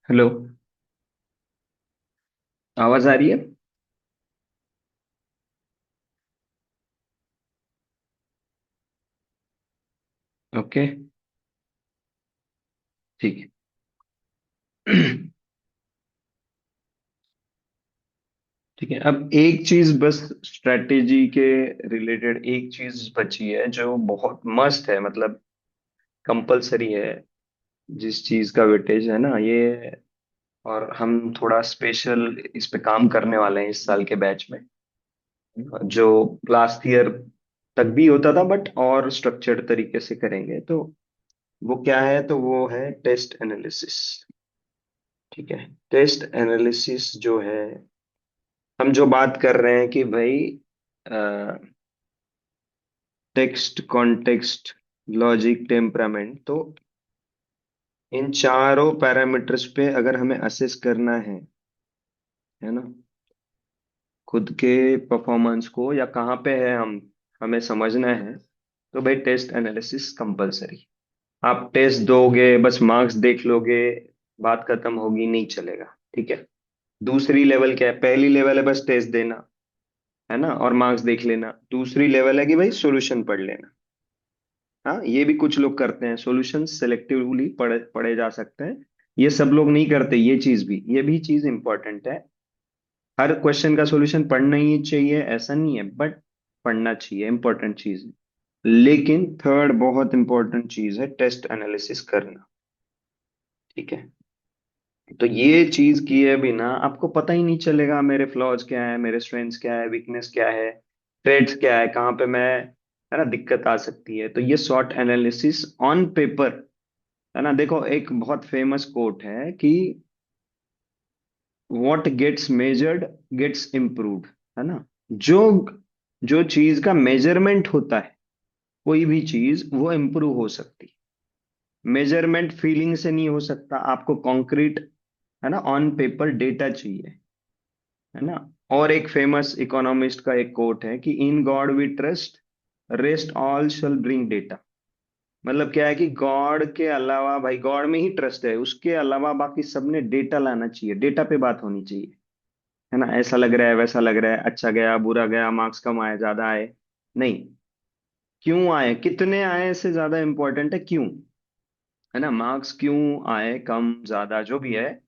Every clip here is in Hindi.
हेलो। आवाज आ रही है? ओके। ठीक है। ठीक है, अब एक चीज बस स्ट्रेटेजी के रिलेटेड एक चीज बची है जो बहुत मस्त है, मतलब कंपलसरी है। जिस चीज का वेटेज है ना ये, और हम थोड़ा स्पेशल इस पे काम करने वाले हैं इस साल के बैच में, जो लास्ट ईयर तक भी होता था बट और स्ट्रक्चर्ड तरीके से करेंगे। तो वो क्या है, तो वो है टेस्ट एनालिसिस। ठीक है। टेस्ट एनालिसिस जो है, हम जो बात कर रहे हैं कि भाई टेक्स्ट, कॉन्टेक्स्ट, लॉजिक, टेम्परामेंट, तो इन चारों पैरामीटर्स पे अगर हमें असेस करना है ना, खुद के परफॉर्मेंस को या कहाँ पे है हम, हमें समझना है, तो भाई टेस्ट एनालिसिस कंपलसरी। आप टेस्ट दोगे बस मार्क्स देख लोगे, बात खत्म होगी, नहीं चलेगा। ठीक है। दूसरी लेवल क्या है? पहली लेवल है बस टेस्ट देना, है ना, और मार्क्स देख लेना। दूसरी लेवल है कि भाई सॉल्यूशन पढ़ लेना। हाँ, ये भी कुछ लोग करते हैं, सॉल्यूशन सेलेक्टिवली पढ़े पढ़े जा सकते हैं। ये सब लोग नहीं करते, ये भी चीज इंपॉर्टेंट है। हर क्वेश्चन का सॉल्यूशन पढ़ना ही चाहिए ऐसा नहीं है, बट पढ़ना चाहिए, इंपॉर्टेंट चीज है। लेकिन थर्ड बहुत इंपॉर्टेंट चीज है टेस्ट एनालिसिस करना। ठीक है। तो ये चीज किए बिना आपको पता ही नहीं चलेगा मेरे फ्लॉज क्या है, मेरे स्ट्रेंथ्स क्या है, वीकनेस क्या है, ट्रेड्स क्या है, कहाँ पे मैं, है ना, दिक्कत आ सकती है। तो ये शॉर्ट एनालिसिस ऑन पेपर, है ना। देखो, एक बहुत फेमस कोट है कि what gets measured gets improved, है ना। जो जो चीज का मेजरमेंट होता है, कोई भी चीज वो इम्प्रूव हो सकती। मेजरमेंट फीलिंग से नहीं हो सकता, आपको कॉन्क्रीट, है ना, ऑन पेपर डेटा चाहिए, है ना। और एक फेमस इकोनॉमिस्ट का एक कोट है कि in god we trust, rest all shall bring data. मतलब क्या है कि गॉड के अलावा, भाई गॉड में ही ट्रस्ट है, उसके अलावा बाकी सबने डेटा लाना चाहिए, डेटा पे बात होनी चाहिए, है ना। ऐसा लग रहा है, वैसा लग रहा है, अच्छा गया, बुरा गया, मार्क्स कम आए, ज्यादा आए, नहीं। क्यों आए, कितने आए से ज्यादा इंपॉर्टेंट है क्यों, है ना। मार्क्स क्यों आए, कम ज्यादा जो भी है,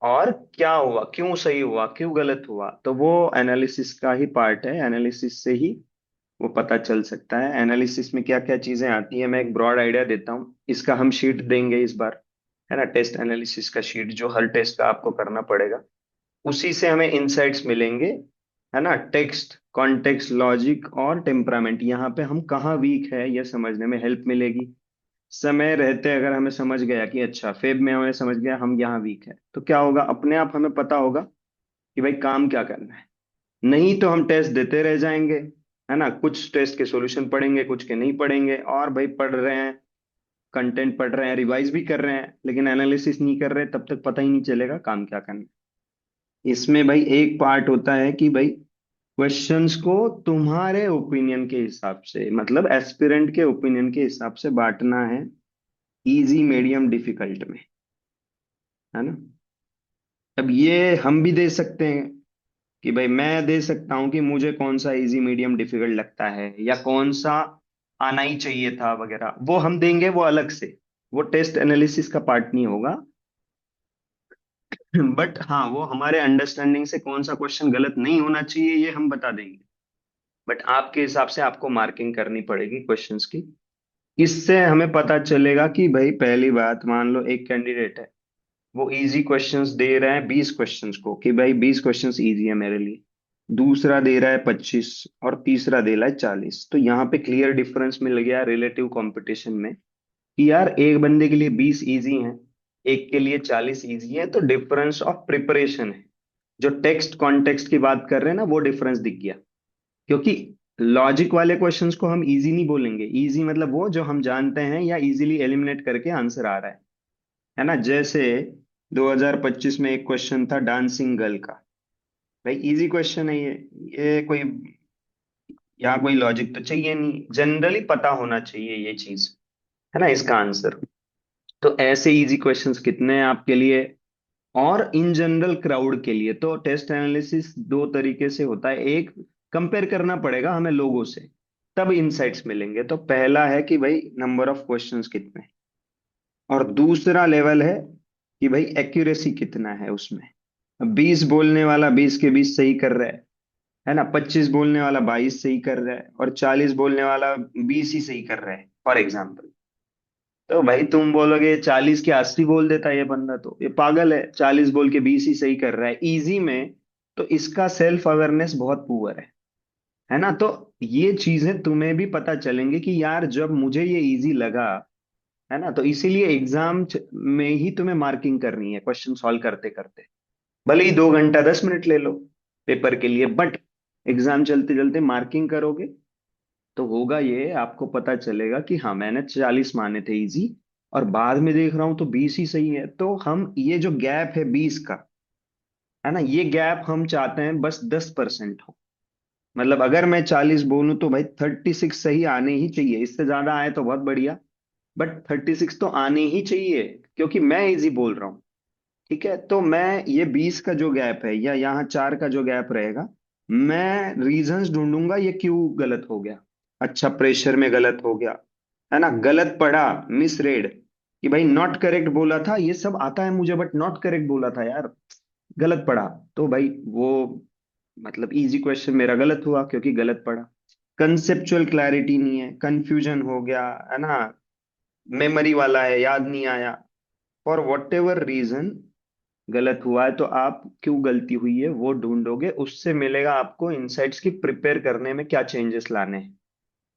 और क्या हुआ, क्यों सही हुआ, क्यों गलत हुआ, तो वो एनालिसिस का ही पार्ट है। एनालिसिस से ही वो पता चल सकता है। एनालिसिस में क्या क्या चीजें आती है, मैं एक ब्रॉड आइडिया देता हूँ, इसका हम शीट देंगे इस बार, है ना। टेस्ट एनालिसिस का शीट जो हर टेस्ट का आपको करना पड़ेगा, उसी से हमें इंसाइट्स मिलेंगे, है ना। टेक्स्ट, कॉन्टेक्स्ट, लॉजिक और टेम्परामेंट, यहाँ पे हम कहाँ वीक है ये समझने में हेल्प मिलेगी। समय रहते अगर हमें समझ गया कि अच्छा फेब में हमें समझ गया हम यहाँ वीक है, तो क्या होगा, अपने आप हमें पता होगा कि भाई काम क्या करना है। नहीं तो हम टेस्ट देते रह जाएंगे, है ना। कुछ टेस्ट के सॉल्यूशन पढ़ेंगे, कुछ के नहीं पढ़ेंगे, और भाई पढ़ रहे हैं, कंटेंट पढ़ रहे हैं, रिवाइज भी कर रहे हैं, लेकिन एनालिसिस नहीं कर रहे, तब तक पता ही नहीं चलेगा काम क्या करना है। इसमें भाई एक पार्ट होता है कि भाई क्वेश्चंस को तुम्हारे ओपिनियन के हिसाब से, मतलब एस्पिरेंट के ओपिनियन के हिसाब से बांटना है, इजी, मीडियम, डिफिकल्ट में, है ना। अब ये हम भी दे सकते हैं कि भाई मैं दे सकता हूं कि मुझे कौन सा इजी, मीडियम, डिफिकल्ट लगता है, या कौन सा आना ही चाहिए था वगैरह, वो हम देंगे, वो अलग से, वो टेस्ट एनालिसिस का पार्ट नहीं होगा। बट हाँ, वो हमारे अंडरस्टैंडिंग से कौन सा क्वेश्चन गलत नहीं होना चाहिए ये हम बता देंगे। बट आपके हिसाब से आपको मार्किंग करनी पड़ेगी क्वेश्चंस की। इससे हमें पता चलेगा कि भाई पहली बात, मान लो एक कैंडिडेट है, वो इजी क्वेश्चंस दे रहा है 20 क्वेश्चंस को, कि भाई 20 क्वेश्चंस इजी है मेरे लिए। दूसरा दे रहा है 25, और तीसरा दे रहा है 40। तो यहाँ पे क्लियर डिफरेंस मिल गया रिलेटिव कंपटीशन में, कि यार एक बंदे के लिए 20 इजी हैं, एक के लिए 40 इजी है, तो डिफरेंस ऑफ प्रिपरेशन है। जो टेक्स्ट कॉन्टेक्स्ट की बात कर रहे हैं ना, वो डिफरेंस दिख गया। क्योंकि लॉजिक वाले क्वेश्चंस को हम इजी नहीं बोलेंगे, इजी मतलब वो जो हम जानते हैं या इजीली एलिमिनेट करके आंसर आ रहा है ना। जैसे 2025 में एक क्वेश्चन था डांसिंग गर्ल का, भाई इजी क्वेश्चन है ये कोई, यहाँ कोई लॉजिक तो चाहिए नहीं, जनरली पता होना चाहिए ये चीज, है ना, इसका आंसर। तो ऐसे इजी क्वेश्चंस कितने हैं आपके लिए, और इन जनरल क्राउड के लिए तो टेस्ट एनालिसिस दो तरीके से होता है। एक, कंपेयर करना पड़ेगा हमें लोगों से, तब इंसाइट्स मिलेंगे। तो पहला है कि भाई नंबर ऑफ क्वेश्चंस कितने हैं, और दूसरा लेवल है कि भाई एक्यूरेसी कितना है उसमें। 20 बोलने वाला 20 के 20 सही कर रहा है ना, 25 बोलने वाला 22 सही कर रहा है, और 40 बोलने वाला 20 ही सही कर रहा है फॉर एग्जाम्पल। तो भाई तुम बोलोगे 40 के 80 बोल देता है ये बंदा, तो ये पागल है, 40 बोल के 20 ही सही कर रहा है इजी में। तो इसका सेल्फ अवेयरनेस बहुत पुअर है ना। तो ये चीजें तुम्हें भी पता चलेंगी कि यार जब मुझे ये इजी लगा, है ना, तो इसीलिए एग्जाम में ही तुम्हें मार्किंग करनी है क्वेश्चन सॉल्व करते करते। भले ही 2 घंटा 10 मिनट ले लो पेपर के लिए, बट एग्जाम चलते चलते मार्किंग करोगे तो होगा ये, आपको पता चलेगा कि हाँ मैंने 40 माने थे इजी, और बाद में देख रहा हूं तो 20 ही सही है। तो हम ये जो गैप है 20 का, है ना, ये गैप हम चाहते हैं बस 10% हो। मतलब अगर मैं 40 बोलूं तो भाई 36 सही आने ही चाहिए, इससे ज्यादा आए तो बहुत बढ़िया, बट 36 तो आने ही चाहिए, क्योंकि मैं इजी बोल रहा हूँ। ठीक है, तो मैं ये 20 का जो गैप है या यहाँ 4 का जो गैप रहेगा, मैं रीजंस ढूंढूंगा ये क्यों गलत हो गया। अच्छा, प्रेशर में गलत हो गया, है ना, गलत पढ़ा, मिस रेड, कि भाई नॉट करेक्ट बोला था, ये सब आता है मुझे बट नॉट करेक्ट बोला था यार, गलत पढ़ा। तो भाई वो मतलब इजी क्वेश्चन मेरा गलत हुआ क्योंकि गलत पढ़ा। कंसेप्चुअल क्लैरिटी नहीं है, कंफ्यूजन हो गया, है ना, मेमोरी वाला है, याद नहीं आया, फॉर वट एवर रीजन गलत हुआ है। तो आप क्यों गलती हुई है वो ढूंढोगे, उससे मिलेगा आपको इंसाइट्स की प्रिपेयर करने में क्या चेंजेस लाने हैं,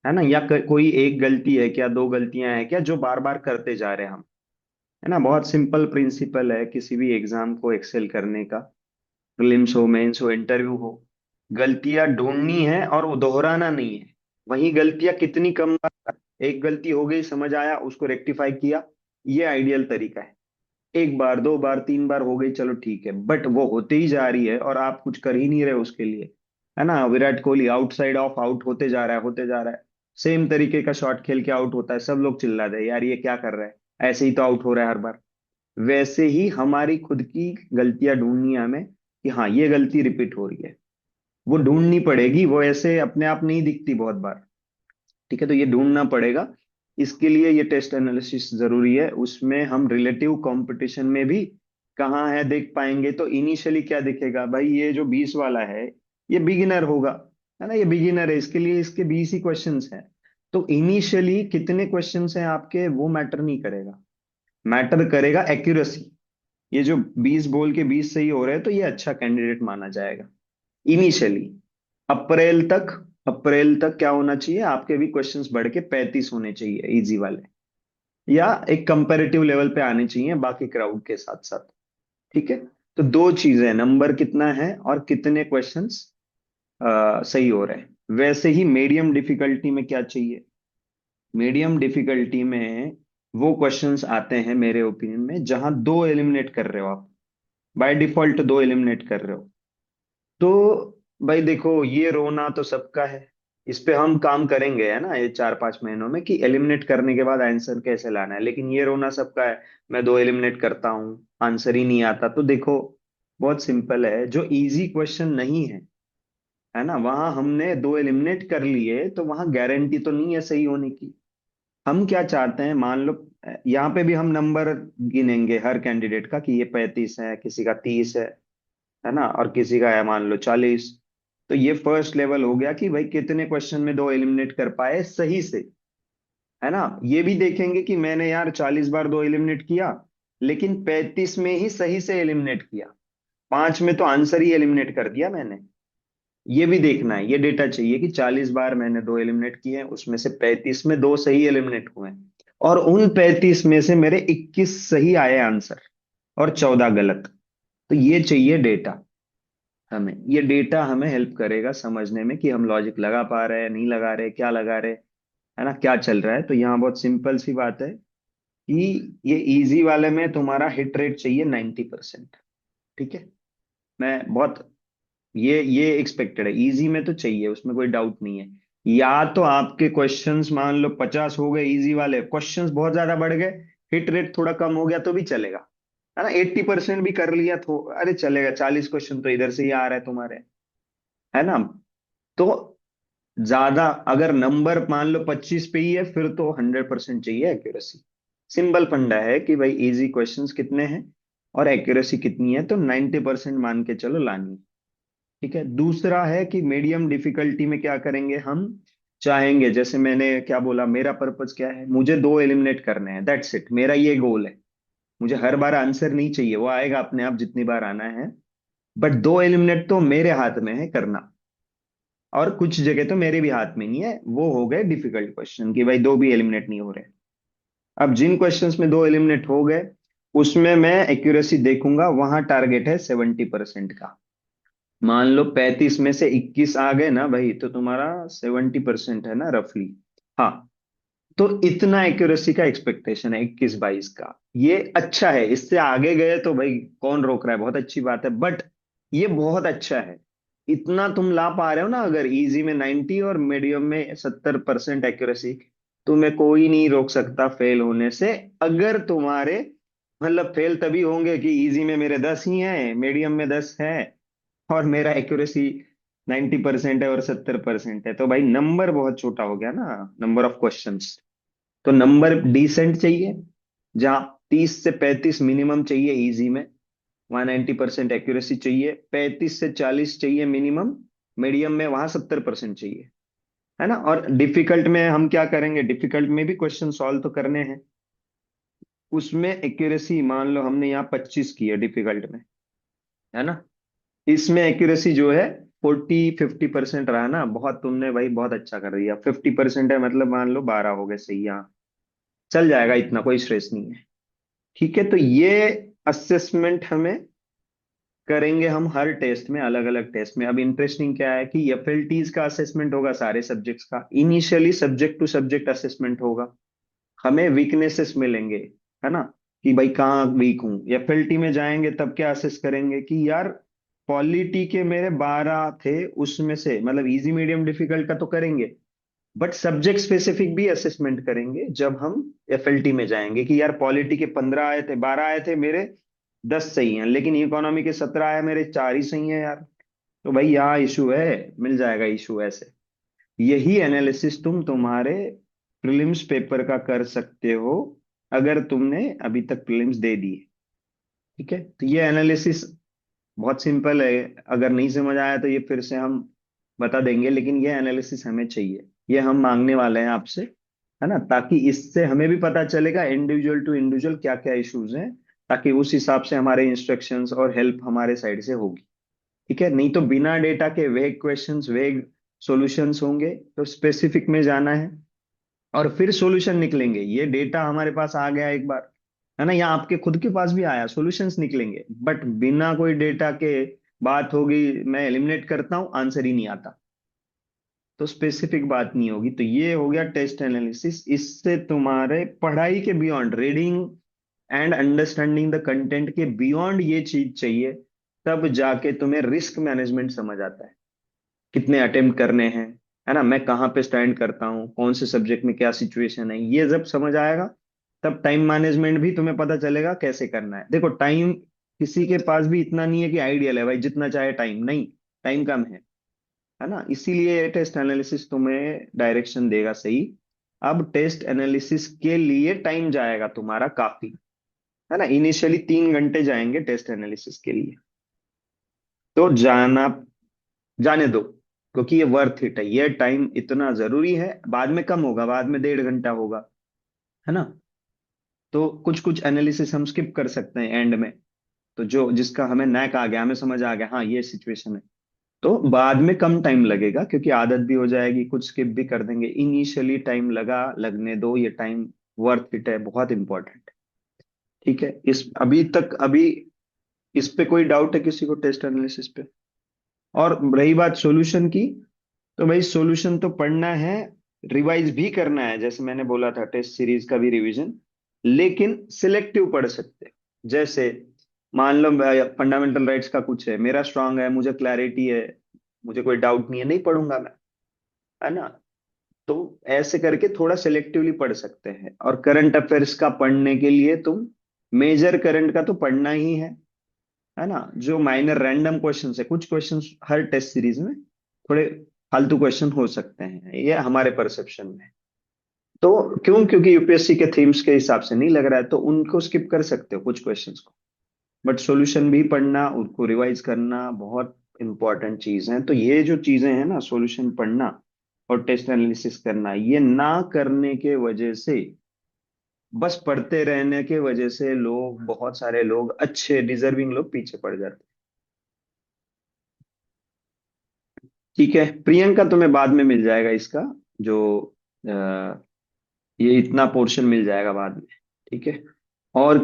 है ना, या कोई एक गलती है क्या, दो गलतियां हैं क्या जो बार बार करते जा रहे हैं हम, है ना। बहुत सिंपल प्रिंसिपल है किसी भी एग्जाम को एक्सेल करने का, प्रीलिम्स हो, मेंस हो, इंटरव्यू हो। गलतियां ढूंढनी है और वो दोहराना नहीं है। वही गलतियां कितनी कम बार, एक गलती हो गई समझ आया उसको रेक्टिफाई किया, ये आइडियल तरीका है। एक बार, दो बार, तीन बार हो गई चलो ठीक है, बट वो होते ही जा रही है और आप कुछ कर ही नहीं रहे उसके लिए, है ना। Virat Kohli outside of out होते जा रहा है, होते जा रहा है, सेम तरीके का शॉट खेल के आउट होता है, सब लोग चिल्ला रहे हैं यार ये क्या कर रहा है, ऐसे ही तो आउट हो रहा है हर बार। वैसे ही हमारी खुद की गलतियां ढूंढनी है हमें, कि हाँ ये गलती रिपीट हो रही है, वो ढूंढनी पड़ेगी, वो ऐसे अपने आप नहीं दिखती बहुत बार। ठीक है, तो ये ढूंढना पड़ेगा। इसके लिए ये टेस्ट एनालिसिस जरूरी है, उसमें हम रिलेटिव कंपटीशन में भी कहाँ है देख पाएंगे। तो इनिशियली क्या दिखेगा भाई, ये जो 20 वाला है ये बिगिनर होगा, है ना, ये बिगिनर है, इसके लिए इसके 20 ही क्वेश्चंस हैं। तो इनिशियली कितने क्वेश्चंस हैं आपके वो मैटर नहीं करेगा, मैटर करेगा एक्यूरेसी। ये जो 20 बोल के 20 सही हो रहे हैं तो ये अच्छा कैंडिडेट माना जाएगा इनिशियली। अप्रैल तक क्या होना चाहिए, आपके भी क्वेश्चंस बढ़ के 35 होने चाहिए इजी वाले, या एक कंपैरेटिव लेवल पे आने चाहिए बाकी क्राउड के साथ साथ। ठीक है, तो दो चीजें, नंबर कितना है और कितने क्वेश्चंस सही हो रहे हैं। वैसे ही मीडियम डिफिकल्टी में क्या चाहिए, मीडियम डिफिकल्टी में वो क्वेश्चंस आते हैं मेरे ओपिनियन में जहां दो एलिमिनेट कर रहे हो आप, बाय डिफॉल्ट दो एलिमिनेट कर रहे हो। तो भाई देखो, ये रोना तो सबका है, इस पे हम काम करेंगे, है ना, ये 4-5 महीनों में, कि एलिमिनेट करने के बाद आंसर कैसे लाना है। लेकिन ये रोना सबका है, मैं दो एलिमिनेट करता हूँ आंसर ही नहीं आता। तो देखो बहुत सिंपल है, जो इजी क्वेश्चन नहीं है ना, वहां हमने दो एलिमिनेट कर लिए तो वहां गारंटी तो नहीं है सही होने की। हम क्या चाहते हैं, मान लो यहाँ पे भी हम नंबर गिनेंगे हर कैंडिडेट का, कि ये 35 है, किसी का 30 है ना, और किसी का है मान लो 40। तो ये फर्स्ट लेवल हो गया कि भाई कितने क्वेश्चन में दो एलिमिनेट कर पाए सही से, है ना। ये भी देखेंगे कि मैंने यार 40 बार दो एलिमिनेट किया, लेकिन 35 में ही सही से एलिमिनेट किया, 5 में तो आंसर ही एलिमिनेट कर दिया मैंने। ये भी देखना है, ये डेटा चाहिए कि 40 बार मैंने दो एलिमिनेट किए हैं, उसमें से 35 में दो सही एलिमिनेट हुए हैं, और उन 35 में से मेरे 21 सही आए आंसर और 14 गलत। तो ये चाहिए डेटा हमें, ये डेटा हमें हेल्प करेगा समझने में कि हम लॉजिक लगा पा रहे हैं, नहीं लगा रहे, क्या लगा रहे, है ना, क्या चल रहा है। तो यहाँ बहुत सिंपल सी बात है कि ये इजी वाले में तुम्हारा हिट रेट चाहिए 90%। ठीक है, मैं बहुत ये एक्सपेक्टेड है, इजी में तो चाहिए, उसमें कोई डाउट नहीं है। या तो आपके क्वेश्चंस मान लो 50 हो गए इजी वाले, क्वेश्चंस बहुत ज्यादा बढ़ गए, हिट रेट थोड़ा कम हो गया तो भी चलेगा, है ना, 80% भी कर लिया तो अरे चलेगा, 40 क्वेश्चन तो इधर से ही आ रहा है तुम्हारे, है ना। तो ज्यादा अगर नंबर मान लो 25 पे ही है, फिर तो 100% चाहिए एक्यूरेसी। सिंपल फंडा है कि भाई इजी क्वेश्चंस कितने हैं और एक्यूरेसी कितनी है, तो 90% मान के चलो लानी है। ठीक है, दूसरा है कि मीडियम डिफिकल्टी में क्या करेंगे हम, चाहेंगे जैसे मैंने क्या बोला, मेरा पर्पस क्या है, मुझे दो एलिमिनेट करने हैं, दैट्स इट, मेरा ये गोल है। मुझे हर बार आंसर नहीं चाहिए, वो आएगा अपने आप जितनी बार आना है, बट दो एलिमिनेट तो मेरे हाथ में है करना। और कुछ जगह तो मेरे भी हाथ में नहीं है, वो हो गए डिफिकल्ट क्वेश्चन कि भाई दो भी एलिमिनेट नहीं हो रहे। अब जिन क्वेश्चंस में दो एलिमिनेट हो गए, उसमें मैं एक्यूरेसी देखूंगा, वहां टारगेट है 70% का। मान लो 35 में से 21 आ गए ना भाई, तो तुम्हारा 70% है ना रफली। हाँ, तो इतना एक्यूरेसी का एक्सपेक्टेशन है 21-22 का, ये अच्छा है। इससे आगे गए तो भाई कौन रोक रहा है, बहुत अच्छी बात है, बट ये बहुत अच्छा है। इतना तुम ला पा रहे हो ना, अगर इजी में 90 और मीडियम में 70% एक्यूरेसी, तुम्हें कोई नहीं रोक सकता फेल होने से। अगर तुम्हारे मतलब फेल तभी होंगे कि इजी में मेरे 10 ही हैं, मीडियम में 10 है, और मेरा एक्यूरेसी 90% है और 70% है, तो भाई नंबर बहुत छोटा हो गया ना, नंबर ऑफ क्वेश्चंस। तो नंबर डिसेंट चाहिए, जहां 30 से 35 मिनिमम चाहिए इजी में, वहां 90% एक्यूरेसी चाहिए, 35 से 40 चाहिए मिनिमम, मीडियम में वहां 70% चाहिए, है ना। और डिफिकल्ट में हम क्या करेंगे, डिफिकल्ट में भी क्वेश्चन सॉल्व तो करने हैं, उसमें एक्यूरेसी मान लो हमने यहाँ 25 की है डिफिकल्ट में, है ना। इसमें एक्यूरेसी जो है 40-50% रहा ना, बहुत तुमने भाई बहुत अच्छा कर दिया। 50% है मतलब मान लो 12 हो गए सही, यहाँ चल जाएगा, इतना कोई स्ट्रेस नहीं है। ठीक है, तो ये असेसमेंट हमें करेंगे हम हर टेस्ट में, अलग अलग टेस्ट में। अब इंटरेस्टिंग क्या है कि एफएलटीज का असेसमेंट होगा सारे सब्जेक्ट्स का, initially subject to subject assessment होगा। हमें वीकनेसेस मिलेंगे, है ना, कि भाई कहाँ वीक हूँ। एफएलटी में जाएंगे तब क्या असेस करेंगे कि यार पॉलिटी के मेरे 12 थे, उसमें से मतलब इजी मीडियम डिफिकल्ट का तो करेंगे, बट सब्जेक्ट स्पेसिफिक भी असेसमेंट करेंगे जब हम एफएलटी में जाएंगे, कि यार पॉलिटी के 15 आए थे, 12 आए थे मेरे, 10 सही हैं, लेकिन इकोनॉमी के 17 आए मेरे, 4 ही सही हैं यार। तो भाई यहाँ इशू है, मिल जाएगा इशू ऐसे। यही एनालिसिस तुम तुम्हारे प्रीलिम्स पेपर का कर सकते हो, अगर तुमने अभी तक प्रीलिम्स दे दी है। ठीक है, तो ये एनालिसिस बहुत सिंपल है, अगर नहीं समझ आया तो ये फिर से हम बता देंगे, लेकिन ये एनालिसिस हमें चाहिए, ये हम मांगने वाले हैं आपसे, है ना, ताकि इससे हमें भी पता चलेगा इंडिविजुअल टू इंडिविजुअल क्या क्या इश्यूज हैं, ताकि उस हिसाब से हमारे इंस्ट्रक्शंस और हेल्प हमारे साइड से होगी। ठीक है, नहीं तो बिना डेटा के वेग क्वेश्चंस, वेग सॉल्यूशंस होंगे, तो स्पेसिफिक में जाना है और फिर सॉल्यूशन निकलेंगे। ये डेटा हमारे पास आ गया एक बार, है ना, या आपके खुद के पास भी आया, सॉल्यूशंस निकलेंगे, बट बिना कोई डेटा के बात होगी, मैं एलिमिनेट करता हूं, आंसर ही नहीं आता, तो स्पेसिफिक बात नहीं होगी। तो ये हो गया टेस्ट एनालिसिस। इससे तुम्हारे पढ़ाई के beyond, reading and understanding the content के बियॉन्ड ये चीज चाहिए, तब जाके तुम्हें रिस्क मैनेजमेंट समझ आता है, कितने अटेम्प्ट करने हैं, है ना, मैं कहाँ पे स्टैंड करता हूँ, कौन से सब्जेक्ट में क्या सिचुएशन है, ये जब समझ आएगा, तब टाइम मैनेजमेंट भी तुम्हें पता चलेगा कैसे करना है। देखो टाइम किसी के पास भी इतना नहीं है कि आइडियल है भाई जितना चाहे टाइम, नहीं, टाइम कम है ना, इसीलिए टेस्ट एनालिसिस तुम्हें डायरेक्शन देगा सही। अब टेस्ट एनालिसिस के लिए टाइम जाएगा तुम्हारा काफी, है ना, इनिशियली 3 घंटे जाएंगे टेस्ट एनालिसिस के लिए, तो जाना, जाने दो, क्योंकि ये वर्थ इट है, ये टाइम इतना जरूरी है। बाद में कम होगा, बाद में 1.5 घंटा होगा, है ना। तो कुछ कुछ एनालिसिस हम स्किप कर सकते हैं एंड में, तो जो जिसका हमें नैक आ गया, हमें समझ आ गया हाँ ये सिचुएशन है, तो बाद में कम टाइम लगेगा, क्योंकि आदत भी हो जाएगी, कुछ स्किप भी कर देंगे। इनिशियली टाइम लगा, लगने दो, ये टाइम वर्थ इट है, बहुत इंपॉर्टेंट। ठीक है, इस अभी तक अभी इस पे कोई डाउट है किसी को, टेस्ट एनालिसिस पे? और रही बात सॉल्यूशन की, तो भाई सॉल्यूशन तो पढ़ना है, रिवाइज भी करना है, जैसे मैंने बोला था टेस्ट सीरीज का भी रिवीजन, लेकिन सिलेक्टिव पढ़ सकते हैं। जैसे मान लो फंडामेंटल राइट्स का कुछ है, मेरा स्ट्रांग है, मुझे क्लैरिटी है, मुझे कोई डाउट नहीं है, नहीं पढ़ूंगा मैं, है ना। तो ऐसे करके थोड़ा सिलेक्टिवली पढ़ सकते हैं। और करंट अफेयर्स का पढ़ने के लिए तुम मेजर करंट का तो पढ़ना ही है ना। जो माइनर रैंडम क्वेश्चन है, कुछ क्वेश्चन हर टेस्ट सीरीज में थोड़े फालतू क्वेश्चन हो सकते हैं, ये हमारे परसेप्शन में। तो क्यों? क्योंकि यूपीएससी के थीम्स के हिसाब से नहीं लग रहा है, तो उनको स्किप कर सकते हो कुछ क्वेश्चंस को। बट सॉल्यूशन भी पढ़ना, उनको रिवाइज करना बहुत इंपॉर्टेंट चीज है। तो ये जो चीजें हैं ना, सॉल्यूशन पढ़ना और टेस्ट एनालिसिस करना, ये ना करने के वजह से, बस पढ़ते रहने के वजह से लोग, बहुत सारे लोग, अच्छे डिजर्विंग लोग पीछे पड़ जाते हैं। ठीक है प्रियंका, तुम्हें बाद में मिल जाएगा इसका, जो अ, ये इतना पोर्शन मिल जाएगा बाद में। ठीक है। और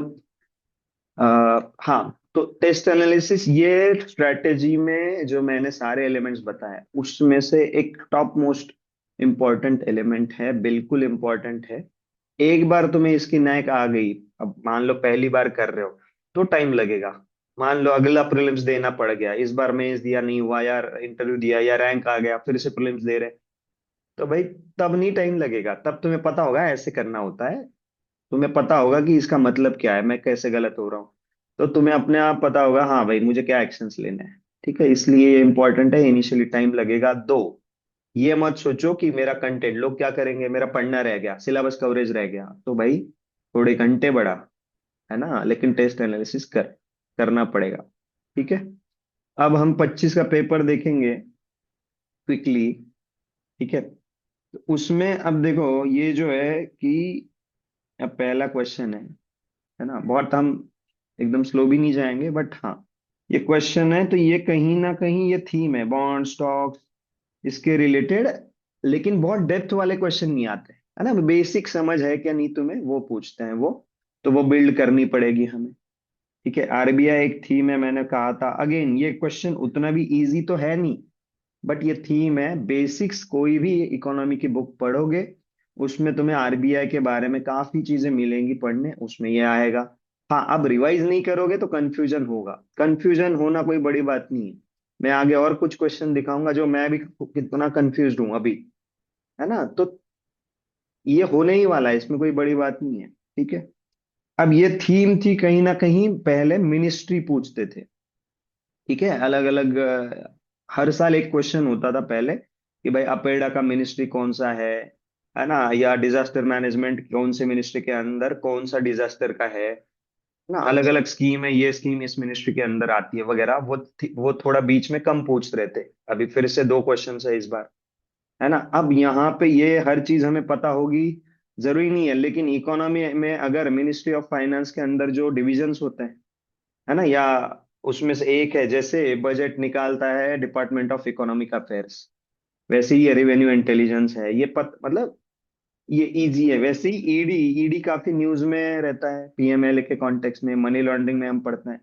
हाँ, तो टेस्ट एनालिसिस ये स्ट्रेटेजी में जो मैंने सारे एलिमेंट्स बताए उसमें से एक टॉप मोस्ट इम्पॉर्टेंट एलिमेंट है, बिल्कुल इम्पॉर्टेंट है। एक बार तुम्हें इसकी नैक आ गई, अब मान लो पहली बार कर रहे हो तो टाइम लगेगा। मान लो अगला प्रीलिम्स देना पड़ गया, इस बार मेंस दिया नहीं हुआ यार, इंटरव्यू दिया या रैंक आ गया, फिर से प्रीलिम्स दे रहे, तो भाई तब नहीं टाइम लगेगा, तब तुम्हें पता होगा ऐसे करना होता है। तुम्हें पता होगा कि इसका मतलब क्या है, मैं कैसे गलत हो रहा हूँ। तो तुम्हें अपने आप पता होगा, हाँ भाई मुझे क्या एक्शंस लेने हैं। ठीक है, इसलिए ये इंपॉर्टेंट है। इनिशियली टाइम लगेगा। दो, ये मत सोचो कि मेरा कंटेंट, लोग क्या करेंगे, मेरा पढ़ना रह गया, सिलेबस कवरेज रह गया, तो भाई थोड़े घंटे बढ़ा, है ना, लेकिन टेस्ट एनालिसिस करना पड़ेगा। ठीक है। अब हम 25 का पेपर देखेंगे क्विकली। ठीक है। तो उसमें अब देखो, ये जो है कि अब पहला क्वेश्चन है ना, बहुत हम एकदम स्लो भी नहीं जाएंगे, बट हाँ, ये क्वेश्चन है तो ये कहीं ना कहीं ये थीम है, बॉन्ड स्टॉक्स, इसके रिलेटेड। लेकिन बहुत डेप्थ वाले क्वेश्चन नहीं आते, है ना, बेसिक समझ है क्या नहीं तुम्हें, वो पूछते हैं वो। तो वो बिल्ड करनी पड़ेगी हमें। ठीक है, आरबीआई एक थीम है, मैंने कहा था। अगेन ये क्वेश्चन उतना भी इजी तो है नहीं, बट ये थीम है। बेसिक्स कोई भी इकोनॉमी की बुक पढ़ोगे उसमें तुम्हें आरबीआई के बारे में काफी चीजें मिलेंगी पढ़ने, उसमें ये आएगा। हाँ, अब रिवाइज नहीं करोगे तो कंफ्यूजन होगा, कंफ्यूजन होना कोई बड़ी बात नहीं है। मैं आगे और कुछ क्वेश्चन दिखाऊंगा जो मैं भी कितना कंफ्यूज हूं अभी, है ना। तो ये होने ही वाला है, इसमें कोई बड़ी बात नहीं है। ठीक है। अब ये थीम थी, कहीं ना कहीं पहले मिनिस्ट्री पूछते थे। ठीक है, अलग अलग हर साल एक क्वेश्चन होता था पहले कि भाई अपेडा का मिनिस्ट्री कौन सा है ना, या डिजास्टर मैनेजमेंट कौन से मिनिस्ट्री के अंदर कौन सा डिजास्टर का है ना, अलग अलग स्कीम है, ये स्कीम इस मिनिस्ट्री के अंदर आती है वगैरह। वो थोड़ा बीच में कम पूछ रहे थे, अभी फिर से दो क्वेश्चन है इस बार, है ना। अब यहाँ पे ये हर चीज हमें पता होगी जरूरी नहीं है, लेकिन इकोनॉमी में अगर मिनिस्ट्री ऑफ फाइनेंस के अंदर जो डिविजन्स होते हैं, है ना, या उसमें से एक है, जैसे बजट निकालता है डिपार्टमेंट ऑफ इकोनॉमिक अफेयर्स, वैसे ही ये रेवेन्यू इंटेलिजेंस है, ये मतलब ये इजी है। वैसे ही ईडी, ईडी काफी न्यूज में रहता है, पीएमएल के कॉन्टेक्स्ट में, मनी लॉन्ड्रिंग में हम पढ़ते हैं,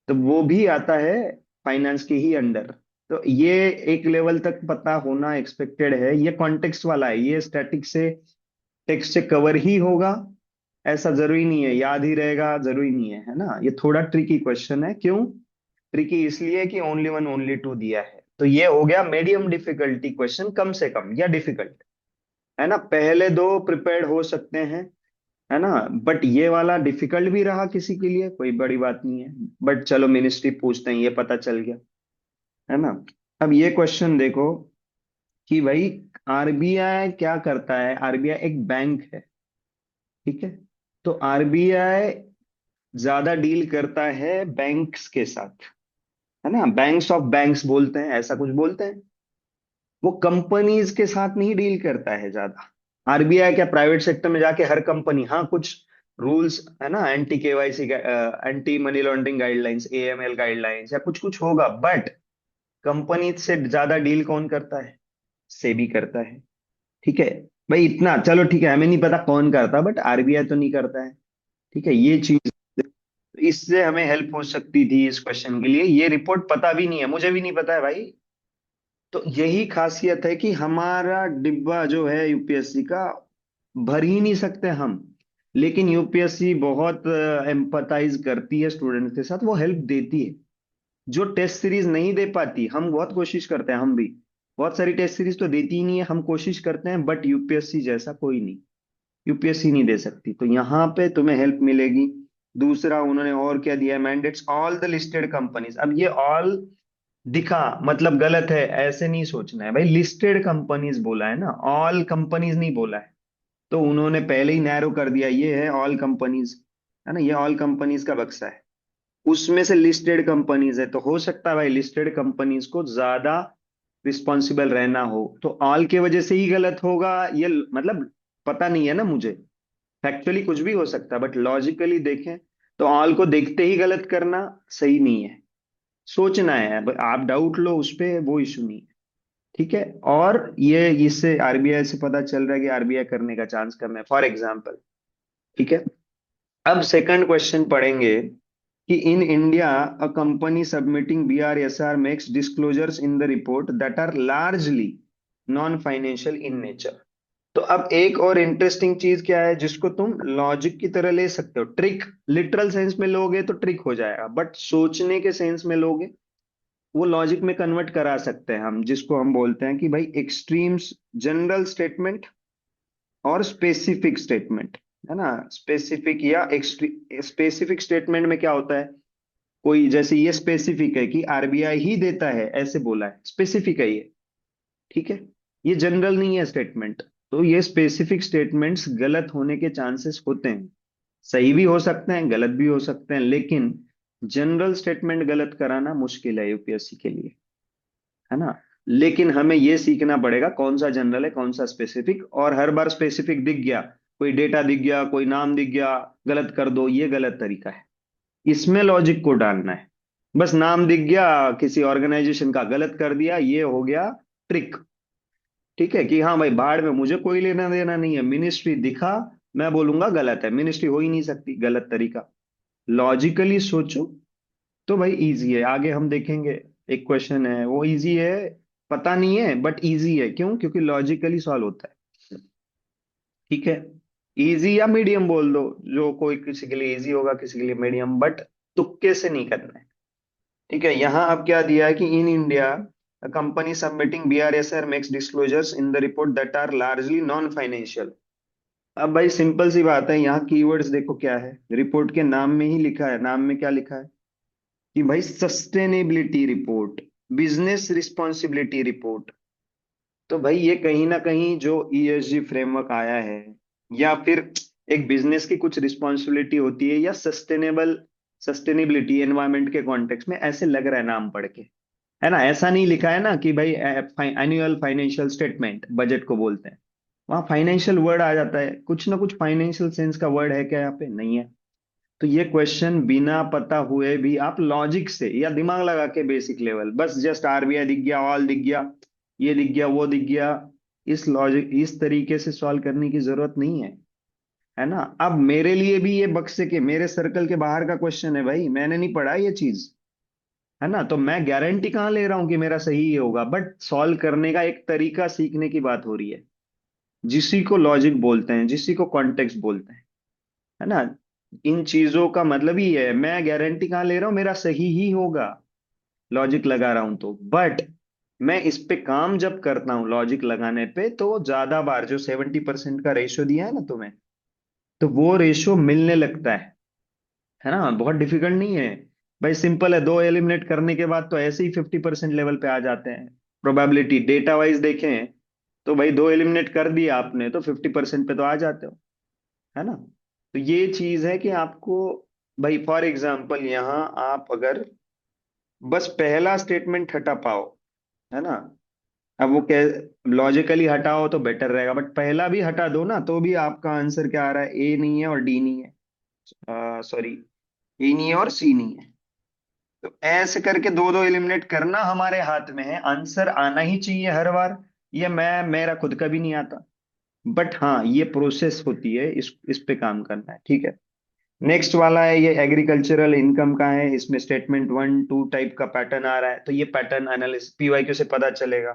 तो वो भी आता है फाइनेंस के ही अंडर। तो ये एक लेवल तक पता होना एक्सपेक्टेड है, ये कॉन्टेक्स्ट वाला है, ये स्टैटिक से टेक्स्ट से कवर ही होगा ऐसा जरूरी नहीं है, याद ही रहेगा जरूरी नहीं है ना। ये थोड़ा ट्रिकी क्वेश्चन है। क्यों ट्रिकी? इसलिए कि ओनली वन ओनली टू दिया है, तो ये हो गया मीडियम डिफिकल्टी क्वेश्चन, कम से कम, या डिफिकल्ट, है ना। पहले दो प्रिपेयर्ड हो सकते हैं, है ना, बट ये वाला डिफिकल्ट भी रहा किसी के लिए, कोई बड़ी बात नहीं है। बट चलो मिनिस्ट्री पूछते हैं, ये पता चल गया, है ना। अब ये क्वेश्चन देखो कि भाई आरबीआई क्या करता है। आरबीआई एक बैंक है, ठीक है। तो आरबीआई ज्यादा डील करता है बैंक्स के साथ, है ना, बैंक्स ऑफ बैंक्स बोलते हैं, ऐसा कुछ बोलते हैं। वो कंपनीज के साथ नहीं डील करता है ज्यादा। आरबीआई क्या प्राइवेट सेक्टर में जाके हर कंपनी, हाँ कुछ रूल्स, है ना, anti KYC, anti money laundering guidelines, AML guidelines, या कुछ कुछ होगा, बट कंपनी से ज्यादा डील कौन करता है? सेबी करता है। ठीक है भाई, इतना चलो ठीक है, हमें नहीं पता कौन करता, बट आरबीआई तो नहीं करता है। ठीक है, ये चीज, इससे हमें हेल्प हो सकती थी इस क्वेश्चन के लिए। ये रिपोर्ट पता भी नहीं है, मुझे भी नहीं पता है भाई। तो यही खासियत है कि हमारा डिब्बा जो है यूपीएससी का, भर ही नहीं सकते हम। लेकिन यूपीएससी बहुत एम्पथाइज करती है स्टूडेंट के साथ, वो हेल्प देती है। जो टेस्ट सीरीज नहीं दे पाती, हम बहुत कोशिश करते हैं, हम भी बहुत सारी टेस्ट सीरीज तो देती ही नहीं है, हम कोशिश करते हैं, बट यूपीएससी जैसा कोई नहीं, यूपीएससी नहीं दे सकती। तो यहाँ पे तुम्हें हेल्प मिलेगी। दूसरा उन्होंने और क्या दिया है, mandates all the listed companies. अब ये ऑल दिखा मतलब गलत है, ऐसे नहीं सोचना है भाई, लिस्टेड कंपनीज बोला है ना, ऑल कंपनीज नहीं बोला है। तो उन्होंने पहले ही नैरो कर दिया, ये है ऑल कंपनीज, है ना, ये ऑल कंपनीज का बक्सा है, उसमें से लिस्टेड कंपनीज है, तो हो सकता है भाई लिस्टेड कंपनीज को ज्यादा रिस्पॉन्सिबल रहना हो, तो ऑल के वजह से ही गलत होगा ये, मतलब पता नहीं है ना मुझे, फैक्चुअली कुछ भी हो सकता है, बट लॉजिकली देखें तो ऑल को देखते ही गलत करना सही नहीं है, सोचना है। अब आप डाउट लो उस पे, वो इशू नहीं है, ठीक है। और ये इससे आरबीआई से पता चल रहा है कि आरबीआई करने का चांस कम है, फॉर एग्जाम्पल, ठीक है। अब सेकंड क्वेश्चन पढ़ेंगे कि in India a company submitting BRSR makes disclosures in the report that are largely non financial in nature. तो अब एक और इंटरेस्टिंग चीज क्या है जिसको तुम लॉजिक की तरह ले सकते हो, ट्रिक लिटरल सेंस में लोगे तो ट्रिक हो जाएगा, बट सोचने के सेंस में लोगे वो लॉजिक में कन्वर्ट करा सकते हैं हम, जिसको हम बोलते हैं कि भाई एक्सट्रीम्स, जनरल स्टेटमेंट और स्पेसिफिक स्टेटमेंट, है ना। स्पेसिफिक या स्पेसिफिक स्टेटमेंट में क्या होता है, कोई जैसे ये स्पेसिफिक है कि आरबीआई ही देता है, ऐसे बोला है, स्पेसिफिक है ये, ठीक है। ये जनरल नहीं है स्टेटमेंट, तो ये स्पेसिफिक स्टेटमेंट्स गलत होने के चांसेस होते हैं, सही भी हो सकते हैं गलत भी हो सकते हैं, लेकिन जनरल स्टेटमेंट गलत कराना मुश्किल है यूपीएससी के लिए, है ना। लेकिन हमें ये सीखना पड़ेगा कौन सा जनरल है कौन सा स्पेसिफिक, और हर बार स्पेसिफिक दिख गया, कोई डेटा दिख गया कोई नाम दिख गया गलत कर दो, ये गलत तरीका है, इसमें लॉजिक को डालना है। बस नाम दिख गया किसी ऑर्गेनाइजेशन का गलत कर दिया, ये हो गया ट्रिक, ठीक है, कि हाँ भाई भाड़ में मुझे कोई लेना देना नहीं है, मिनिस्ट्री दिखा मैं बोलूंगा गलत है, मिनिस्ट्री हो ही नहीं सकती, गलत तरीका। लॉजिकली सोचो तो भाई इजी है, आगे हम देखेंगे। एक क्वेश्चन है वो इजी है, पता नहीं है बट इजी है, क्यों, क्योंकि लॉजिकली सॉल्व होता है, ठीक है। इजी या मीडियम बोल दो, जो कोई किसी के लिए इजी होगा किसी के लिए मीडियम, बट तुक्के से नहीं करना है, ठीक है। यहाँ अब क्या दिया है कि in India company submitting BRSR makes disclosures in the report that are largely non financial. अब भाई सिंपल सी बात है, यहाँ कीवर्ड्स देखो क्या है, रिपोर्ट के नाम में ही लिखा है, नाम में क्या लिखा है कि भाई sustainability report, business responsibility report. तो भाई ये कहीं ना कहीं जो ईएसजी फ्रेमवर्क आया है, या फिर एक बिजनेस की कुछ रिस्पॉन्सिबिलिटी होती है, या सस्टेनेबिलिटी एनवायरमेंट के कॉन्टेक्स्ट में, ऐसे लग रहा है नाम पढ़ के, है ना। ऐसा नहीं लिखा है ना कि भाई एनुअल फाइनेंशियल स्टेटमेंट बजट को बोलते हैं, वहां फाइनेंशियल वर्ड आ जाता है, कुछ ना कुछ फाइनेंशियल सेंस का वर्ड है क्या यहाँ पे, नहीं है। तो ये क्वेश्चन बिना पता हुए भी आप लॉजिक से या दिमाग लगा के बेसिक लेवल, बस जस्ट आरबीआई दिख गया, ऑल दिख गया, ये दिख गया वो दिख गया, इस लॉजिक इस तरीके से सॉल्व करने की जरूरत नहीं है ना। अब मेरे लिए भी ये बक्से के मेरे सर्कल के बाहर का क्वेश्चन है भाई, मैंने नहीं पढ़ा ये चीज, है ना, तो मैं गारंटी कहाँ ले रहा हूं कि मेरा सही ही होगा, बट सॉल्व करने का एक तरीका सीखने की बात हो रही है, जिसी को लॉजिक बोलते हैं, जिसी को कॉन्टेक्स्ट बोलते हैं, है ना। इन चीजों का मतलब ही है, मैं गारंटी कहाँ ले रहा हूं मेरा सही ही होगा, लॉजिक लगा रहा हूं तो, बट मैं इस पे काम जब करता हूं लॉजिक लगाने पे, तो ज्यादा बार जो 70% का रेशियो दिया है ना तुम्हें, तो वो रेशियो मिलने लगता है ना, बहुत डिफिकल्ट नहीं है भाई, सिंपल है, दो एलिमिनेट करने के बाद तो ऐसे ही 50% लेवल पे आ जाते हैं, प्रोबेबिलिटी डेटा वाइज देखें तो भाई दो एलिमिनेट कर दिया आपने तो 50% पे तो आ जाते हो, है ना। तो ये चीज है कि आपको भाई फॉर एग्जांपल यहाँ आप अगर बस पहला स्टेटमेंट हटा पाओ, है ना, अब वो कह लॉजिकली हटाओ तो बेटर रहेगा, बट पहला भी हटा दो ना तो भी आपका आंसर क्या आ रहा है, ए नहीं है और डी नहीं है, सॉरी, ए नहीं है और सी नहीं है। तो ऐसे करके दो दो एलिमिनेट करना हमारे हाथ में है, आंसर आना ही चाहिए हर बार, ये मैं मेरा खुद का भी नहीं आता, बट हाँ ये प्रोसेस होती है, इस पे काम करना है, ठीक है। नेक्स्ट वाला है ये एग्रीकल्चरल इनकम का है, इसमें स्टेटमेंट 1 2 टाइप का पैटर्न आ रहा है, तो ये पैटर्न एनालिसिस पीवाईक्यू से पता चलेगा।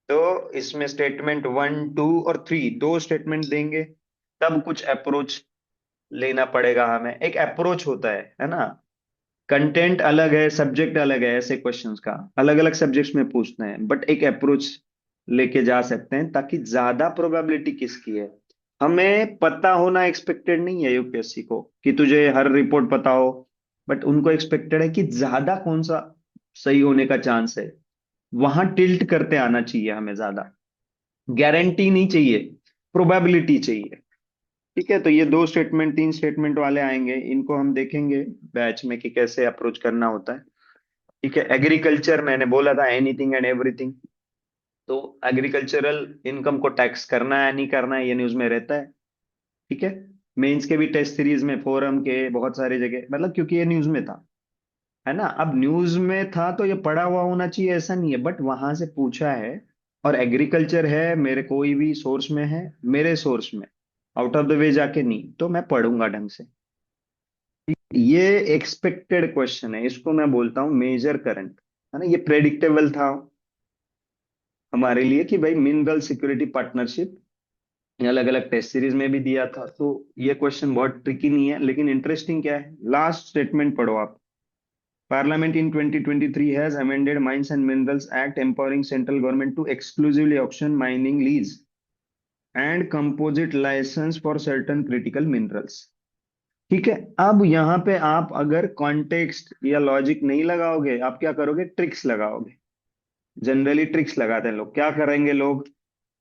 तो इसमें स्टेटमेंट 1 2 और 3 दो स्टेटमेंट देंगे, तब कुछ अप्रोच लेना पड़ेगा हमें, एक अप्रोच होता है ना। कंटेंट अलग है सब्जेक्ट अलग है, ऐसे क्वेश्चंस का अलग अलग सब्जेक्ट्स में पूछते हैं, बट एक अप्रोच लेके जा सकते हैं, ताकि ज्यादा प्रोबेबिलिटी किसकी है, हमें पता होना एक्सपेक्टेड नहीं है यूपीएससी को कि तुझे हर रिपोर्ट पता हो, बट उनको एक्सपेक्टेड है कि ज्यादा कौन सा सही होने का चांस है, वहां टिल्ट करते आना चाहिए हमें ज्यादा। गारंटी नहीं चाहिए, प्रोबेबिलिटी चाहिए। ठीक है, तो ये दो स्टेटमेंट, तीन स्टेटमेंट वाले आएंगे, इनको हम देखेंगे बैच में कि कैसे अप्रोच करना होता है। ठीक है, एग्रीकल्चर मैंने बोला था एनीथिंग एंड एवरीथिंग। तो एग्रीकल्चरल इनकम को टैक्स करना है नहीं करना है, ये न्यूज में रहता है। ठीक है, मेंस के भी टेस्ट सीरीज में, फोरम के बहुत सारी जगह, मतलब क्योंकि ये न्यूज में था, है ना। अब न्यूज में था तो ये पढ़ा हुआ होना चाहिए ऐसा नहीं है, बट वहां से पूछा है। और एग्रीकल्चर है मेरे कोई भी सोर्स में है, मेरे सोर्स में, आउट ऑफ द वे जाके नहीं, तो मैं पढ़ूंगा ढंग से। ये एक्सपेक्टेड क्वेश्चन है, इसको मैं बोलता हूँ मेजर करंट, है ना। ये प्रेडिक्टेबल था हमारे लिए कि भाई मिनरल सिक्योरिटी पार्टनरशिप, अलग अलग टेस्ट सीरीज में भी दिया था। तो ये क्वेश्चन बहुत ट्रिकी नहीं है, लेकिन इंटरेस्टिंग क्या है, लास्ट स्टेटमेंट पढ़ो आप। Parliament in 2023 has amended Mines and Minerals Act, empowering central government to exclusively auction mining lease and composite license for certain critical minerals। ठीक है, अब यहाँ पे आप अगर कॉन्टेक्स्ट या लॉजिक नहीं लगाओगे, आप क्या करोगे, ट्रिक्स लगाओगे। जनरली ट्रिक्स लगाते हैं लोग, क्या करेंगे लोग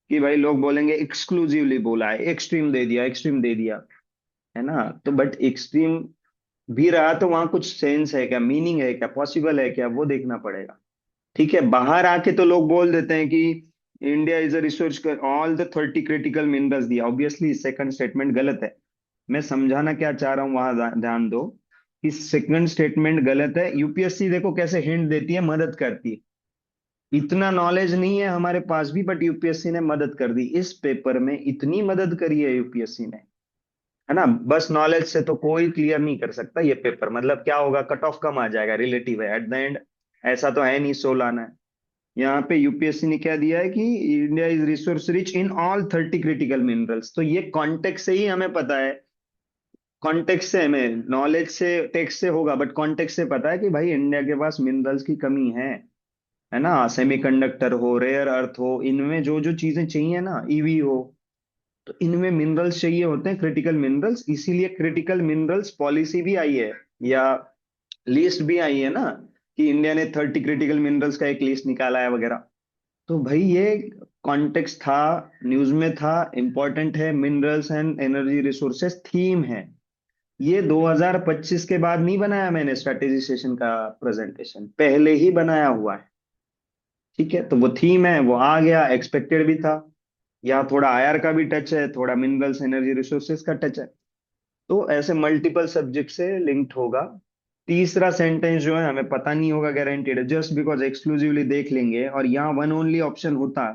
कि भाई लोग बोलेंगे एक्सक्लूसिवली बोला है, एक्सट्रीम दे दिया, एक्सट्रीम दे दिया, है ना। तो बट एक्सट्रीम भी रहा तो वहां कुछ सेंस है क्या, मीनिंग है क्या, पॉसिबल है क्या, वो देखना पड़ेगा। ठीक है, बाहर आके तो लोग बोल देते हैं कि इंडिया इज अ रिसोर्स कर ऑल द 30 क्रिटिकल मिनरल्स दिया, ऑब्वियसली सेकंड स्टेटमेंट गलत है। मैं समझाना क्या चाह रहा हूं वहां ध्यान दो कि सेकंड स्टेटमेंट गलत है। यूपीएससी देखो कैसे हिंट देती है, मदद करती है। इतना नॉलेज नहीं है हमारे पास भी, बट यूपीएससी ने मदद कर दी इस पेपर में, इतनी मदद करी है यूपीएससी ने, है ना। बस नॉलेज से तो कोई क्लियर नहीं कर सकता ये पेपर, मतलब क्या होगा, कट ऑफ कम आ जाएगा, रिलेटिव है एट द एंड। ऐसा तो है नहीं 16 आना है। यहाँ पे यूपीएससी ने क्या दिया है कि India is resource rich in all 30 critical minerals, तो ये कॉन्टेक्स्ट से ही हमें पता है। कॉन्टेक्स्ट से हमें, नॉलेज से टेक्स्ट से होगा, बट कॉन्टेक्स्ट से पता है कि भाई इंडिया के पास मिनरल्स की कमी है ना। सेमीकंडक्टर हो, रेयर अर्थ हो, इनमें जो जो चीजें चाहिए ना, ईवी हो, तो इनमें मिनरल्स चाहिए होते हैं, क्रिटिकल मिनरल्स। इसीलिए क्रिटिकल मिनरल्स पॉलिसी भी आई है, या लिस्ट भी आई है ना, कि इंडिया ने 30 क्रिटिकल मिनरल्स का एक लिस्ट निकाला है वगैरह। तो भाई ये कॉन्टेक्स्ट था, न्यूज में था, इंपॉर्टेंट है। Minerals and energy resources theme है। ये 2025 के बाद नहीं बनाया मैंने, स्ट्रेटेजी सेशन का प्रेजेंटेशन पहले ही बनाया हुआ है। ठीक है, तो वो थीम है, वो आ गया, एक्सपेक्टेड भी था। यहाँ थोड़ा आयर का भी टच है, थोड़ा मिनरल्स एनर्जी रिसोर्सेज का टच है। तो ऐसे मल्टीपल सब्जेक्ट से लिंक्ड होगा। तीसरा सेंटेंस जो है हमें पता नहीं होगा गारंटेड, जस्ट बिकॉज एक्सक्लूसिवली देख लेंगे, और यहाँ वन ओनली ऑप्शन होता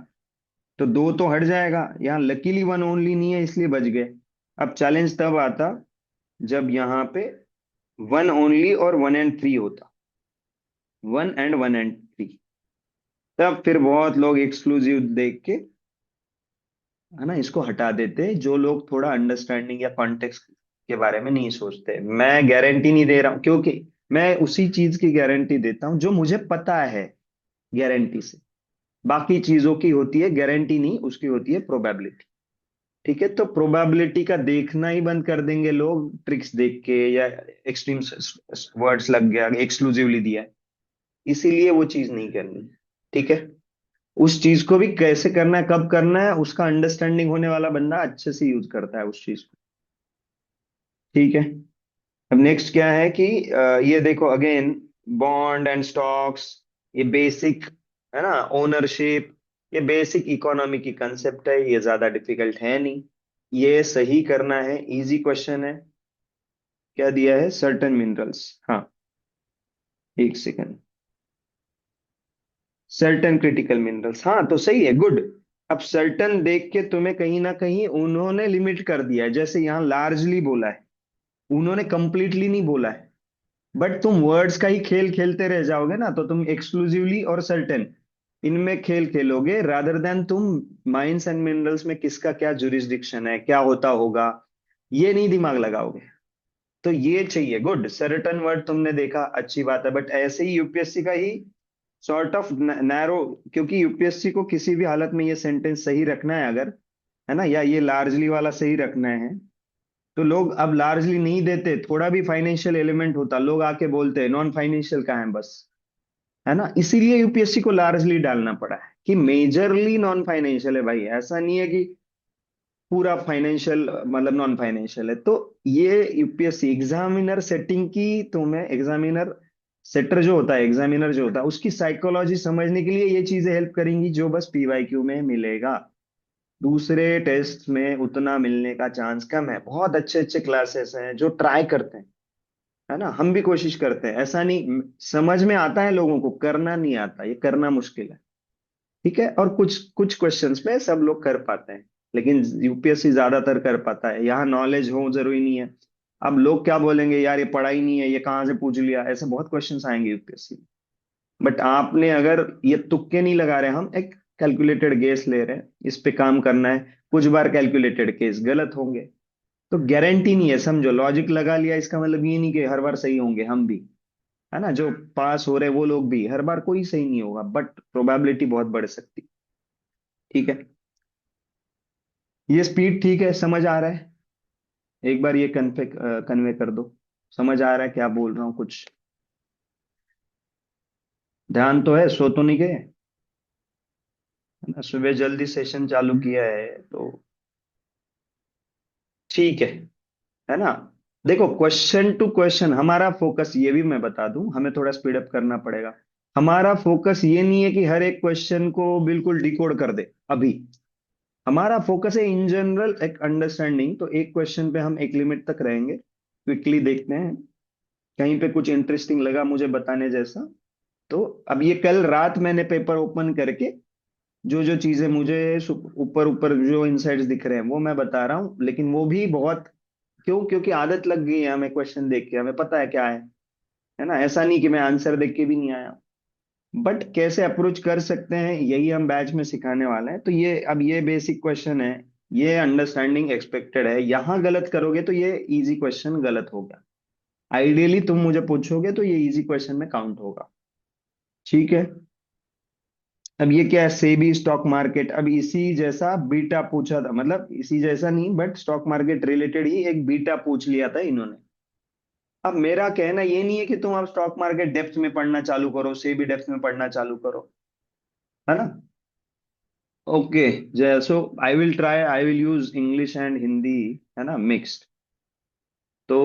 तो दो तो हट जाएगा। यहाँ लकीली वन ओनली नहीं है, इसलिए बच गए। अब चैलेंज तब आता जब यहाँ पे वन ओनली और वन एंड थ्री होता, वन एंड थ्री, तब फिर बहुत लोग एक्सक्लूसिव देख के, है ना, इसको हटा देते, जो लोग थोड़ा अंडरस्टैंडिंग या कॉन्टेक्स्ट के बारे में नहीं सोचते। मैं गारंटी नहीं दे रहा हूं, क्योंकि मैं उसी चीज की गारंटी देता हूं जो मुझे पता है, गारंटी से। बाकी चीजों की होती है गारंटी नहीं, उसकी होती है प्रोबेबिलिटी। ठीक है, तो प्रोबेबिलिटी का देखना ही बंद कर देंगे लोग ट्रिक्स देख के, या एक्सट्रीम वर्ड्स लग गया, एक्सक्लूसिवली दिया है, इसीलिए वो चीज नहीं करनी। ठीक है, उस चीज को भी कैसे करना है, कब करना है, उसका अंडरस्टैंडिंग होने वाला बंदा अच्छे से यूज करता है उस चीज को। ठीक है, अब नेक्स्ट क्या है कि ये देखो अगेन, बॉन्ड एंड स्टॉक्स, ये बेसिक, है ना, ओनरशिप, ये बेसिक इकोनॉमी की कंसेप्ट है, ये ज्यादा डिफिकल्ट है नहीं। ये सही करना है, इजी क्वेश्चन है। क्या दिया है, सर्टेन मिनरल्स, हाँ, एक सेकंड, सर्टेन क्रिटिकल मिनरल्स, हाँ तो सही है, गुड। अब सर्टन देख के तुम्हें कहीं ना कहीं उन्होंने लिमिट कर दिया है, जैसे यहाँ लार्जली बोला है, उन्होंने कंप्लीटली नहीं बोला है। बट तुम वर्ड्स का ही खेल खेलते रह जाओगे ना, तो तुम एक्सक्लूसिवली और सर्टेन, इनमें खेल खेलोगे, रादर देन तुम माइंस एंड मिनरल्स में किसका क्या जुरिस्डिक्शन है, क्या होता होगा, ये नहीं दिमाग लगाओगे। तो ये चाहिए, गुड, सर्टन वर्ड तुमने देखा, अच्छी बात है, बट ऐसे ही यूपीएससी का ही सॉर्ट ऑफ नैरो, क्योंकि यूपीएससी को किसी भी हालत में ये सेंटेंस सही रखना है अगर, है ना, या ये लार्जली वाला सही रखना है, तो लोग अब लार्जली नहीं देते। थोड़ा भी फाइनेंशियल एलिमेंट होता लोग आके बोलते हैं नॉन फाइनेंशियल का है बस, है ना। इसीलिए यूपीएससी को लार्जली डालना पड़ा है कि मेजरली नॉन फाइनेंशियल है भाई, ऐसा नहीं है कि पूरा फाइनेंशियल मतलब नॉन फाइनेंशियल है। तो ये यूपीएससी एग्जामिनर सेटिंग की, तुम्हें एग्जामिनर सेटर जो होता है, एग्जामिनर जो होता है, उसकी साइकोलॉजी समझने के लिए ये चीजें हेल्प करेंगी जो बस पीवाईक्यू में मिलेगा। दूसरे टेस्ट में उतना मिलने का चांस कम है। बहुत अच्छे अच्छे क्लासेस हैं जो ट्राई करते हैं, है ना, हम भी कोशिश करते हैं, ऐसा नहीं। समझ में आता है लोगों को, करना नहीं आता, ये करना मुश्किल है। ठीक है, और कुछ कुछ क्वेश्चंस में सब लोग कर पाते हैं, लेकिन यूपीएससी ज्यादातर कर पाता है। यहाँ नॉलेज हो जरूरी नहीं है। अब लोग क्या बोलेंगे, यार ये पढ़ा ही नहीं है, ये कहाँ से पूछ लिया, ऐसे बहुत क्वेश्चंस आएंगे यूपीएससी में। बट आपने अगर ये तुक्के नहीं लगा रहे, हम एक कैलकुलेटेड गेस ले रहे हैं, इस पे काम करना है। कुछ बार कैलकुलेटेड केस गलत होंगे, तो गारंटी नहीं है, समझो, लॉजिक लगा लिया इसका मतलब ये नहीं कि हर बार सही होंगे हम भी, है ना। जो पास हो रहे हैं वो लोग भी, हर बार कोई सही नहीं होगा, बट प्रोबेबिलिटी बहुत बढ़ सकती। ठीक है, ये स्पीड ठीक है, समझ आ रहा है? एक बार ये कन्वे कर दो, समझ आ रहा है क्या बोल रहा हूँ कुछ? ध्यान तो है, सो तो नहीं गए, है ना। सुबह जल्दी सेशन चालू किया है तो ठीक है ना। देखो, क्वेश्चन टू क्वेश्चन हमारा फोकस, ये भी मैं बता दूं, हमें थोड़ा स्पीड अप करना पड़ेगा। हमारा फोकस ये नहीं है कि हर एक क्वेश्चन को बिल्कुल डिकोड कर दे अभी। हमारा फोकस है इन जनरल एक अंडरस्टैंडिंग। तो एक क्वेश्चन पे हम एक लिमिट तक रहेंगे, क्विकली देखते हैं, कहीं पे कुछ इंटरेस्टिंग लगा मुझे बताने जैसा। तो अब ये कल रात मैंने पेपर ओपन करके जो जो चीजें मुझे ऊपर ऊपर जो इनसाइट्स दिख रहे हैं वो मैं बता रहा हूँ, लेकिन वो भी बहुत, क्यों? क्योंकि आदत लग गई है हमें, क्वेश्चन देख के हमें पता है क्या है ना। ऐसा नहीं कि मैं आंसर देख के भी नहीं आया, बट कैसे अप्रोच कर सकते हैं यही हम बैच में सिखाने वाले हैं। तो ये अब ये बेसिक क्वेश्चन है, ये अंडरस्टैंडिंग एक्सपेक्टेड है। यहां गलत करोगे तो ये इजी क्वेश्चन गलत हो गया। आइडियली तुम मुझे पूछोगे तो ये इजी क्वेश्चन में काउंट होगा। ठीक है, अब ये क्या है, सेबी स्टॉक मार्केट, अब इसी जैसा बीटा पूछा था, मतलब इसी जैसा नहीं बट स्टॉक मार्केट रिलेटेड ही एक बीटा पूछ लिया था इन्होंने। अब मेरा कहना ये नहीं है कि तुम अब स्टॉक मार्केट डेप्थ में पढ़ना चालू करो, सेबी डेप्थ में पढ़ना चालू करो, है ना। Okay, Jai so I will try, I will use English and Hindi, है ना, मिक्स्ड। तो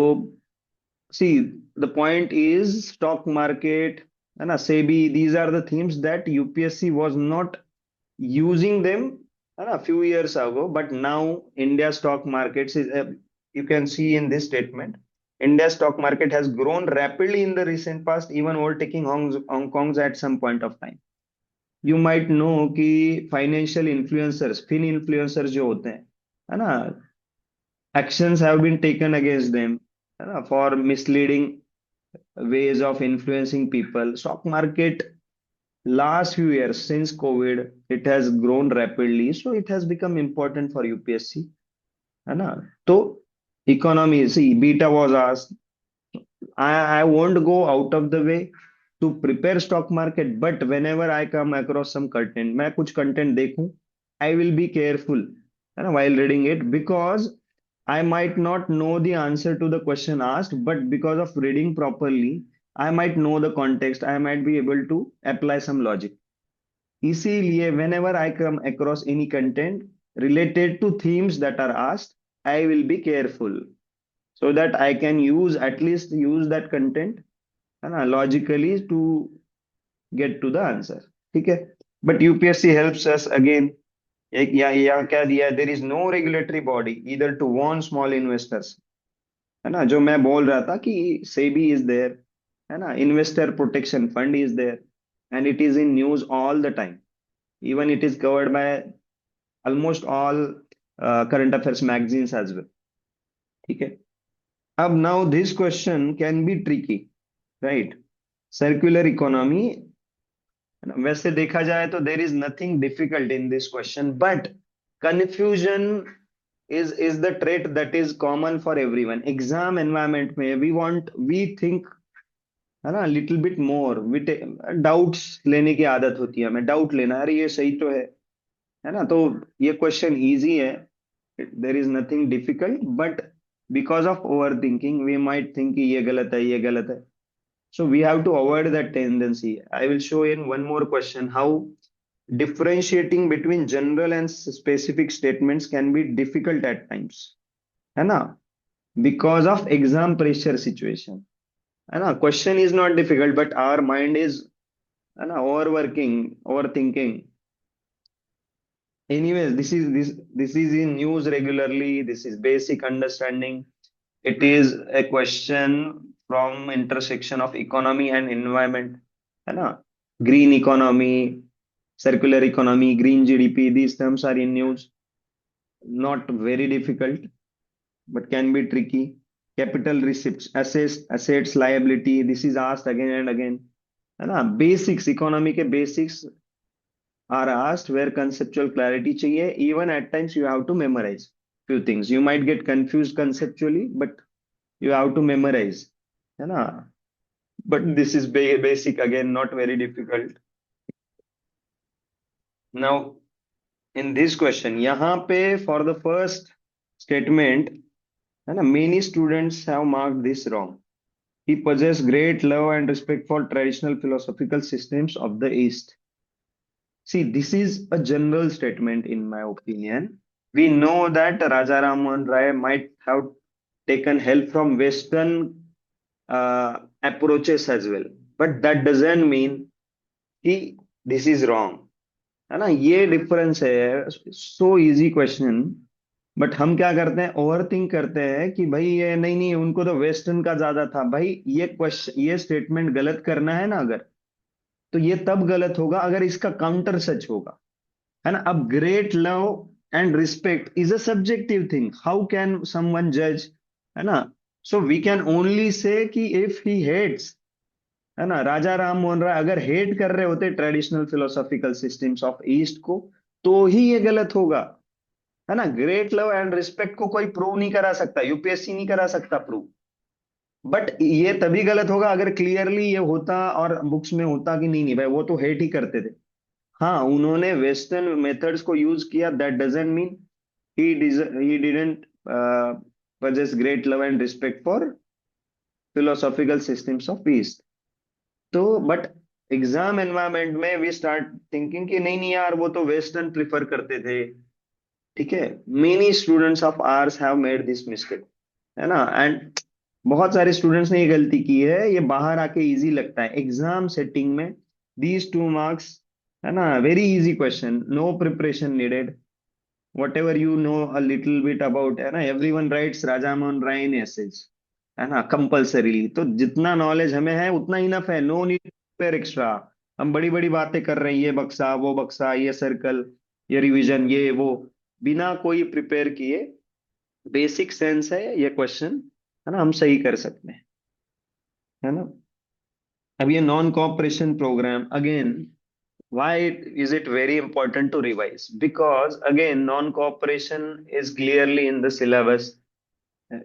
see, the point is stock market, है ना, SEBI, these are the themes that UPSC was not using them, a few years ago, but now India stock markets is, you can see in this statement, India stock market has grown rapidly in the recent past, even overtaking Hong Kong's at some point of time. You might know कि financial influencers, fin influencers जो होते हैं, है ना, actions have been taken against them, है ना, for misleading ways of influencing people. Stock market last few years since COVID, it has grown rapidly, so it has become important for UPSC, है ना। तो economy, C beta was asked, I won't go out of the way to prepare stock market, but whenever I come across some content, मैं कुछ content देखूं, I will be careful, है ना, while reading it, because I might not know the answer to the question asked, but because of reading properly, I might know the context, I might be able to apply some logic. इसीलिए whenever I come across any content related to themes that are asked, I will be careful so that I can use, at least use that content, है ना, logically to get to the answer। ठीक है, but UPSC helps us again। एक यहाँ क्या दिया है, there is no regulatory body इधर टू वार्न स्मॉल इन्वेस्टर्स, है ना, जो मैं बोल रहा था कि सेबी इज देयर, है ना, investor protection fund is there, and it is in news all the time, even it is covered by almost all current affairs magazines as well। ठीक है, अब now this question can be tricky, right. Circular economy, वैसे देखा जाए तो there is nothing difficult in this question, but confusion is the trait that is common for everyone। Exam environment में वी थिंक, है ना, little bit more, we doubts लेने की आदत होती है हमें, डाउट लेना, अरे ये सही तो है ना। तो ये क्वेश्चन इजी है, there is nothing difficult, but because of overthinking, we might think कि ये गलत है, ये गलत है. So we have to avoid that tendency. I will show in one more question how differentiating between general and specific statements can be difficult at times. है ना? Because of exam pressure situation. है ना? Question is not difficult, but our mind is है ना overworking, overthinking. Anyways, this is in news regularly. This is basic understanding. It is a question from intersection of economy and environment. है ना? Green economy, circular economy, green GDP. These terms are in news. Not very difficult, but can be tricky. Capital receipts, assets, liability. This is asked again and again. है ना? Basics, economy के basics are asked where conceptual clarity चाहिए. Even at times you have to memorize few things. You might get confused conceptually, but you have to memorize. है ना? But this is basic again, not very difficult. Now, in this question, यहाँ पे for the first statement, है ना, many students have marked this wrong. He possessed great love and respect for traditional philosophical systems of the East. See, this is a general statement in my opinion. We know that Raja Ram Mohan Rai might have taken help from Western approaches as well, but that doesn't mean कि this is wrong. है ना? ये डिफरेंस है. सो इजी क्वेश्चन, बट हम क्या करते हैं, ओवर थिंक करते हैं कि भाई ये नहीं नहीं, उनको तो वेस्टर्न का ज्यादा था. भाई ये क्वेश्चन, ये स्टेटमेंट गलत करना है ना अगर, तो ये तब गलत होगा अगर इसका काउंटर सच होगा. है ना? अब great love and respect is a subjective thing. How can someone जज? है ना? So we can only say कि इफ ही हेट्स, है ना, राजा राम मोहन राय अगर हेट कर रहे होते traditional philosophical systems of east को, तो ही ये गलत होगा. है ना? ग्रेट लव एंड रिस्पेक्ट को कोई प्रूव नहीं करा सकता, यूपीएससी नहीं करा सकता प्रूव. बट ये तभी गलत होगा अगर क्लियरली ये होता और बुक्स में होता कि नहीं नहीं भाई वो तो हेट ही करते थे. हाँ, उन्होंने वेस्टर्न मेथड्स को यूज किया, that doesn't mean he didn't possess great love and respect for philosophical systems of east. तो बट एग्जाम एनवायरमेंट में वी स्टार्ट थिंकिंग कि नहीं नहीं यार वो तो वेस्टर्न प्रिफर करते थे. ठीक है? Many students of ours have made this mistake. है ना? एंड बहुत सारे स्टूडेंट्स ने ये गलती की है. ये बाहर आके इजी लगता है एग्जाम सेटिंग में. दीज 2 marks, है ना, very easy question, no preparation needed. Whatever you know a little bit about, है ना, everyone writes Raja Mohan Roy in essays. है ना? कंपल्सरीली. तो जितना नॉलेज हमें है उतना इनफ है. No need prepare extra. हम बड़ी बड़ी बातें कर रहे हैं, ये बक्सा वो बक्सा, ये सर्कल, ये रिवीजन, ये वो, बिना कोई प्रिपेयर किए. बेसिक सेंस है ये क्वेश्चन. है ना? हम सही कर सकते हैं. है ना? अब ये non cooperation programme again, why is it very important to revise? Because again, non cooperation is clearly in the syllabus.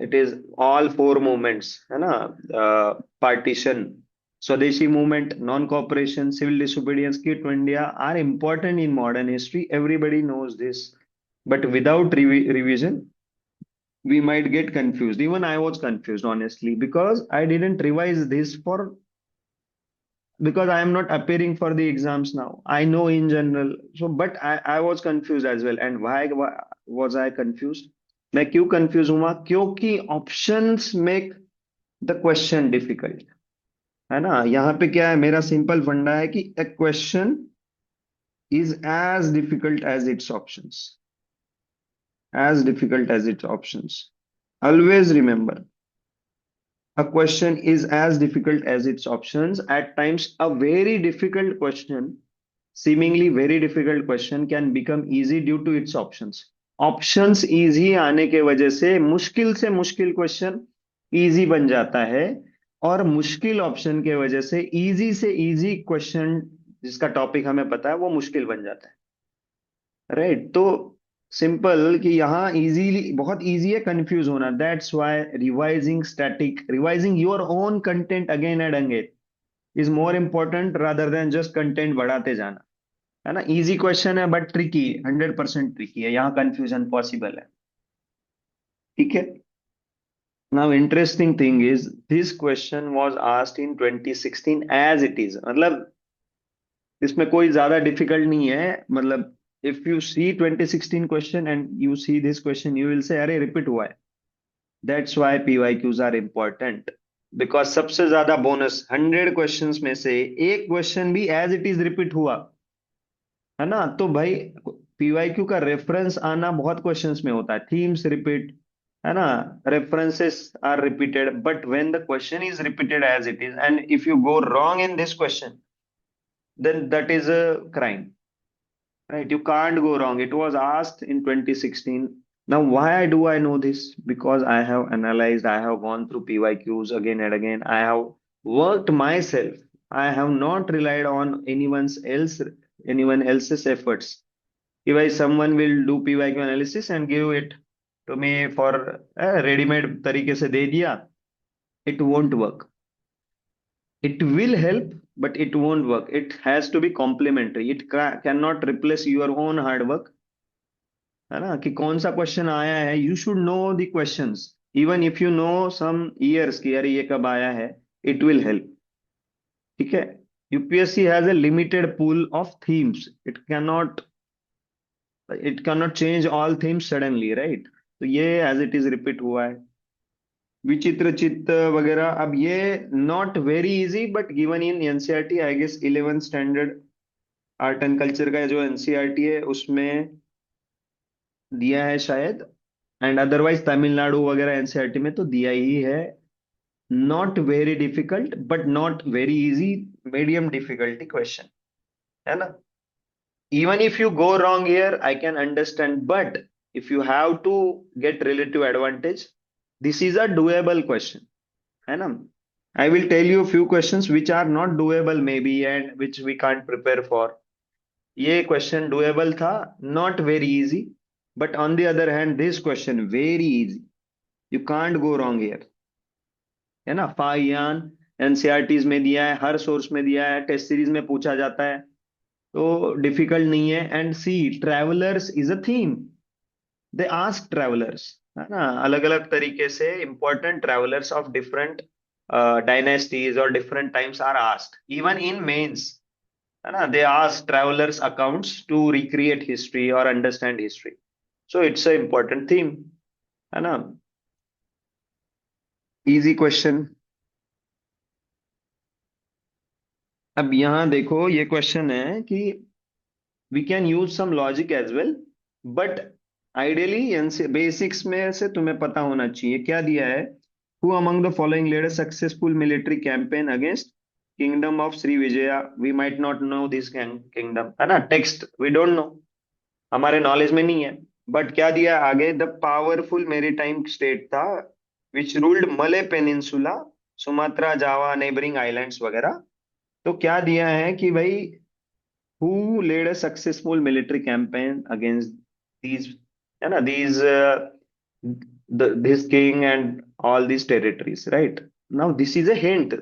It is all 4 movements, है ना? Partition, Swadeshi movement, non-cooperation, civil disobedience, Quit India are important in modern history. Everybody knows this, but without revision, we might get confused. Even I was confused, honestly, because I didn't revise this for, because I am not appearing for the exams now. I know in general, so but I was confused as well. And why was I confused? मैं क्यों कंफ्यूज हुआ? क्योंकि options make the question difficult. है ना? यहाँ पे क्या है, मेरा सिंपल फंडा है कि a question is as difficult as its options. As difficult as its options. Always remember, a question is as difficult as its options. At times, a very difficult question, seemingly very difficult question, can become easy due to its options. Options easy आने के वजह से मुश्किल क्वेश्चन इजी बन जाता है, और मुश्किल ऑप्शन के वजह से इजी क्वेश्चन जिसका टॉपिक हमें पता है वो मुश्किल बन जाता है. राइट? तो सिंपल कि यहाँ इजीली, बहुत इजी है कंफ्यूज होना. That's why revising your own content again and again is more important rather than just content बढ़ाते जाना. है ना? इजी क्वेश्चन है बट ट्रिकी, 100% ट्रिकी है. यहाँ कंफ्यूजन पॉसिबल है. ठीक है। Now interesting thing is this question was asked in 2016 as it is, मतलब इसमें कोई ज्यादा डिफिकल्ट नहीं है, मतलब if you see 2016 question and you see this question you will say अरे रिपीट हुआ है। That's why PYQs are important, because सबसे ज्यादा बोनस 100 क्वेश्चंस में से एक क्वेश्चन भी एज इट इज रिपीट हुआ, है ना। तो भाई पीवाईक्यू का रेफरेंस आना बहुत क्वेश्चंस में होता है, थीम्स रिपीट, है ना, references are repeated, but when the question is repeated as it is and if you go wrong in this question then that is a crime, right? You can't go wrong. It was asked in 2016. Now, why do I know this? Because I have analyzed, I have gone through PYQs again and again. I have worked myself. I have not relied on anyone else's efforts. If I, someone will do PYQ analysis and give it to me for ready-made तरीके से दे दिया, it won't work. It will help, but it won't work. It has to be complementary. It cannot replace your own hard work, है ना, कि कौन सा क्वेश्चन आया है, you should know the questions, even if you know some years की अरे ये कब आया है, इट विल हेल्प। ठीक है। UPSC has a limited pool of themes, it cannot change all themes suddenly, right. तो ये एज इट इज रिपीट हुआ है। विचित्र चित्त वगैरह, अब ये not very easy but given in NCERT, I guess 11th standard art and culture का जो एनसीईआरटी है उसमें दिया है शायद, एंड अदरवाइज तमिलनाडु वगैरह एनसीईआरटी में तो दिया ही है। Not very difficult but not very easy, medium difficulty question, है ना। Even if you go wrong here I can understand, but if you have to get relative advantage, this is a doable question, है ना। I will tell you few questions which are not doable may be and which we can't prepare for. ये क्वेश्चन डुएबल था, not very easy, but on the other hand this question very easy, you can't go wrong here, है ना। फाइयान एनसीईआरटीज में दिया है, हर सोर्स में दिया है, टेस्ट सीरीज में पूछा जाता है, तो डिफिकल्ट नहीं है। And see travellers is a theme, they ask travellers, है ना, अलग अलग तरीके से important travellers of different dynasties और different times are asked even in mains, है ना। They ask travellers accounts to recreate history और understand history, so it's a important theme, है ना। Easy question. अब यहाँ देखो ये क्वेश्चन है कि we can use some logic as well, but ideally basics में से तुम्हें पता होना चाहिए क्या दिया है। Who among the following led a successful military campaign against kingdom of Sri Vijaya, we might not know this kingdom, है ना, टेक्स्ट वी डोंट नो, हमारे नॉलेज में नहीं है। बट क्या दिया आगे, द पावरफुल मेरीटाइम स्टेट था विच रूल्ड मले पेनिनसुला, सुमात्रा, जावा, नेबरिंग आइलैंड्स वगैरह। तो क्या दिया है कि भाई who led a successful military campaign against these, है ना, this king and all these territories, right? Now this is a hint,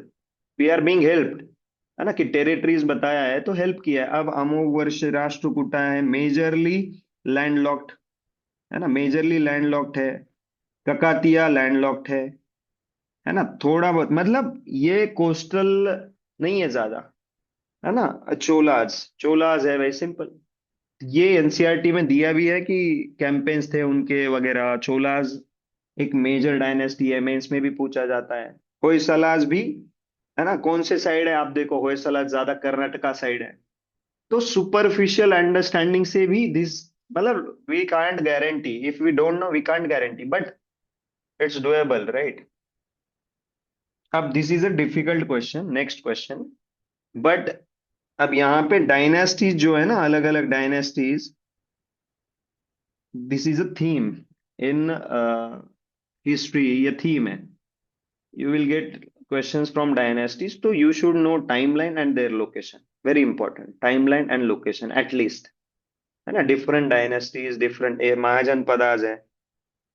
we are being helped, है ना, कि टेरिटरीज बताया है तो हेल्प किया है। अब अमोघवर्ष राष्ट्रकूटा है, मेजरली लैंडलॉक्ड, है ना, मेजरली लैंडलॉक्ड है। ककातिया लैंडलॉक्ड है ना, थोड़ा बहुत, मतलब ये कोस्टल नहीं है ज्यादा, है ना। चोलाज, चोलाज है, वेरी सिंपल। ये एनसीईआरटी में दिया भी है कि कैंपेन्स थे उनके वगैरह, चोलाज एक मेजर डायनेस्टी है, मेंस में भी पूछा जाता है। होयसलाज भी, है ना, कौन से साइड है आप देखो, होयसलाज ज्यादा कर्नाटका साइड है। तो सुपरफिशियल अंडरस्टैंडिंग से भी दिस, मतलब we can't guarantee, if we don't know we can't guarantee, but it's doable, right. अब this is a difficult question, next question. But अब यहाँ पे डायनेस्टीज जो है ना, अलग अलग dynasties, this is a theme in history, ये थीम है। You will get questions from dynasties, तो you should know timeline and their location, very important, timeline and location at least, है ना। डिफरेंट डायनेस्टीज, डिफरेंट महाजनपदाज है,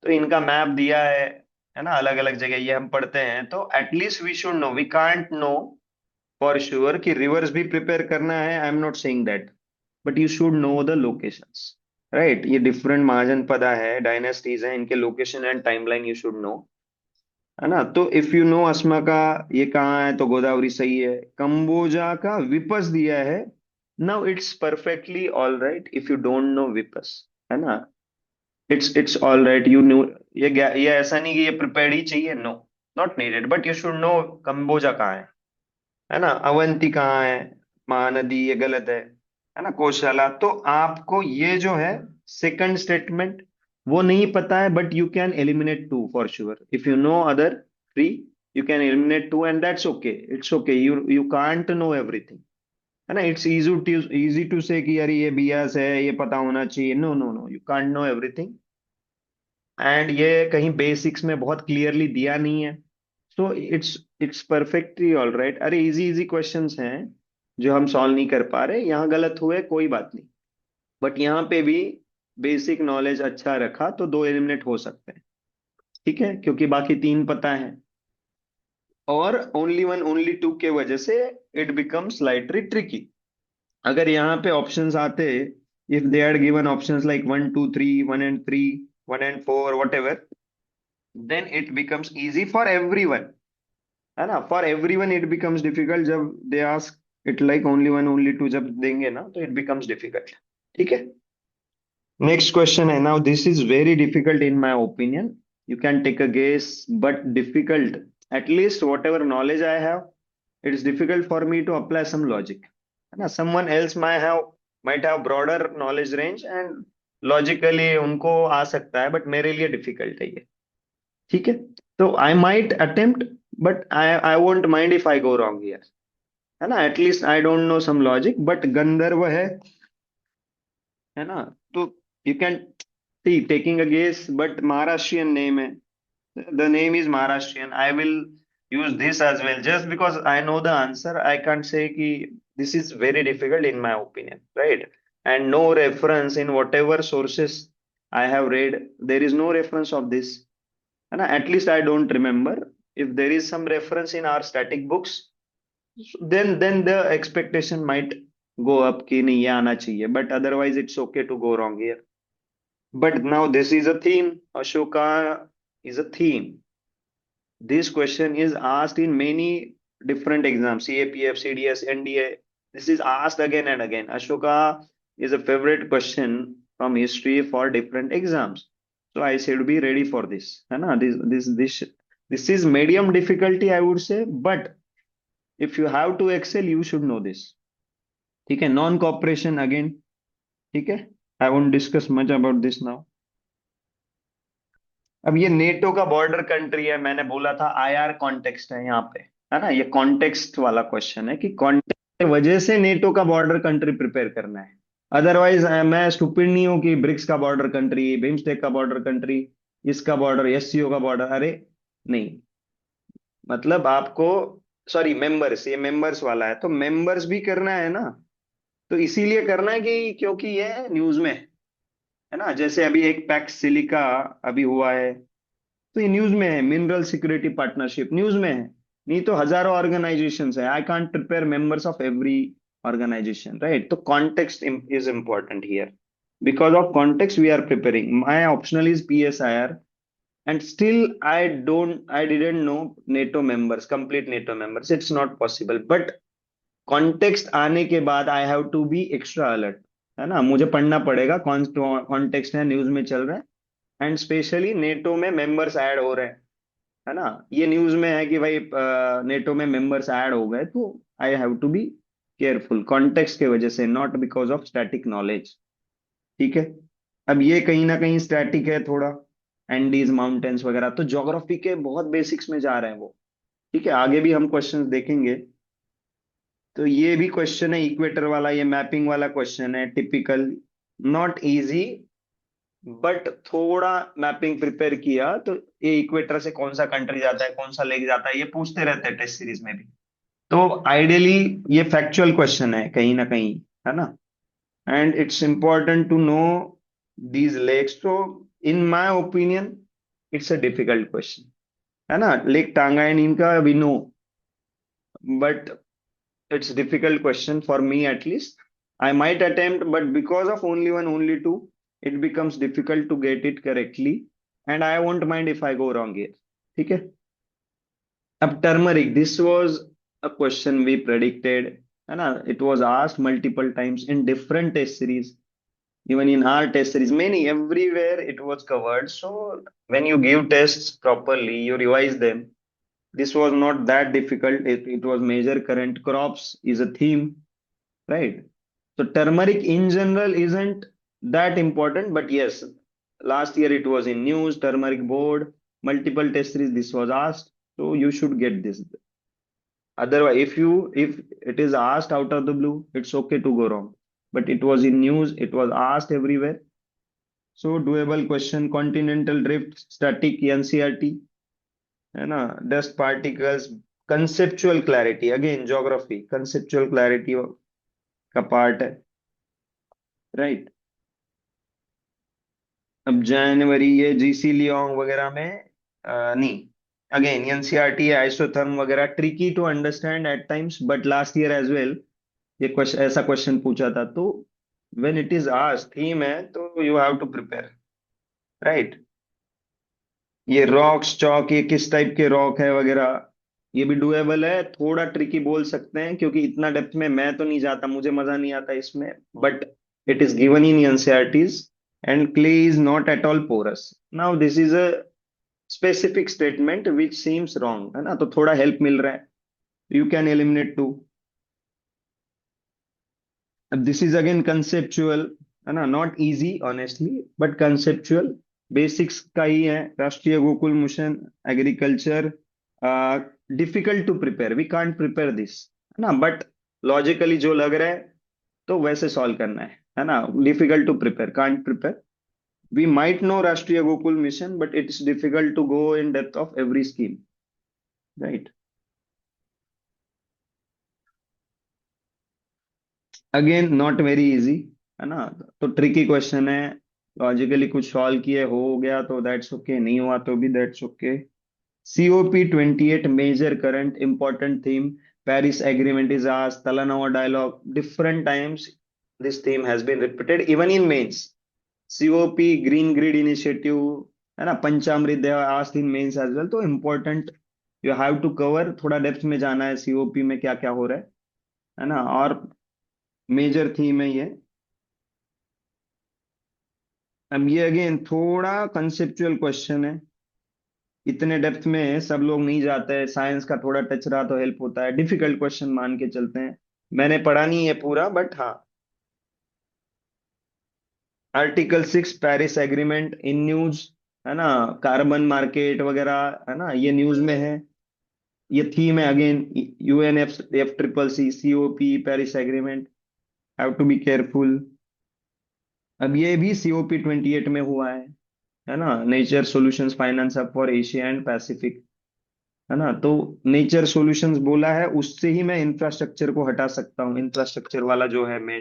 तो इनका मैप दिया है ना, अलग अलग जगह ये हम पढ़ते हैं, तो at least we should know, we can't know for sure कि रिवर्स भी प्रिपेयर करना है, I am not saying that, but you should know the locations. Right. ये डिफरेंट महाजनपदा है, डायनेस्टीज है, इनके location and timeline you should know, है ना। तो इफ यू नो असमा का ये कहाँ है, तो गोदावरी सही है। कंबोजा का विपस दिया है। Now it's perfectly all right if you don't know Vipas, है ना। It's all right, you know. ये ऐसा नहीं कि ये प्रिपेयर्ड ही चाहिए, no, not needed, but you should know Kamboja कहाँ है ना। अवंती कहाँ है, महानदी, ये गलत है ना। कौशला, तो आपको ये जो है सेकंड स्टेटमेंट वो नहीं पता है, but you can eliminate two for sure if you know other three. You can eliminate two and that's okay, it's okay. You can't know everything, है ना। इट्स इजी टू से कि यार ये बियास है, ये पता होना चाहिए। No no no, you can't know everything. And ये कहीं बेसिक्स में बहुत क्लियरली दिया नहीं है। So it's perfectly all right. अरे इजी इजी क्वेश्चंस हैं जो हम सॉल्व नहीं कर पा रहे, यहाँ गलत हुए कोई बात नहीं, बट यहाँ पे भी बेसिक नॉलेज अच्छा रखा तो दो एलिमिनेट हो सकते हैं, ठीक है, क्योंकि बाकी तीन पता है। और ओनली वन ओनली टू के वजह से इट बिकम्स स्लाइटली ट्रिकी। अगर यहाँ पे ऑप्शंस आते, if they are given options like 1 2 3, 1 and 3, 1 and 4, whatever, then it becomes easy for everyone, है ना। For everyone it becomes difficult जब they ask it like only one only two, जब देंगे ना तो इट बिकम्स डिफिकल्ट, ठीक है। नेक्स्ट क्वेश्चन है, now this is very difficult in my opinion. You can take a guess, but difficult, at least whatever knowledge I have, it's difficult for me to apply some logic, है ना। Someone else might have broader knowledge range and logically उनको आ सकता है, बट मेरे लिए डिफिकल्ट है ये, ठीक है। तो I might attempt, but I won't mind if I go wrong here, है ना। At least I don't know some logic, but Gandharva है ना। तो you can see taking a guess, but Maharashtrian name है, the name is Maharashtrian. I will use this as well. Just because I know the answer, I can't say कि this is very difficult in my opinion, right? And no reference in whatever sources I have read, there is no reference of this. And at least I don't remember. If there is some reference in our static books, then the expectation might go up कि नहीं ये आना चाहिए. But otherwise, it's okay to go wrong here. But now this is a theme. Ashoka is a theme. This question is asked in many different exams, CAPF, CDS, NDA. This is asked again and again. Ashoka is a favorite question from history for different exams. So I should be ready for this. है ना? This is medium difficulty, I would say. But if you have to excel, you should know this. ठीक है? Non cooperation again. ठीक है? I won't discuss much about this now. अब ये नेटो का बॉर्डर कंट्री है, मैंने बोला था आईआर कॉन्टेक्स्ट है यहाँ पे, है ना। ये कॉन्टेक्स्ट वाला क्वेश्चन है कि कॉन्टेक्स्ट की वजह से नेटो का बॉर्डर कंट्री प्रिपेयर करना है। अदरवाइज मैं स्टूपिड नहीं हूं कि ब्रिक्स का बॉर्डर कंट्री, बिम्स्टेक का बॉर्डर कंट्री, इसका बॉर्डर, एससीओ का बॉर्डर, अरे नहीं। मतलब आपको, सॉरी मेंबर्स, ये मेंबर्स वाला है तो मेंबर्स भी करना है ना। तो इसीलिए करना है कि क्योंकि ये न्यूज में है ना। जैसे अभी एक पैक्स सिलिका अभी हुआ है, तो ये न्यूज में है। मिनरल सिक्योरिटी पार्टनरशिप न्यूज में है। नहीं तो हजारों ऑर्गेनाइजेशंस है, I can't prepare members of every organisation, right. तो context is important here, because of context we are preparing. My optional is PSIR, and still I didn't know NATO members, complete NATO members, it's not possible. But context आने के बाद I have to be extra alert, है ना। मुझे पढ़ना पड़ेगा कौन कॉन्टेक्स्ट है, न्यूज में चल रहा है, एंड स्पेशली नेटो में मेंबर्स ऐड हो रहे हैं, है ना। ये न्यूज में है कि भाई नेटो में मेंबर्स ऐड हो गए, तो I have to be careful context के वजह से, not because of static knowledge, ठीक है। अब ये कहीं ना कहीं स्टैटिक है थोड़ा, एंडीज माउंटेन्स वगैरह, तो ज्योग्राफी के बहुत बेसिक्स में जा रहे हैं वो, ठीक है। आगे भी हम क्वेश्चंस देखेंगे। तो ये भी क्वेश्चन है इक्वेटर वाला, ये मैपिंग वाला क्वेश्चन है, टिपिकल, नॉट इजी, बट थोड़ा मैपिंग प्रिपेयर किया तो ये इक्वेटर से कौन सा कंट्री जाता है, कौन सा लेक जाता है, ये पूछते रहते हैं टेस्ट सीरीज में भी। तो आइडियली ये फैक्चुअल क्वेश्चन है कहीं ना कहीं, है ना। And it's important to know these lakes. तो in my opinion it's a difficult question, है ना। लेक टांगाइन का we know, but it's difficult question for me at least. I might attempt, but because of only one, only two, it becomes difficult to get it correctly, and I won't mind if I go wrong here. ठीक है. अब turmeric, this was a question we predicted, है ना? It was asked multiple times in different test series, even in our test series, many, everywhere it was covered. So when you give tests properly, you revise them. This was not that difficult. It was major current crops is a theme, right? So turmeric in general isn't that important, but yes, last year it was in news, turmeric board, multiple test series, this was asked. So you should get this. Otherwise, if it is asked out of the blue, it's okay to go wrong. But it was in news, it was asked everywhere. So doable question, continental drift, static NCRT, है ना? Dust particles, conceptual clarity, again geography, conceptual clarity का पार्ट है, राइट? अब जनवरी ये जीसी लियोंग वगैरह में नहीं, अगेन एनसीईआरटी आइसोथर्म वगैरह tricky to understand at times, but last year as well ये क्वेश्चन, ऐसा क्वेश्चन पूछा था, तो when it is asked theme है तो you have to prepare, right? ये रॉक्स चौक, ये किस टाइप के रॉक है वगैरह, ये भी डुएबल है, थोड़ा ट्रिकी बोल सकते हैं क्योंकि इतना डेप्थ में मैं तो नहीं जाता, मुझे मजा नहीं आता इसमें, but it is given in NCERTs. And clay is not at all porous. Now this is a specific statement which seems wrong, है ना? तो थोड़ा हेल्प मिल रहा है, you can eliminate two. This is again conceptual, है ना? Not easy honestly, but conceptual, basics का ही है. Rashtriya Gokul mission agriculture, difficult to prepare, we can't prepare this, है ना? बट लॉजिकली जो लग रहा है तो वैसे सॉल्व करना है ना? Difficult to prepare, can't prepare. We might know Rashtriya Gokul mission, but it is difficult to go in depth of every scheme, right? Again not very easy, है ना? तो ट्रिकी क्वेश्चन है, लॉजिकली कुछ सॉल्व किए हो गया तो दैट्स ओके, नहीं हुआ तो भी that's okay. COP28 major current important theme, Paris Agreement is asked, Talanoa dialogue, different times this theme has been repeated even in mains. COP Green Grid Initiative, है ना? पंचामृत they are asked in mains as well. तो important, you have to cover, थोड़ा डेप्थ में जाना है COP में क्या क्या हो रहा है ना? और मेजर थीम है ये. अब ये अगेन थोड़ा कंसेप्चुअल क्वेश्चन है, इतने डेप्थ में सब लोग नहीं जाते हैं, साइंस का थोड़ा टच रहा तो हेल्प होता है. डिफिकल्ट क्वेश्चन मान के चलते हैं, मैंने पढ़ा नहीं है पूरा, बट हाँ. Article 6 Paris agreement in news, है ना? कार्बन मार्केट वगैरह, है ना? ये न्यूज में है, ये थीम है again. UNFCCC Paris agreement, have to be careful. अब ये भी COP28 में हुआ है ना? Nature solutions finance hub for Asia and Pacific, है ना? तो नेचर सॉल्यूशंस बोला है, उससे ही मैं इंफ्रास्ट्रक्चर को हटा सकता हूँ, इंफ्रास्ट्रक्चर वाला जो है मैं,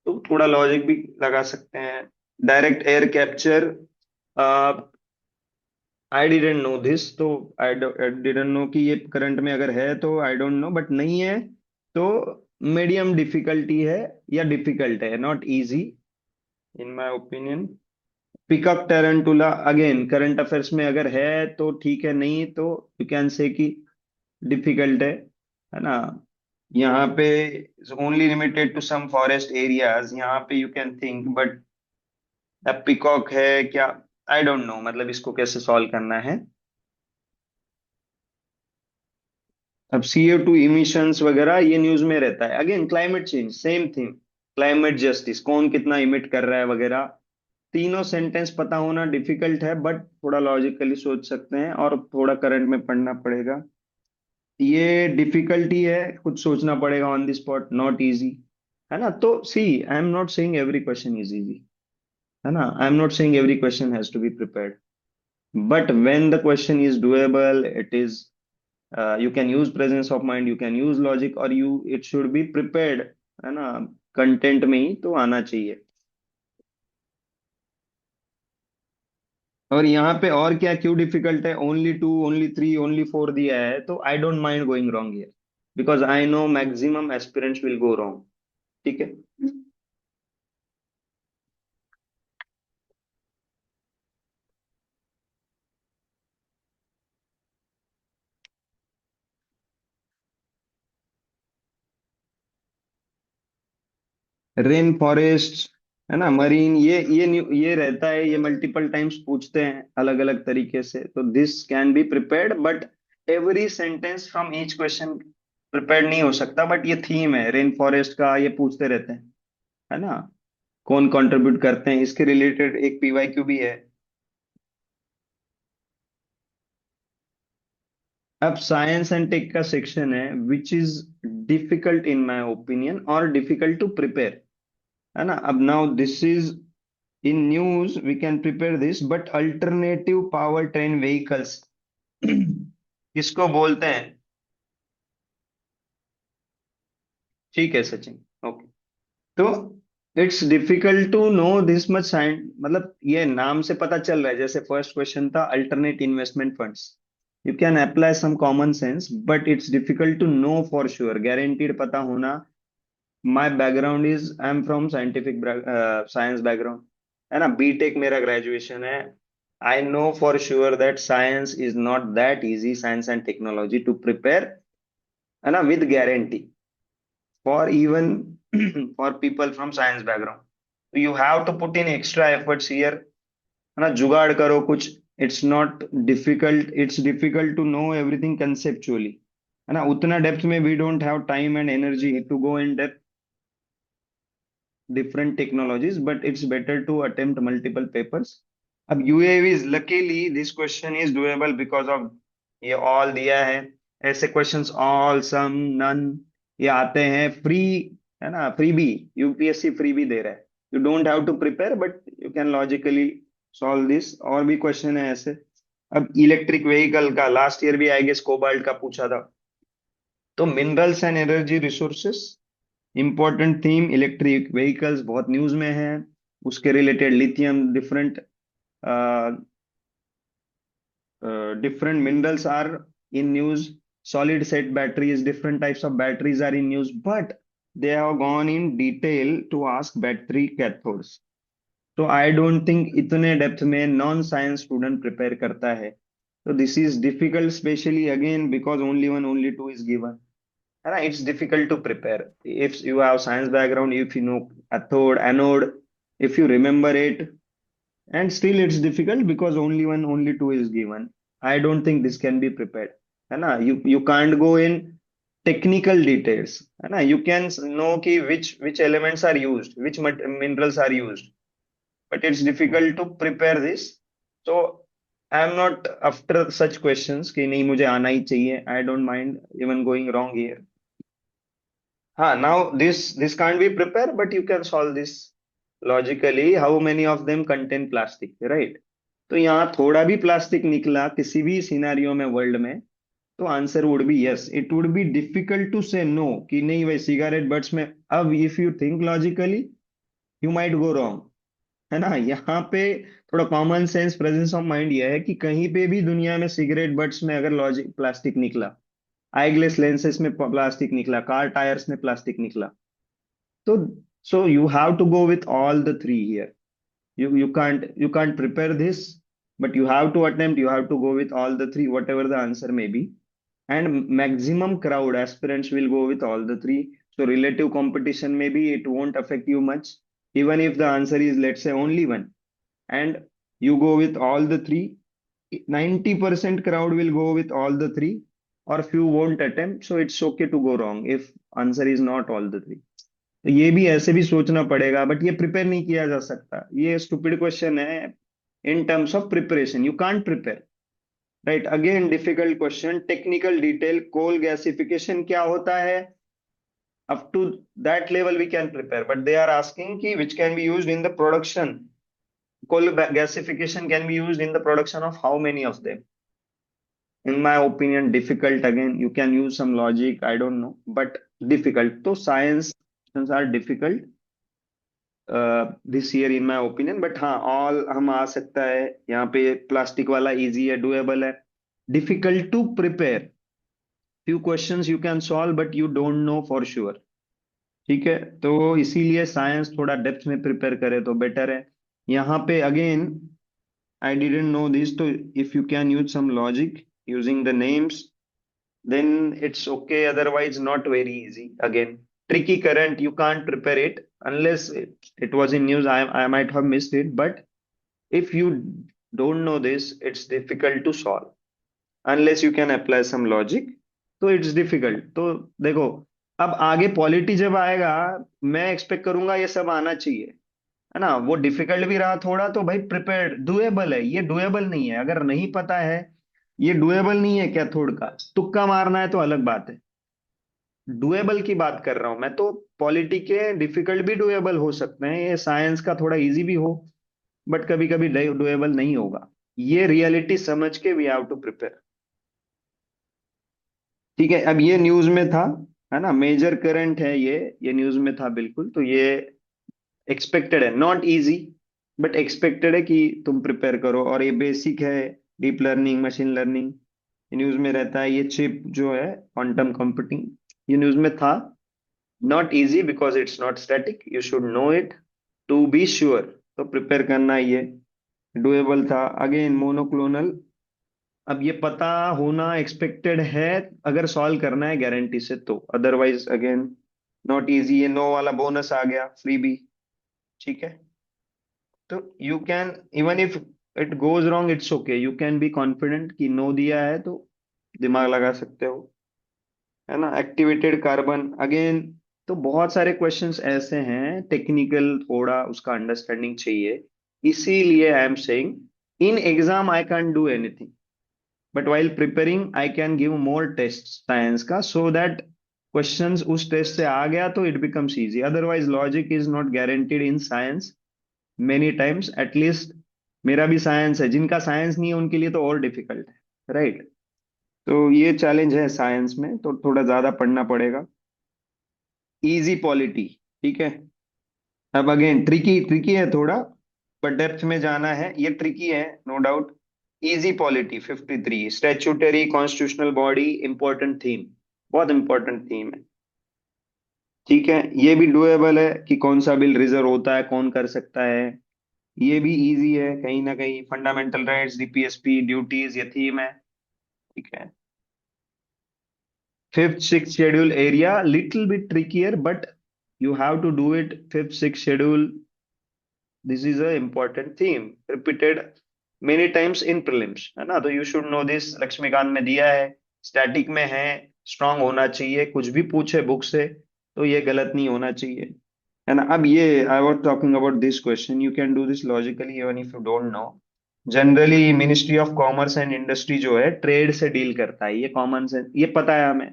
तो थोड़ा लॉजिक भी लगा सकते हैं. Direct air capture, I didn't know this, तो आई डिडंट नो कि ये करंट में अगर है तो आई डोंट नो, बट नहीं है तो मीडियम डिफिकल्टी है, या डिफिकल्ट है, not easy in my opinion. Pickup tarantula, again current affairs में अगर है तो ठीक है, नहीं तो यू कैन से कि डिफिकल्ट है ना? यहाँ पे only limited to some forest areas, यहाँ पे यू कैन थिंक, बट अब पिकॉक है क्या, आई डोंट नो, मतलब इसको कैसे सॉल्व करना है. अब CO2 इमिशंस वगैरह ये न्यूज में रहता है. Again climate change same thing, climate justice, कौन कितना इमिट कर रहा है वगैरह, तीनों सेंटेंस पता होना डिफिकल्ट है, बट थोड़ा लॉजिकली सोच सकते हैं और थोड़ा करंट में पढ़ना पड़ेगा. ये डिफिकल्टी है, कुछ सोचना पड़ेगा on the spot, not easy, है ना? तो see, I am not saying every question is easy, है ना? I am not saying every question has to be prepared, but when the question is doable, it is, you can use presence of mind, you can use logic, और you it should be prepared, है ना? कंटेंट में ही तो आना चाहिए. और यहाँ पे और क्या क्यों डिफिकल्ट है, only 2 only 3 only 4 दिया है, तो I don't mind going wrong here, because I know maximum aspirants will go wrong. ठीक है. रेन फॉरेस्ट, है ना, मरीन, ये रहता है, ये मल्टीपल टाइम्स पूछते हैं अलग अलग तरीके से, तो this can be prepared, but every sentence from each question prepared नहीं हो सकता, बट ये थीम है रेन फॉरेस्ट का, ये पूछते रहते हैं, है ना, कौन कंट्रीब्यूट करते हैं, इसके रिलेटेड एक पीवाईक्यू भी है। अब साइंस एंड टेक का सेक्शन है, which is difficult in my opinion और डिफिकल्ट टू प्रिपेयर, है ना। अब now this is in news we can prepare this, but alternative power train vehicles किसको बोलते हैं? ठीक है सचिन, ओके। तो it's difficult to know this much science, मतलब ये नाम से पता चल रहा है, जैसे फर्स्ट क्वेश्चन था alternate investment funds, you can apply some common sense, but it's difficult to know for sure, guaranteed पता होना। My background is, I am from scientific science background, है ना, बीटेक मेरा ग्रेजुएशन है। I know for sure that science is not that easy, science and technology to prepare, है ना, with guarantee for even for people from science background. So you have to put in extra efforts here, है ना, जुगाड़ करो कुछ। It's not difficult, it's difficult to know everything conceptually, है ना, उतना डेप्थ में we don't have time and energy to go in depth different technologies, but it's better to attempt multiple papers. अब UAVs, luckily this question is doable because of ये all दिया है, ऐसे क्वेश्चंस ऑल सम नन ये आते हैं फ्री, है ना, फ्री भी, यूपीएससी फ्री भी दे रहा है, you don't have to prepare but you can logically solve this. और भी क्वेश्चन है ऐसे। अब इलेक्ट्रिक व्हीकल का लास्ट ईयर भी आई गेस कोबाल्ट का पूछा था, तो minerals and energy resources, important theme, electric vehicles बहुत न्यूज में है, उसके related lithium, different different minerals are in news, solid state batteries, different types of batteries are in news, but they have gone in detail to ask battery cathodes, तो आई डोंट थिंक इतने डेप्थ में नॉन साइंस स्टूडेंट प्रिपेयर करता है, तो this is difficult specially again because only one only two is given, है ना, it's difficult to prepare if you have science background, if you know cathode anode, if you remember it, and still it's difficult because only one only two is given, I don't think this can be prepared, है ना, you can't go in technical details, है ना, you can know कि which elements are used, which minerals are used, but it's difficult to prepare this, so I am not after such questions कि नहीं मुझे आना ही चाहिए, I don't mind even going wrong here. हाँ, now this can't be prepared, but you can solve this logically. How many of them contain plastic, right? तो यहाँ थोड़ा भी प्लास्टिक निकला किसी भी सिनेरियो में वर्ल्ड में, तो answer would be yes, it would be difficult to say no कि नहीं भाई सिगरेट बट्स में। अब if you think logically you might go wrong, है ना, यहाँ पे थोड़ा common sense presence of mind यह है कि कहीं पे भी दुनिया में सिगरेट बट्स में अगर लॉजिक प्लास्टिक निकला, आई ग्लास लेंसेज में प्लास्टिक निकला, कार टायर्स में प्लास्टिक निकला, तो so you have to go with all the three here, you can't prepare this, but you have to attempt, you have to go with all the three whatever the answer may be, and maximum crowd aspirants will go with all the three, so relative competition maybe it won't affect you much, even if the answer is let's say only one, and you go with all the three, 90% crowd will go with all the three, or few won't attempt, so it's okay to go wrong if answer is not all the three, तो ये भी ऐसे भी सोचना पड़ेगा, बट ये प्रिपेयर नहीं किया जा सकता, ये स्टूपिड क्वेश्चन है in terms of preparation, you can't prepare, right, again difficult question, technical detail, coal gasification क्या होता है, up to that level we can prepare, but they are asking कि which can be used in the production, coal gasification can be used in the production of how many of them, in my opinion difficult, again you can use some logic, I don't know, but difficult, तो science questions are difficult this year in my opinion, but हाँ ऑल हम आ सकता है, यहाँ पे प्लास्टिक वाला इजी है, डुएबल है, difficult to prepare, few questions you can solve but you don't know for sure, ठीक है, तो इसीलिए साइंस थोड़ा डेप्थ में प्रिपेयर करे तो बेटर है। यहाँ पे again I didn't know this, तो if you can use some logic using the names then it's okay, otherwise not very easy again, tricky current, you can't prepare it unless it was in news. I might have missed it, but if you don't know this, it's difficult to solve unless you can apply some logic. तो इट्स डिफिकल्ट। तो देखो, अब आगे पॉलिटी जब आएगा, मैं एक्सपेक्ट करूंगा ये सब आना चाहिए, है ना। वो डिफिकल्ट भी रहा थोड़ा, तो भाई प्रिपेयर्ड, डुएबल है, ये डुएबल नहीं है अगर नहीं पता है। ये डुएबल नहीं है क्या, थोड़ का तुक्का मारना है तो अलग बात है। डुएबल की बात कर रहा हूं मैं तो। पॉलिटी के डिफिकल्ट भी डुएबल हो सकते हैं, ये साइंस का थोड़ा इजी भी हो, बट कभी कभी डुएबल नहीं होगा। ये रियलिटी समझ के वी हैव टू प्रिपेयर। ठीक है, अब ये न्यूज में था, है ना, मेजर करंट है ये न्यूज में था बिल्कुल। तो ये एक्सपेक्टेड है, नॉट इजी, बट एक्सपेक्टेड है कि तुम प्रिपेयर करो। और ये बेसिक है, डीप लर्निंग, मशीन लर्निंग, ये न्यूज में रहता है। ये चिप जो है, क्वांटम कंप्यूटिंग, ये न्यूज में था। Not easy because it's not static, you should know it to be sure. तो प्रिपेयर करना ये डुएबल था। अगेन मोनोक्लोनल, अब ये पता होना एक्सपेक्टेड है अगर सॉल्व करना है गारंटी से तो, अदरवाइज अगेन नॉट इजी। ये नो वाला बोनस आ गया, फ्री भी। ठीक है, तो you can, even if it goes wrong, it's okay, you can be confident कि नो दिया है तो दिमाग लगा सकते हो, है ना। एक्टिवेटेड कार्बन अगेन, तो बहुत सारे क्वेश्चंस ऐसे हैं टेक्निकल, थोड़ा उसका अंडरस्टैंडिंग चाहिए। इसीलिए आई am saying, in exam I can do anything, but while preparing I can give more tests science का, so that questions उस टेस्ट से आ गया तो it becomes easy, otherwise logic is not guaranteed in science many times, at least। मेरा भी साइंस है, जिनका साइंस नहीं है उनके लिए तो और डिफिकल्ट है, राइट। तो ये चैलेंज है साइंस में, तो थोड़ा ज्यादा पढ़ना पड़ेगा। इजी पॉलिटी, ठीक है। अब अगेन ट्रिकी ट्रिकी है थोड़ा, पर डेप्थ में जाना है, ये ट्रिकी है no doubt. Easy polity 53, statutory constitutional body, important theme, बहुत इंपॉर्टेंट थीम है। ठीक है, ये भी डुएबल है कि कौन सा बिल रिजर्व होता है, कौन कर सकता है। ये भी इजी है कहीं ना कहीं, फंडामेंटल राइट्स, डीपीएसपी, ड्यूटीज, ये थीम है। ठीक है। Fifth six schedule area little bit trickier, but you have to do it. Fifth six schedule, this is a important theme, repeated many times in prelims, है ना। तो you should know this, Laxmikanth में दिया है, स्टैटिक में है, स्ट्रांग होना चाहिए, कुछ भी पूछे बुक से तो ये गलत नहीं होना चाहिए, है ना। अब ये I was talking about this question, you can do this logically even if you don't no. Generally ministry of commerce and industry जो है ट्रेड से डील करता है, ये कॉमन सेंस, ये पता है हमें।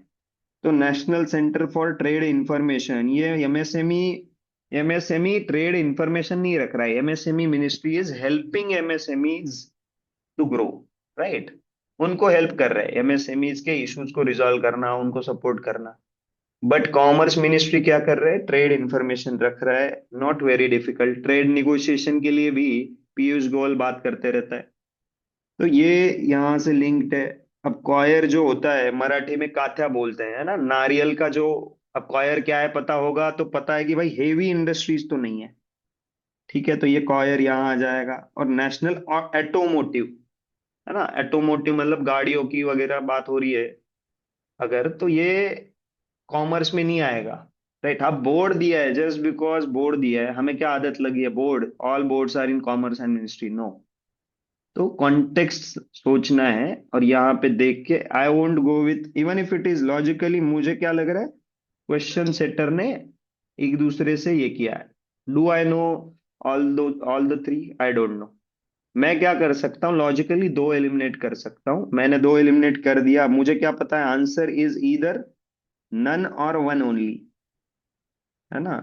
तो national centre for trade information, ये एमएसएमई, एमएसएमई ट्रेड इंफॉर्मेशन नहीं रख रहा है, MSME ministry is helping MSMEs to grow, right. उनको हेल्प कर रहे हैं, एमएसएमईज के इश्यूज को रिजॉल्व करना, उनको सपोर्ट करना। बट कॉमर्स मिनिस्ट्री क्या कर रहे हैं, ट्रेड इंफॉर्मेशन रख रहा है। Not very difficult, trade negotiation के लिए भी पीयूष गोयल बात करते रहता है। तो ये यहाँ से लिंक्ड है। अब कॉयर जो होता है, मराठी में काथ्या बोलते हैं, है ना, नारियल का जो। अब कॉयर क्या है पता होगा तो पता है कि भाई हेवी इंडस्ट्रीज तो नहीं है। ठीक है, तो ये कॉयर यहाँ आ जाएगा। और नेशनल और एटोमोटिव, है ना, एटोमोटिव मतलब गाड़ियों की वगैरह बात हो रही है अगर, तो ये कॉमर्स में नहीं आएगा, राइट। अब बोर्ड दिया है, जस्ट बिकॉज बोर्ड दिया है, हमें क्या आदत लगी है, board, all boards are in commerce and ministry, no. तो कॉन्टेक्स्ट सोचना है, और यहाँ पे देख के I won't go with, even if it is logically, मुझे क्या लग रहा है, क्वेश्चन सेटर ने एक दूसरे से ये किया है। Do I know all the three, I don't no. मैं क्या कर सकता हूँ, लॉजिकली दो एलिमिनेट कर सकता हूँ, मैंने दो एलिमिनेट कर दिया, मुझे क्या पता है, answer is either none or one only, है ना।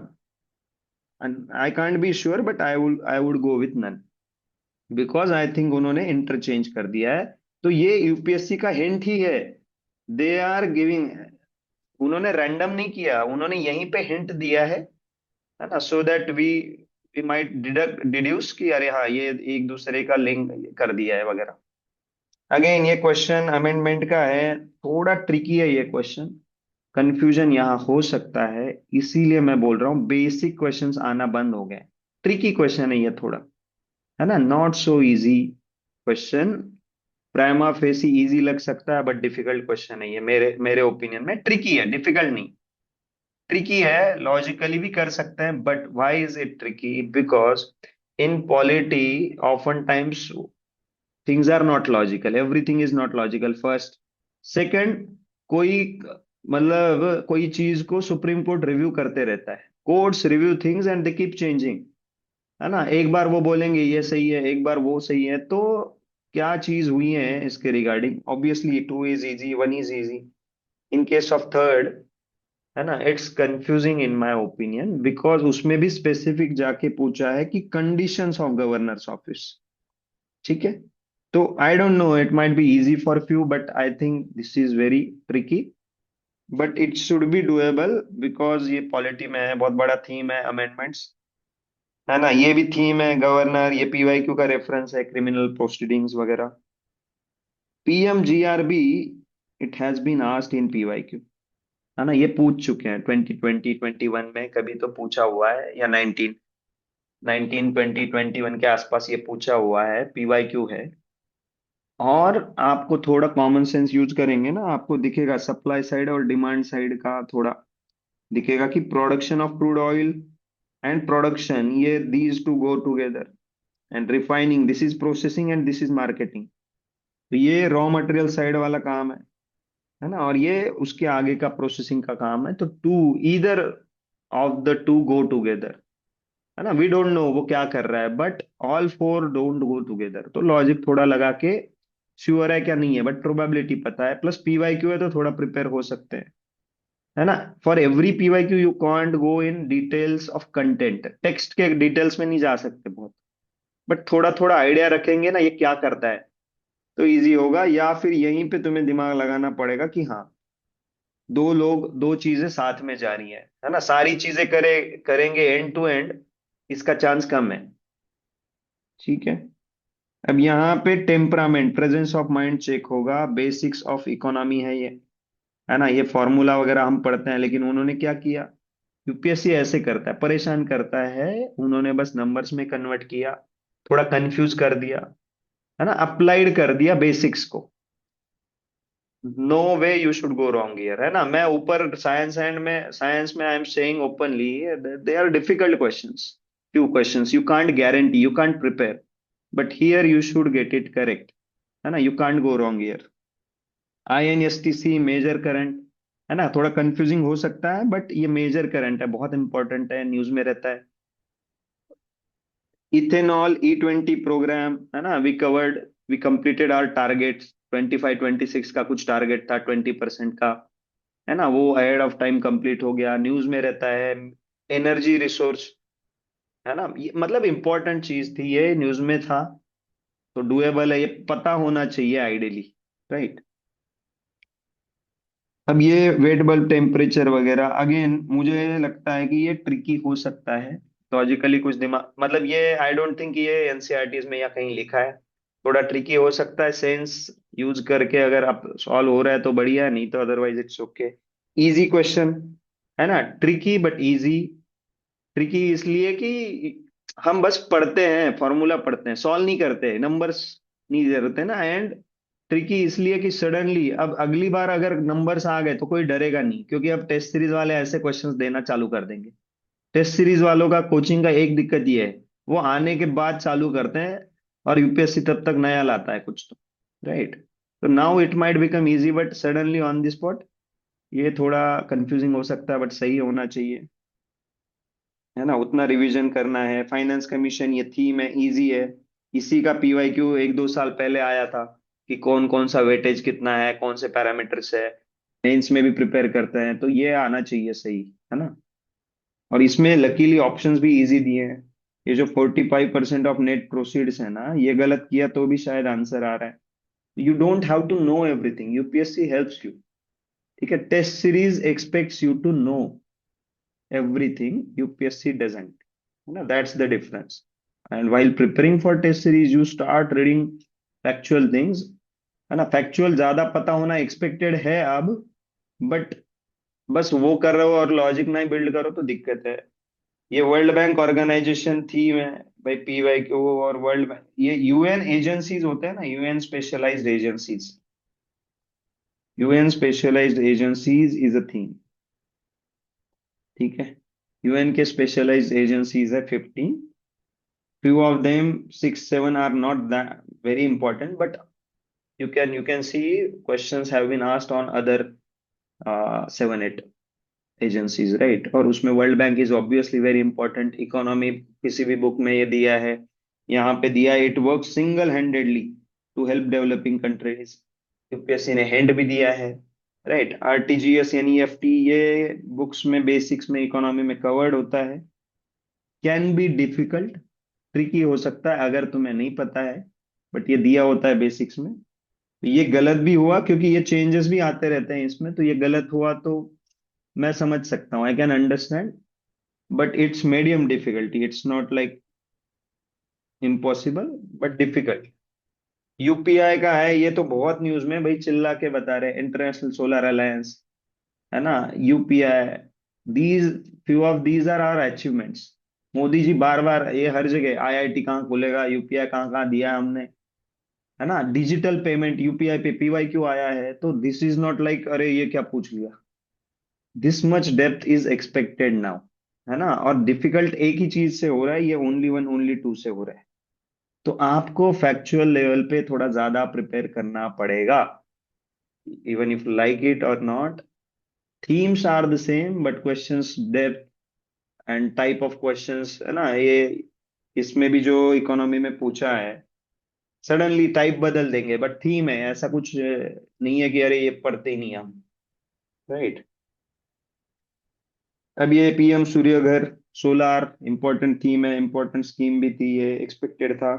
I can't be sure, but I would go with none, because I think उन्होंने इंटरचेंज कर दिया है। तो ये यूपीएससी का हिंट ही है, दे आर गिविंग, उन्होंने रैंडम नहीं किया, उन्होंने यहीं पे हिंट दिया है ना, so that we might deduct deduce कि अरे हाँ ये एक दूसरे का लिंक कर दिया है वगैरह। अगेन ये क्वेश्चन अमेंडमेंट का है, थोड़ा ट्रिकी है ये क्वेश्चन, कंफ्यूजन यहाँ हो सकता है, इसीलिए मैं बोल रहा हूँ बेसिक क्वेश्चंस आना बंद हो गए। ट्रिकी क्वेश्चन है ये थोड़ा, है ना, not so easy question. Prima facie easy लग सकता है, बट डिफिकल्ट क्वेश्चन है ये, मेरे मेरे ओपिनियन में ट्रिकी है, डिफिकल्ट नहीं। ट्रिकी है, लॉजिकली भी कर सकते हैं, but why is it tricky? Because in polity often times things are not logical, everything is not logical, first. Second, कोई मतलब कोई चीज को सुप्रीम कोर्ट रिव्यू करते रहता है, courts review things and they keep changing, है ना? एक बार वो बोलेंगे ये सही है, एक बार वो सही है, तो क्या चीज हुई है इसके regarding? Obviously two is easy, one is easy, in case of third, है ना, it's confusing in my opinion, because उसमें भी स्पेसिफिक जाके पूछा है कि कंडीशंस ऑफ गवर्नर्स ऑफिस। ठीक है, तो आई don't no, it might be easy for few, but I think this is very tricky, but it should be doable, because ये पॉलिटी में है, बहुत बड़ा थीम है अमेंडमेंट्स, है ना? ये भी थीम है गवर्नर, ये पीवाईक्यू का रेफरेंस है, क्रिमिनल प्रोसीडिंग्स वगैरह। PMGRB, it has been asked in PYQ, है ना? ये पूछ चुके हैं 2020-21 में, कभी तो पूछा हुआ है, या 19 20 21 के आसपास ये पूछा हुआ है, पीवाईक्यू है। और आपको थोड़ा कॉमन सेंस यूज करेंगे ना, आपको दिखेगा सप्लाई साइड और डिमांड साइड का थोड़ा दिखेगा कि production of crude oil and production, ये these two go together, and refining this is processing and this is marketing. तो ये रॉ मटेरियल साइड वाला काम है ना? और ये उसके आगे का प्रोसेसिंग का काम है, तो two, either of the two go together, है ना? वी डोंट नो वो क्या कर रहा है, but all four don't go together, तो लॉजिक थोड़ा लगा के श्योर है क्या नहीं है, बट प्रोबेबिलिटी पता है, प्लस पीवाईक्यू है तो थोड़ा प्रिपेयर हो सकते हैं, है ना? For every PYQ you can't go in details of content, text के डिटेल्स में नहीं जा सकते बहुत, बट थोड़ा थोड़ा आइडिया रखेंगे ना ये क्या करता है, तो इजी होगा। या फिर यहीं पे तुम्हें दिमाग लगाना पड़ेगा कि हाँ, दो लोग दो चीजें साथ में जा रही हैं, है ना? सारी चीजें करेंगे एंड टू एंड, इसका चांस कम है। ठीक है, अब यहाँ पे temperament, presence of mind check होगा, बेसिक्स ऑफ इकोनॉमी है ये, है ना? ये फॉर्मूला वगैरह हम पढ़ते हैं, लेकिन उन्होंने क्या किया, यूपीएससी ऐसे करता है, परेशान करता है, उन्होंने बस नंबर्स में कन्वर्ट किया, थोड़ा कंफ्यूज कर दिया, है ना, अप्लाइड कर दिया बेसिक्स को। No way you should go wrong here, है ना? मैं ऊपर साइंस में I am saying openly, they are difficult questions, few questions you can't guarantee, you can't prepare, but here you should get it correct, है ना? You can't go wrong here। INSTC major current, है ना? थोड़ा कंफ्यूजिंग हो सकता है, बट ये मेजर करंट है, बहुत इंपॉर्टेंट है, न्यूज में रहता है। इथेनॉल E20 प्रोग्राम, है ना? वी कंप्लीटेड आवर टारगेट, 25 26 का कुछ टारगेट था 20% का, है ना? वो अहेड ऑफ टाइम कंप्लीट हो गया, न्यूज में रहता है। एनर्जी रिसोर्स, है ना? ये मतलब इंपॉर्टेंट चीज थी, ये न्यूज में था, तो डुएबल है, ये पता होना चाहिए आइडियली, राइट? अब ये वेट बल्ब टेम्परेचर वगैरह, अगेन मुझे लगता है कि ये ट्रिकी हो सकता है, लॉजिकली कुछ दिमाग, मतलब ये आई डोंट थिंक ये एनसीईआरटीज में या कहीं लिखा है, थोड़ा ट्रिकी हो सकता है, सेंस यूज करके अगर आप सॉल्व हो रहा है तो बढ़िया, नहीं तो otherwise it's okay. Easy question, है ना? Tricky but easy. ट्रिकी इसलिए कि हम बस पढ़ते हैं, फॉर्मूला पढ़ते हैं, सॉल्व नहीं करते, नंबर्स नहीं दे रहते ना, एंड ट्रिकी इसलिए कि सडनली अब अगली बार अगर नंबर्स आ गए तो कोई डरेगा नहीं, क्योंकि अब टेस्ट सीरीज वाले ऐसे क्वेश्चंस देना चालू कर देंगे। टेस्ट सीरीज वालों का कोचिंग का एक दिक्कत ये है, वो आने के बाद चालू करते हैं, और यूपीएससी तब तक नया लाता है कुछ तो, राइट? तो now it might become easy, but suddenly on the spot ये थोड़ा कंफ्यूजिंग हो सकता है, बट सही होना चाहिए, है ना? उतना रिवीजन करना है, फाइनेंस कमीशन ये थीम है, इजी है, इसी का पीवाईक्यू 1 2 साल पहले आया था, कि कौन कौन सा वेटेज कितना है, कौन से पैरामीटर्स है, मेंस में भी प्रिपेयर करते हैं, तो ये आना चाहिए सही, है ना? और इसमें लकीली ऑप्शंस भी इजी दिए हैं, ये जो 45% ऑफ नेट प्रोसीड्स है ना, ये गलत किया तो भी शायद आंसर आ रहा है। You don't have to know everything, UPSC helps you, ठीक है? Test series expects you to know everything, UPSC doesn't, that's the difference। And while preparing for test series you start reading factual things, है ना? फैक्चुअल ज्यादा पता होना एक्सपेक्टेड है अब, बट बस वो कर रहे हो और लॉजिक नहीं बिल्ड करो तो दिक्कत है। ये वर्ल्ड बैंक ऑर्गेनाइजेशन थी में, भाई पीवाईक्यू और वर्ल्ड बैंक, ये यूएन एजेंसीज होते हैं ना, UN specialised agencies, UN specialised agencies is a thing. ठीक है। यूएन के स्पेशलाइज्ड एजेंसीज है 15। Few of them, 6, 7 are not that very important, but you can see questions have been asked on other 7, 8 agencies, right. और उसमें world bank is obviously very important. Economy किसी भी बुक में ये दिया है, यहाँ पे दिया है, it work single handedly to help developing countries. UPSC ने हैंड भी दिया है, राइट। आरटीजीएस यानी एफटी, ये बुक्स में बेसिक्स में इकोनॉमी में कवर्ड होता है। कैन बी डिफिकल्ट, ट्रिकी हो सकता है अगर तुम्हें नहीं पता है, बट ये दिया होता है बेसिक्स में। तो ये गलत भी हुआ क्योंकि ये चेंजेस भी आते रहते हैं इसमें, तो ये गलत हुआ तो मैं समझ सकता हूँ, आई can understand. But it's medium difficulty, it's not like impossible, but difficult. UPI का है, ये तो बहुत न्यूज में भाई चिल्ला के बता रहे हैं, इंटरनेशनल सोलर अलायंस, है ना, UPI. These few of these are our achievements. Modi ji बार बार ये हर जगह, आईआईटी कहाँ खुलेगा, यूपीआई कहाँ कहाँ दिया है हमने, है ना। डिजिटल पेमेंट यूपीआई पे पीवाई क्यों आया है, तो दिस इज नॉट लाइक अरे ये क्या पूछ लिया। This much depth is expected now, है ना। और डिफिकल्ट एक ही चीज से हो रहा है, ये ओनली वन ओनली टू से हो रहा है। तो आपको फैक्चुअल लेवल पे थोड़ा ज्यादा प्रिपेयर करना पड़ेगा, इवन इफ लाइक इट और not. Themes are the same, but questions depth and type of questions, है ना, ये इसमें भी जो इकोनॉमी में पूछा है, सडनली टाइप बदल देंगे, बट थीम है, ऐसा कुछ नहीं है कि अरे ये पढ़ते ही नहीं हम, राइट। अब ये पीएम सूर्य घर, सोलार इंपॉर्टेंट थीम है, इंपॉर्टेंट स्कीम भी थी, ये एक्सपेक्टेड था।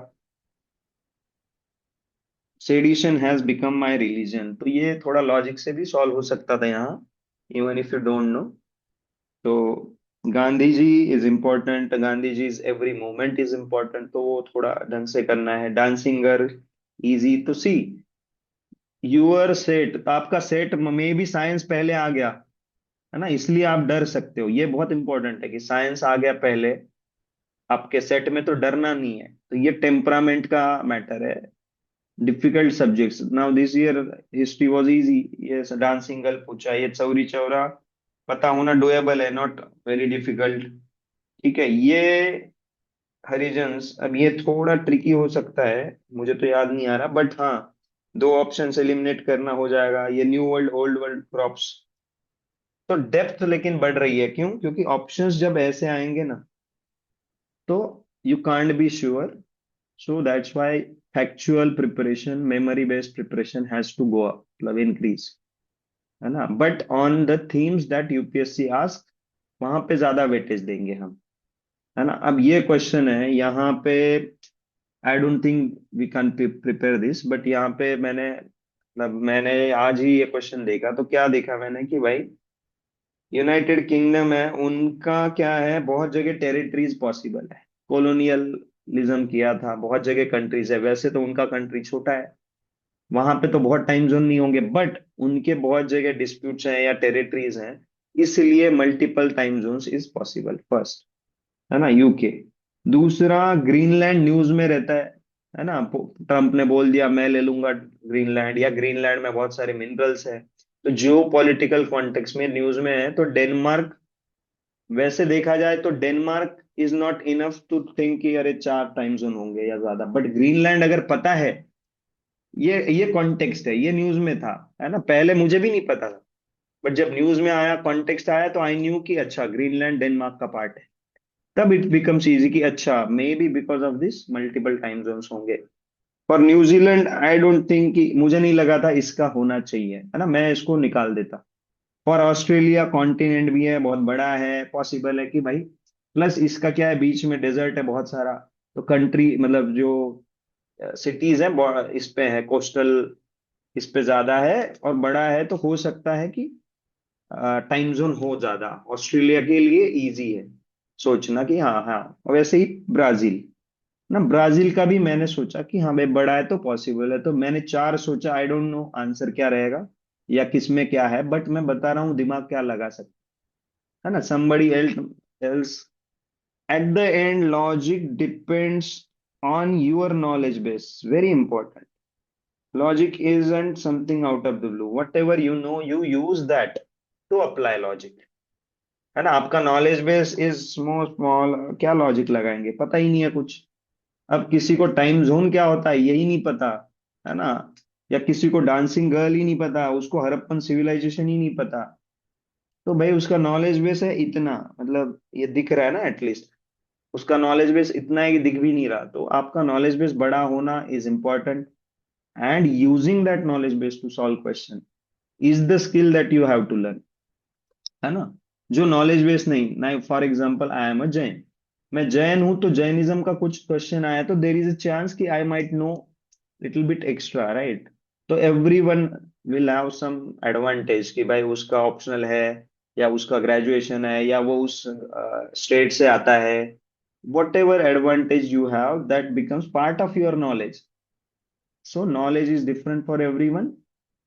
Sedition has become my religion, तो ये थोड़ा लॉजिक से भी सॉल्व हो सकता था यहाँ, even if you don't know. तो Gandhi ji is important, Gandhi ji is every moment is important, तो वो थोड़ा ढंग से करना है। डांसिंग गर्ल इजी, तो सी यूअर सेट, तो आपका सेट में भी साइंस पहले आ गया, है ना, इसलिए आप डर सकते हो। ये बहुत इंपॉर्टेंट है कि साइंस आ गया पहले आपके सेट में, तो डरना नहीं है। तो ये टेम्परामेंट का मैटर है। Difficult subjects, now this year history was easy, ये डांसिंग गर्ल पूछा, ये चौरी चौरा पता होना डोएबल है, नॉट वेरी डिफिकल्ट। ठीक है। ये हरिजन्स, अब ये थोड़ा ट्रिकी हो सकता है, मुझे तो याद नहीं आ रहा, बट हाँ, 2 ऑप्शन एलिमिनेट करना हो जाएगा। ये new world old world crops, तो डेप्थ लेकिन बढ़ रही है, क्यों? क्योंकि ऑप्शंस जब ऐसे आएंगे ना, तो you can't be sure. So that's why factual preparation, memory based preparation has to go up, मतलब इंक्रीज, है ना। But on the themes that UPSC ask, वहां पे ज्यादा वेटेज देंगे हम, है ना। अब ये क्वेश्चन है यहाँ पे, I don't think we can prepare this, but यहाँ पे मैंने, मतलब मैंने आज ही ये क्वेश्चन देखा, तो क्या देखा मैंने कि भाई यूनाइटेड किंगडम है, उनका क्या है, बहुत जगह टेरिटरीज पॉसिबल है, कॉलोनियलिज्म किया था, बहुत जगह कंट्रीज है। वैसे तो उनका कंट्री छोटा है, वहां पे तो बहुत टाइम जोन नहीं होंगे, बट उनके बहुत जगह डिस्प्यूट्स हैं या टेरिटरीज हैं, इसलिए multiple time zones is possible, first, है ना, यूके। दूसरा, ग्रीनलैंड न्यूज में रहता है ना, ट्रम्प ने बोल दिया मैं ले लूंगा ग्रीनलैंड, या ग्रीनलैंड में बहुत सारे मिनरल्स हैं, तो जियो पॉलिटिकल कॉन्टेक्स्ट में न्यूज में है। तो डेनमार्क, वैसे देखा जाए तो Denmark is not enough to think कि अरे 4 टाइम जोन होंगे या ज्यादा, बट ग्रीनलैंड अगर पता है, ये कॉन्टेक्स्ट है, ये न्यूज में था, है ना, पहले मुझे भी नहीं पता था, बट जब न्यूज में आया, कॉन्टेक्स्ट आया, तो आई न्यू कि अच्छा ग्रीनलैंड डेनमार्क का पार्ट है। तब इट बिकम्स इजी कि अच्छा may be because of this multiple time zones होंगे। और न्यूजीलैंड, आई डोंट थिंक कि, मुझे नहीं लगा था इसका होना चाहिए, है ना, मैं इसको निकाल देता। और ऑस्ट्रेलिया कॉन्टिनेंट भी है, बहुत बड़ा है, पॉसिबल है कि भाई, प्लस इसका क्या है, बीच में डेजर्ट है बहुत सारा, तो कंट्री मतलब जो सिटीज है इस पे है, कोस्टल इस पे ज्यादा है और बड़ा है, तो हो सकता है कि टाइम जोन हो ज्यादा, ऑस्ट्रेलिया के लिए इजी है सोचना कि हाँ हाँ। और वैसे ही ब्राजील ना, ब्राजील का भी मैंने सोचा कि हाँ भाई बड़ा है तो पॉसिबल है, तो मैंने 4 सोचा, आई डोंट नो आंसर क्या रहेगा या किसमें क्या है, बट मैं बता रहा हूँ दिमाग क्या लगा सकता, है ना। somebody else at the end, logic depends on your knowledge base, very important. Logic isn't something out of the blue, whatever you know, you use that to apply logic, है ना, आपका knowledge base is small small, क्या लॉजिक लगाएंगे, पता ही नहीं है कुछ। अब किसी को टाइम जोन क्या होता है यही नहीं पता, है ना, या किसी को डांसिंग गर्ल ही नहीं पता, उसको हड़प्पन सिविलाइजेशन ही नहीं पता, तो भाई उसका नॉलेज बेस है इतना, मतलब ये दिख रहा है ना एटलीस्ट, उसका नॉलेज बेस इतना है कि दिख भी नहीं रहा, तो आपका नॉलेज बेस बड़ा होना is important, and using that knowledge base to solve question is the skill that you have to learn, है ना। जो नॉलेज बेस नहीं ना, for example I am a Jain, मैं जैन हूं, तो जैनिज्म का कुछ क्वेश्चन आया तो देर इज अ चांस कि I might know little bit extra, right. तो everyone will have some advantage कि भाई उसका ऑप्शनल है, या उसका ग्रेजुएशन है, या वो उस स्टेट से आता है, what ever advantage you have that becomes part of your knowledge. So knowledge is different for everyone,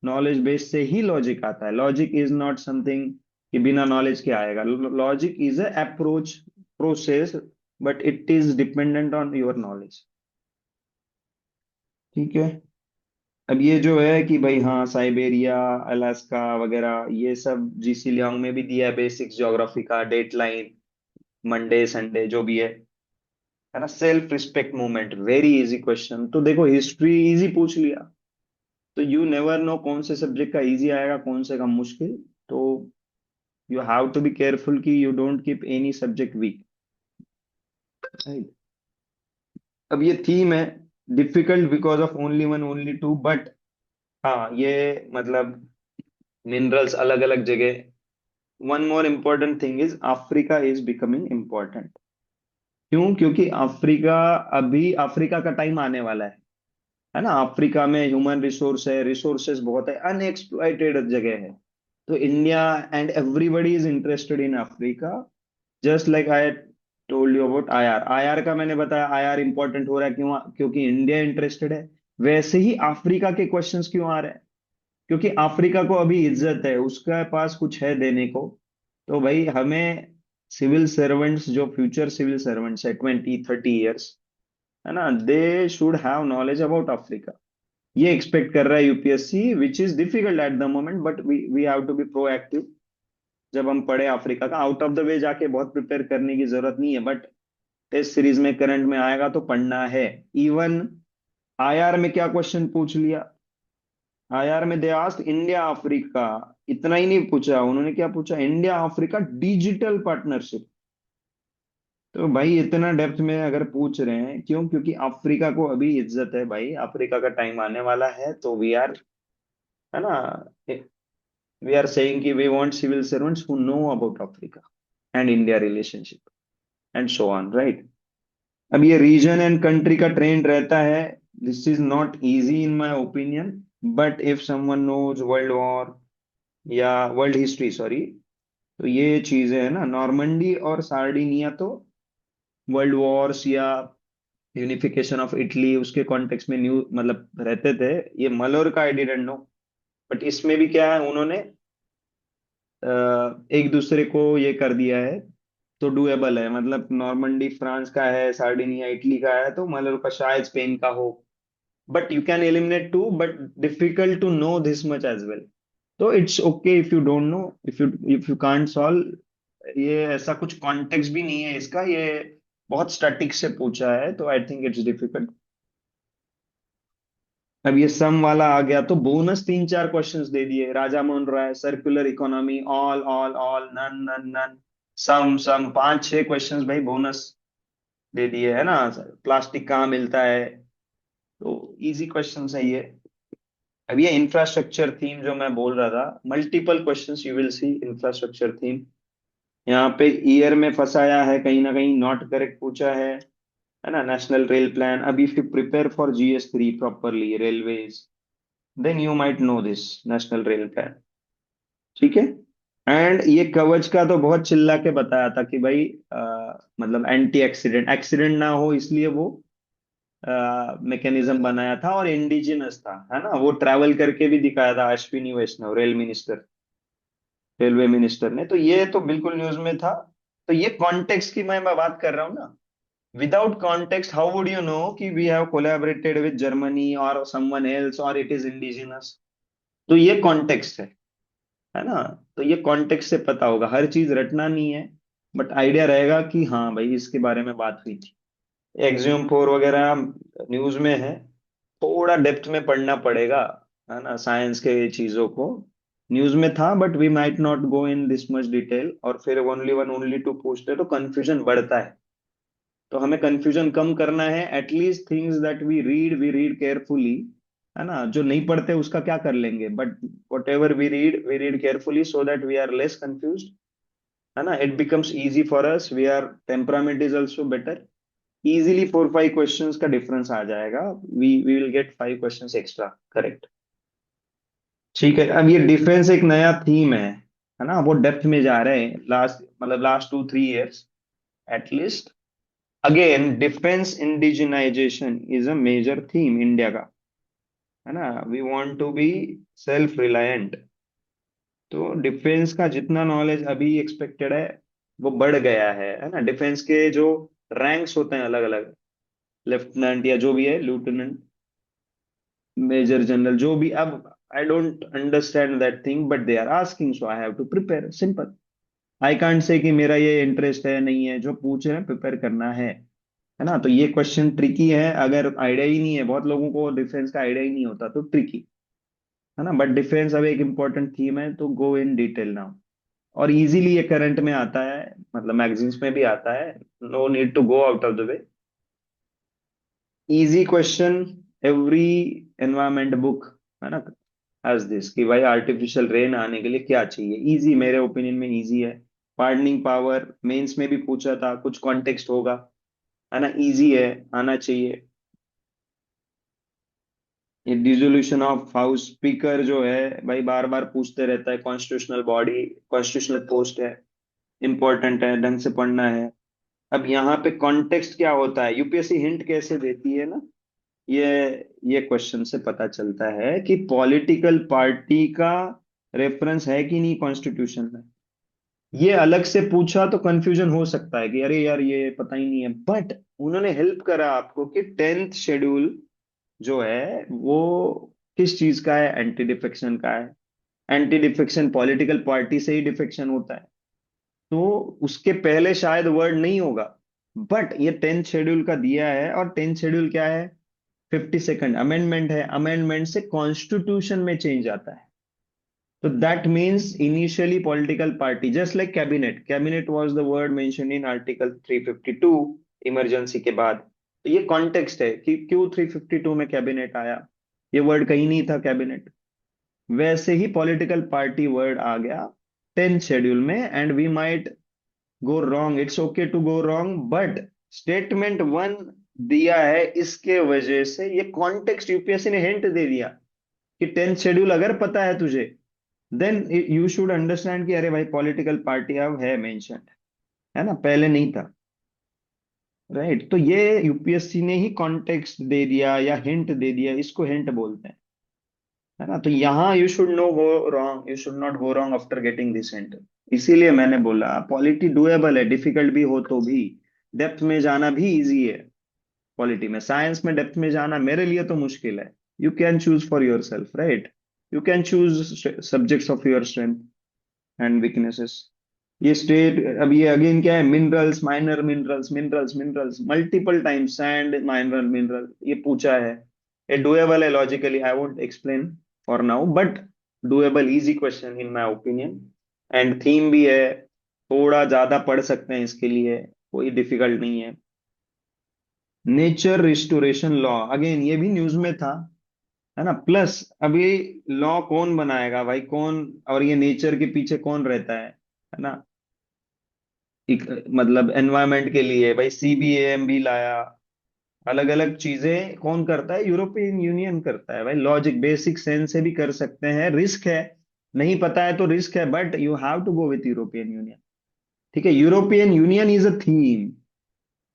knowledge base से ही लॉजिक आता है, लॉजिक इज नॉट समथिंग कि बिना नॉलेज के आएगा, logic is a approach process, but it is dependent on your knowledge. ठीक है। अब ये जो है कि भाई हाँ साइबेरिया, अलास्का वगैरह ये सब जीसी लियांग में भी दिया है, बेसिक्स ज्योग्राफी का, डेट लाइन, मंडे संडे जो भी है ना, self respect movement, very easy question, तो देखो हिस्ट्री इजी पूछ लिया, तो यू नेवर नो कौन से सब्जेक्ट का इजी आएगा कौन से का मुश्किल, तो you have to be careful कि you don't keep any subject weak. अब ये थीम है, difficult because of only one only two, but हाँ ये मतलब मिनरल्स अलग अलग जगह। One more important thing is Africa is becoming important. क्यों? क्योंकि अफ्रीका, अभी अफ्रीका का टाइम आने वाला है ना, अफ्रीका में ह्यूमन रिसोर्स है, रिसोर्सेज बहुत है, अनएक्सप्लॉइटेड जगह है, तो India and everybody is interested in Africa, just like I told you about IR, IR का मैंने बताया आईआर इंपॉर्टेंट हो रहा है क्यों, क्योंकि इंडिया इंटरेस्टेड है। वैसे ही अफ्रीका के क्वेश्चंस क्यों आ रहे हैं, क्योंकि अफ्रीका को अभी इज्जत है, उसके पास कुछ है देने को, तो भाई हमें सिविल सर्वेंट्स, जो फ्यूचर सिविल सर्वेंट्स है 20-30 ईयर्स, है ना, they should have knowledge about Africa, ये एक्सपेक्ट कर रहा है UPSC, which is difficult at the moment, but we we have to be proactive. जब हम पढ़े अफ्रीका का, आउट ऑफ द वे जाके बहुत प्रिपेयर करने की जरूरत नहीं है, बट टेस्ट सीरीज में करंट में आएगा तो पढ़ना है। इवन आईआर में क्या क्वेश्चन पूछ लिया, आईआर में दे आस्क्ड इंडिया अफ्रीका, इतना ही नहीं पूछा उन्होंने, क्या पूछा, इंडिया अफ्रीका डिजिटल पार्टनरशिप। तो भाई इतना डेप्थ में अगर पूछ रहे हैं, क्यों? क्योंकि अफ्रीका को अभी इज्जत है भाई, अफ्रीका का टाइम आने वाला है, तो वी आर, है ना, वी आर सेइंग कि we want civil servants who know about Africa and India relationship and so on, right. अब ये रीजन एंड कंट्री का ट्रेंड रहता है, this is not easy in my opinion, but if someone knows world war या वर्ल्ड हिस्ट्री, सॉरी, तो ये चीजें है ना, नॉर्मंडी और सार्डिनिया तो वर्ल्ड वॉर्स या यूनिफिकेशन ऑफ इटली उसके कॉन्टेक्स्ट में न्यू मतलब रहते थे, ये मलोर का आई डिडंट नो, बट इसमें भी क्या है, उन्होंने एक दूसरे को ये कर दिया है, तो डुएबल है, मतलब नॉर्मंडी फ्रांस का है, सार्डिनिया इटली का है, तो मलोर का शायद स्पेन का हो, but you can eliminate two, but difficult to know this much as well, so it's okay if you don't know, if you can't solve, ये ऐसा कुछ कॉन्टेक्स्ट भी नहीं है इसका, ये बहुत स्टैटिक से पूछा है, तो आई थिंक इट्स डिफिकल्ट। अब ये सम वाला आ गया तो बोनस 3-4 क्वेश्चंस दे दिए, Raja Mohan Roy, circular economy, all all all, none none none, some some, 5-6 questions भाई बोनस दे दिए, है ना, प्लास्टिक कहाँ मिलता है, तो इजी क्वेश्चंस है ये। अब ये इंफ्रास्ट्रक्चर थीम जो मैं बोल रहा था, multiple questions you will see infrastructure theme, यहाँ पे ईयर में फंसाया है कहीं ना कहीं, नॉट करेक्ट पूछा है ना, नेशनल रेल प्लान, अभी if you prepare for GS3 properly railways, then you might know this national rail plan. ठीक है। एंड ये कवच का तो बहुत चिल्ला के बताया था कि भाई मतलब एंटी एक्सीडेंट, एक्सीडेंट ना हो इसलिए वो मैकेनिज्म बनाया था, और इंडिजिनस था, है ना, वो ट्रैवल करके भी दिखाया था अश्विनी वैष्णव, रेल मिनिस्टर, रेलवे मिनिस्टर ने, तो ये तो बिल्कुल न्यूज में था। तो ये कॉन्टेक्स्ट की मैं बात कर रहा हूँ ना, without context how would you know कि we have collaborated with Germany और समवन एल्स और इट इज इंडिजिनस, तो ये कॉन्टेक्स्ट है। है ना। तो ये कॉन्टेक्स्ट से पता होगा, हर चीज रटना नहीं है, बट आइडिया रहेगा कि हाँ भाई इसके बारे में बात हुई थी। एक्सियम 4 वगैरह न्यूज में है, थोड़ा डेप्थ में पढ़ना पड़ेगा, है ना, साइंस के चीजों को। न्यूज में था but we might not go in this much detail, और फिर ओनली वन ओनली टू पूछते तो कंफ्यूजन बढ़ता है। तो हमें कंफ्यूजन कम करना है, at least things that we read carefully, है ना। जो नहीं पढ़ते उसका क्या कर लेंगे, but whatever we read carefully so that we are less confuse, है ना। It becomes easy for us, we are temperament is also better. Easily 4-5 questions का डिफरेंस आ जाएगा, we will get 5 questions extra, correct. ठीक है, अब ये डिफेंस एक नया थीम है ना, वो डेप्थ में जा रहे हैं लास्ट, मतलब last 2-3 years at least. Again defence indigenisation is a major theme India का, है ना। We want to be self reliant. तो डिफेंस का जितना नॉलेज अभी एक्सपेक्टेड है वो बढ़ गया है ना। डिफेंस के जो रैंक्स होते हैं अलग अलग, लेफ्टिनेंट या जो भी है, लेफ्टिनेंट, मेजर जनरल, जो भी, अब I don't understand that thing but they are asking so I have to prepare, simple. I can't say कि मेरा ये इंटरेस्ट है नहीं है, जो पूछ रहे हैं प्रिपेयर करना है ना। तो ये क्वेश्चन ट्रिकी है, अगर आइडिया ही नहीं है, बहुत लोगों को डिफेंस का आइडिया ही नहीं होता तो ट्रिकी, है ना। बट डिफेंस अब एक इंपॉर्टेंट थीम है, तो गो इन डिटेल नाउ। और इजीली ये करंट में आता है, मतलब मैगजीन्स में भी आता है, no need to go out of the way. Easy question, every environment book, है ना, एज दिस कि भाई आर्टिफिशियल रेन आने के लिए क्या चाहिए। इजी, मेरे ओपिनियन में इजी है। पार्डनिंग पावर मेंस में भी पूछा था, कुछ कॉन्टेक्स्ट होगा, है ना, इजी है, आना चाहिए। ये डिसोल्यूशन ऑफ हाउस स्पीकर जो है भाई बार बार पूछते रहता है, कॉन्स्टिट्यूशनल बॉडी, कॉन्स्टिट्यूशनल पोस्ट है, इंपॉर्टेंट है, ढंग से पढ़ना है। अब यहाँ पे कॉन्टेक्स्ट क्या होता है, यूपीएससी हिंट कैसे देती है ना, ये ये क्वेश्चन से पता चलता है कि पॉलिटिकल पार्टी का रेफरेंस है कि नहीं कॉन्स्टिट्यूशन में। ये अलग से पूछा तो कंफ्यूजन हो सकता है कि अरे यार ये पता ही नहीं है, बट उन्होंने हेल्प करा आपको कि 10th शेड्यूल जो है वो किस चीज का है, एंटी डिफेक्शन का है। एंटी डिफेक्शन पॉलिटिकल पार्टी से ही डिफेक्शन होता है, तो उसके पहले शायद वर्ड नहीं होगा, बट ये 10th शेड्यूल का दिया है। और 10th शेड्यूल क्या है, 52nd अमेंडमेंट है, अमेंडमेंट से कॉन्स्टिट्यूशन में चेंज आता है। तो that means initially political party, just like cabinet, cabinet was the word mention in article 352 emergency के बाद। तो ये कॉन्टेक्स्ट है कि क्यों 352 में कैबिनेट आया, ये वर्ड कहीं नहीं था कैबिनेट। वैसे ही पॉलिटिकल पार्टी वर्ड आ गया 10th शेड्यूल में, and we might go wrong, it's okay to go wrong, but statement 1 दिया है, इसके वजह से ये कॉन्टेक्स्ट यूपीएससी ने हिंट दे दिया कि 10th शेड्यूल अगर पता है तुझे, देन यू शुड अंडरस्टैंड कि अरे भाई पॉलिटिकल पार्टी अब है मेंशन्ड, है ना, पहले नहीं था। राइट, तो ये यूपीएससी ने ही कॉन्टेक्स्ट दे दिया या हिंट दे दिया, इसको हिंट बोलते हैं, है ना। तो यहाँ you should no go wrong, you should not go wrong after getting this hint. इसीलिए मैंने बोला पॉलिटी डुएबल है, डिफिकल्ट भी हो तो भी, डेप्थ में जाना भी इजी है। पॉलिटी में, साइंस में डेप्थ में जाना मेरे लिए तो मुश्किल है। You can choose for your self, right. You can choose subjects of your strength and weaknesses. ये स्टेट, अब ये अगेन क्या है, minerals, minor minerals, minerals, minerals multiple time, sand, minor mineral, ये पूछा है। ये डुएबल है logically, I won't explain for now, but doable, easy question in my opinion. And theme भी है, थोड़ा ज्यादा पढ़ सकते हैं इसके लिए, कोई डिफिकल्ट नहीं है। नेचर रिस्टोरेशन लॉ, अगेन ये भी न्यूज में था, है ना। प्लस अभी लॉ कौन बनाएगा भाई, कौन, और ये नेचर के पीछे कौन रहता है ना। मतलब एनवायरमेंट के लिए भाई सीबीएम भी लाया, अलग अलग चीजें कौन करता है, यूरोपियन यूनियन करता है भाई। लॉजिक बेसिक सेंस से भी कर सकते हैं, रिस्क है, नहीं पता है तो रिस्क है, but you have to go with European Union. ठीक है, European Union is a theme,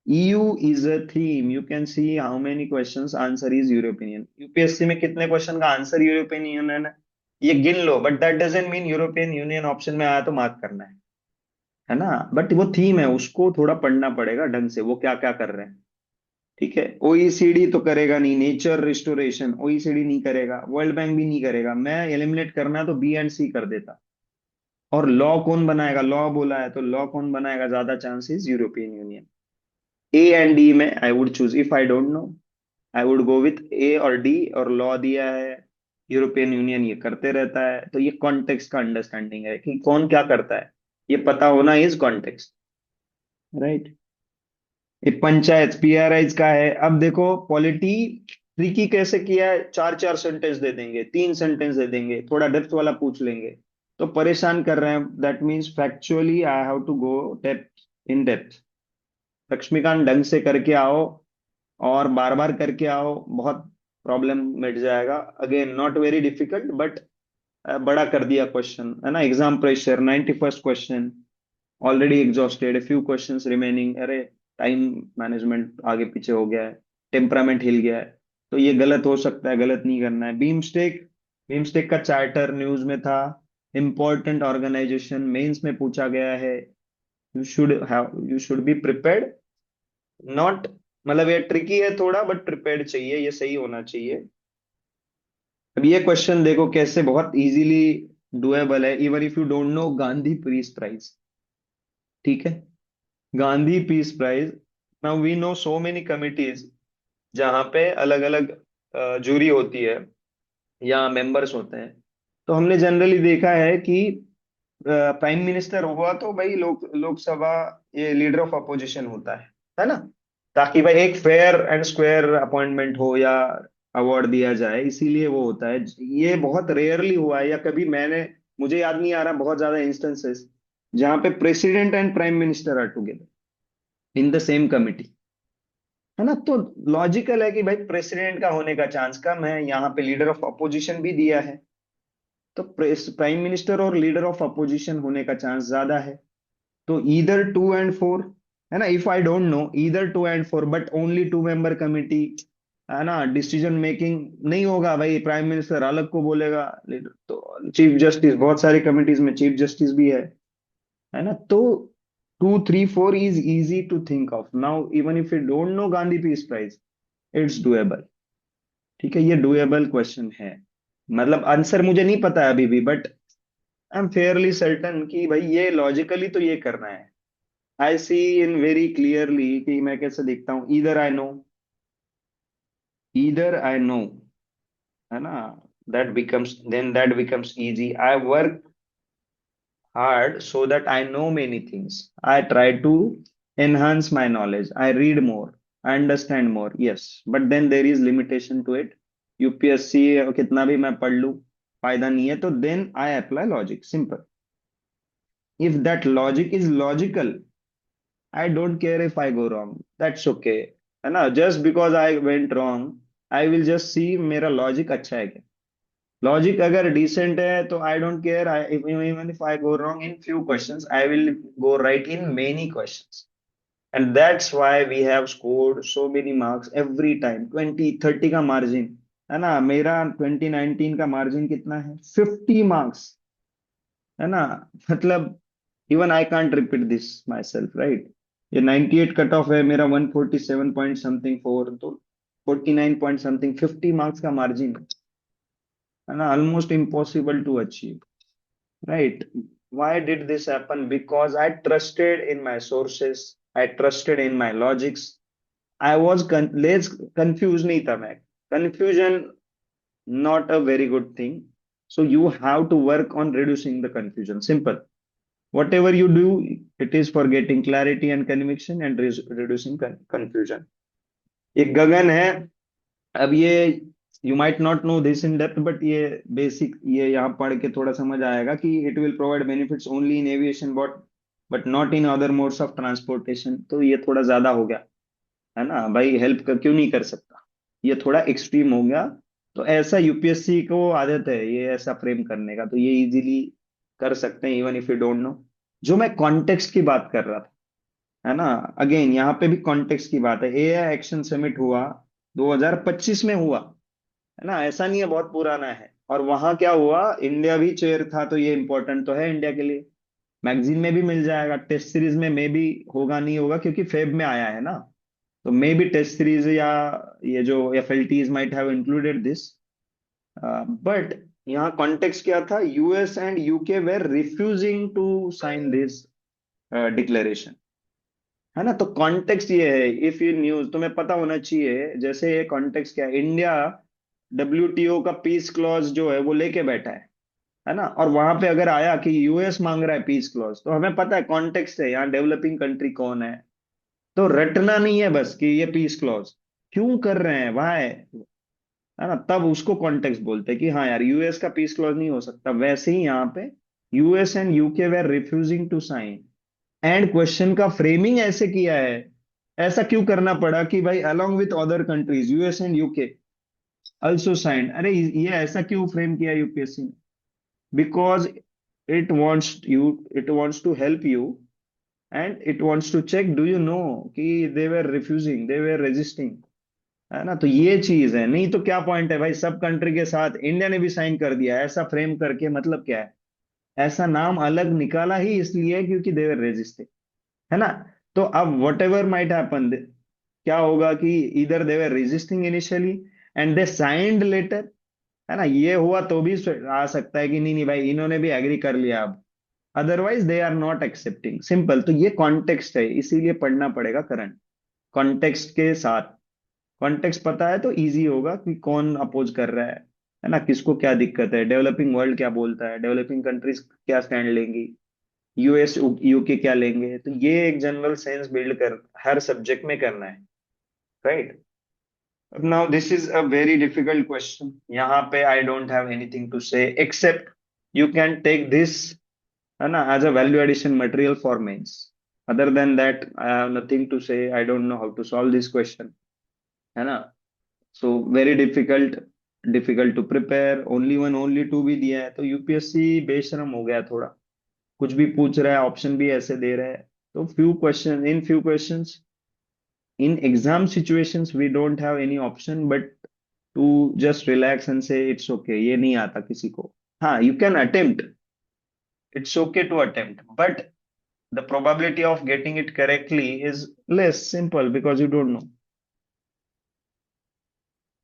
EU is a theme, you can see how many questions answer is European, UPSC में कितने क्वेश्चन का आंसर यूरोपियन यूनियन है, ये गिन लो, but that doesn't mean European Union option में आया तो मार्क करना है ना। बट वो थीम है, उसको थोड़ा पढ़ना पड़ेगा ढंग से, वो क्या क्या कर रहे हैं। ठीक है, ओईसीडी तो करेगा नहीं, नेचर रिस्टोरेशन ओईसीडी नहीं करेगा, वर्ल्ड बैंक भी नहीं करेगा, मैं एलिमिनेट करना तो बी एंड सी कर देता, और लॉ कौन बनाएगा, लॉ बोला है तो लॉ कौन बनाएगा, ज्यादा chances European Union. A and D में I would choose, if I don't know I would go with A और डी, और लॉ दिया है यूरोपियन यूनियन ये करते रहता है, तो ये कॉन्टेक्स्ट का अंडरस्टैंडिंग है कि कौन क्या करता है, ये पता होना इज कॉन्टेक्स्ट, राइट। ये पंचायत पीआरआईज का है। अब देखो पॉलिटी ट्रिकी कैसे किया है, चार चार सेंटेंस दे देंगे, तीन सेंटेंस दे देंगे, थोड़ा डेप्थ वाला पूछ लेंगे, तो परेशान कर रहे हैं। That means factually I have to go depth, in depth. Laxmikanth ढंग से करके आओ, और बार बार करके आओ, बहुत प्रॉब्लम मिट जाएगा। Again not very difficult but बड़ा कर दिया क्वेश्चन, है ना। Exam pressure, 91st question, already exhausted, few questions remaining, अरे टाइम मैनेजमेंट आगे पीछे हो गया है, टेम्परामेंट हिल गया है, तो ये गलत हो सकता है, गलत नहीं करना है। बीमस्टेक, बीमस्टेक का चार्टर न्यूज में था, इंपॉर्टेंट ऑर्गेनाइजेशन, मेंस में पूछा गया है। You should be prepared, not, मतलब ये ट्रिकी है थोड़ा बट प्रिपेयर्ड चाहिए, ये सही होना चाहिए। अब ये क्वेश्चन देखो कैसे बहुत इजीली डुएबल है, even if you don't know Gandhi peace prize, ठीक है। Gandhi peace prize, now we know so many committees जहाँ पे अलग अलग जूरी होती है या मेंबर्स होते हैं। तो हमने जनरली देखा है कि प्राइम मिनिस्टर हुआ तो भाई लोकसभा, ये लीडर ऑफ अपोजिशन होता है ना, ताकि भाई एक फेयर एंड स्क्वायर अपॉइंटमेंट हो या अवार्ड दिया जाए, इसीलिए वो होता है। ये बहुत रेयरली हुआ है, या कभी मैंने, मुझे याद नहीं आ रहा बहुत ज्यादा इंस्टेंसेस जहाँ पे president and prime minister are together in the same committee, है ना। तो लॉजिकल है कि भाई प्रेसिडेंट का होने का चांस कम है, यहाँ पे लीडर ऑफ अपोजिशन भी दिया है, तो प्राइम मिनिस्टर और लीडर ऑफ अपोजिशन होने का चांस ज्यादा है। तो ईदर 2 and 4, है ना, if I don't no either 2 and 4 but only 2 member committee, है ना, डिसीजन मेकिंग नहीं होगा भाई, प्राइम मिनिस्टर अलग को बोलेगा, तो चीफ जस्टिस, बहुत सारी कमिटीज में चीफ जस्टिस भी है ना। तो 2 3 4 is easy to think of now, even if you don't know Gandhi peace prize, it's doable, ठीक है, ये डुएबल क्वेश्चन है। मतलब आंसर मुझे नहीं पता है अभी भी, but I am Fairlie certain कि भाई ये लॉजिकली तो ये करना है। आई सी इन वेरी क्लियरली कि मैं कैसे देखता हूँ, either I know, either I know, है ना, that becomes easy. I work hard so that I know many things. I try to enhance my knowledge. I read more. I understand more. Yes, but then there is limitation to it. UPSC कितना भी मैं पढ़ लूं, फायदा नहीं है, तो then I apply logic, simple. If that logic is logical, I don't care if I go wrong, that's okay, है ना। Just because I went wrong, I will just see मेरा लॉजिक अच्छा है क्या। लॉजिक अगर डिसेंट है तो आई don't care, even if I go wrong in few questions, I will go right in many questions. And that's why we have scored so many marks every time, 20 30 का मार्जिन, है ना। मेरा 2019 का मार्जिन कितना है, 50 मार्क्स, है ना। मतलब even I can't repeat this my self, right. ये 98 कट ऑफ है मेरा, 147 पॉइंट समथिंग 4, तो 49 पॉइंट समथिंग, 50 मार्क्स का मार्जिन, है ना, almost impossible to achieve, right? Why did this happen? Because I trusted in my sources, I trusted in my logics, I was less confused नहीं था मैं। confusion not a very good thing, so you have to work on reducing the confusion, simple। whatever you do, it is for getting clarity and conviction and reducing confusion। एक गगन है, अब ये you might not know this in depth, but ये बेसिक, ये यहाँ पढ़ के थोड़ा समझ आएगा कि it will provide benefits only in aviation but not in other modes of transportation, तो ये थोड़ा ज्यादा हो गया, है ना भाई, हेल्प कर क्यों नहीं कर सकता, ये थोड़ा एक्सट्रीम हो गया। तो ऐसा यूपीएससी को आदत है ये ऐसा फ्रेम करने का, तो ये इजीली कर सकते हैं even if you don't no. जो मैं कॉन्टेक्स्ट की बात कर रहा था, है ना, अगेन यहाँ पे भी कॉन्टेक्स्ट की बात है। एआई एक्शन समिट हुआ 2025 में हुआ, है ना, ऐसा नहीं है बहुत पुराना है। और वहां क्या हुआ, इंडिया भी चेयर था, तो ये इंपॉर्टेंट तो है इंडिया के लिए। मैगजीन में भी मिल जाएगा, टेस्ट सीरीज में मे भी होगा नहीं होगा, क्योंकि फेब में आया है ना, तो मे बी टेस्ट सीरीज या ये जो FLTs might have included this, but यहाँ कॉन्टेक्स्ट क्या था, US and UK were refusing to sign this declaration, है ना। तो कॉन्टेक्स्ट ये है, इफ यू न्यूज तुम्हें पता होना चाहिए, जैसे ये कॉन्टेक्स्ट क्या है, इंडिया डब्ल्यूटीओ का पीस क्लॉज जो है वो लेके बैठा है ना, और वहां पे अगर आया कि यूएस मांग रहा है पीस क्लॉज, तो हमें पता है कॉन्टेक्स्ट है, यहाँ डेवलपिंग कंट्री कौन है। तो रटना नहीं है बस कि ये पीस क्लॉज क्यों कर रहे हैं, वहां है ना, तब उसको कॉन्टेक्स्ट बोलते हैं कि हाँ यार यूएस का पीस क्लॉज नहीं हो सकता। वैसे ही यहाँ पे US and UK were refusing to sign, and question का फ्रेमिंग ऐसे किया है, ऐसा क्यों करना पड़ा कि भाई along with other countries US and UK also sign, अरे ये ऐसा क्यों फ्रेम किया यूपीएससी ने, because it wants to help you, and it wants to check do you know कि they were refusing, they were resisting, है ना। तो ये चीज है, नहीं तो क्या पॉइंट है भाई, सब कंट्री के साथ इंडिया ने भी साइन कर दिया, ऐसा फ्रेम करके मतलब क्या है, ऐसा नाम अलग निकाला ही इसलिए क्योंकि दे वर रेजिस्टिंग, है ना। तो अब वट एवर माइट हैपन, क्या होगा कि इधर they were resisting initially and they signed later, है ना, ये हुआ तो भी आ सकता है कि नहीं नहीं भाई इन्होंने भी एग्री कर लिया अब, otherwise they are not accepting, simple. तो ये कॉन्टेक्स्ट है, इसीलिए पढ़ना पड़ेगा करंट कॉन्टेक्स्ट के साथ। कॉन्टेक्स्ट पता है तो इजी होगा कि कौन अपोज कर रहा है ना, किसको क्या दिक्कत है, डेवलपिंग वर्ल्ड क्या बोलता है, डेवलपिंग कंट्रीज क्या स्टैंड लेंगी, यूएस यूके क्या लेंगे। तो ये एक जनरल सेंस बिल्ड कर हर सब्जेक्ट में करना है, right. Now this is a very difficult question, यहाँ पे I don't have anything to say except you can take this, है ना, as a value addition material for mains. Other than that I have nothing to say, I don't know how to solve this question, है ना। So very difficult, difficult to prepare, only one only two भी दिया है, तो यूपीएससी बेशरम हो गया थोड़ा, कुछ भी पूछ रहा है, ऑप्शन भी ऐसे दे रहा है। तो few questions in exam situations we don't have any option but to just relax and say it's okay, ये नहीं आता किसी को, हाँ you can attempt, it's okay to attempt, but the probability of getting it correctly is less, simple, because you don't know।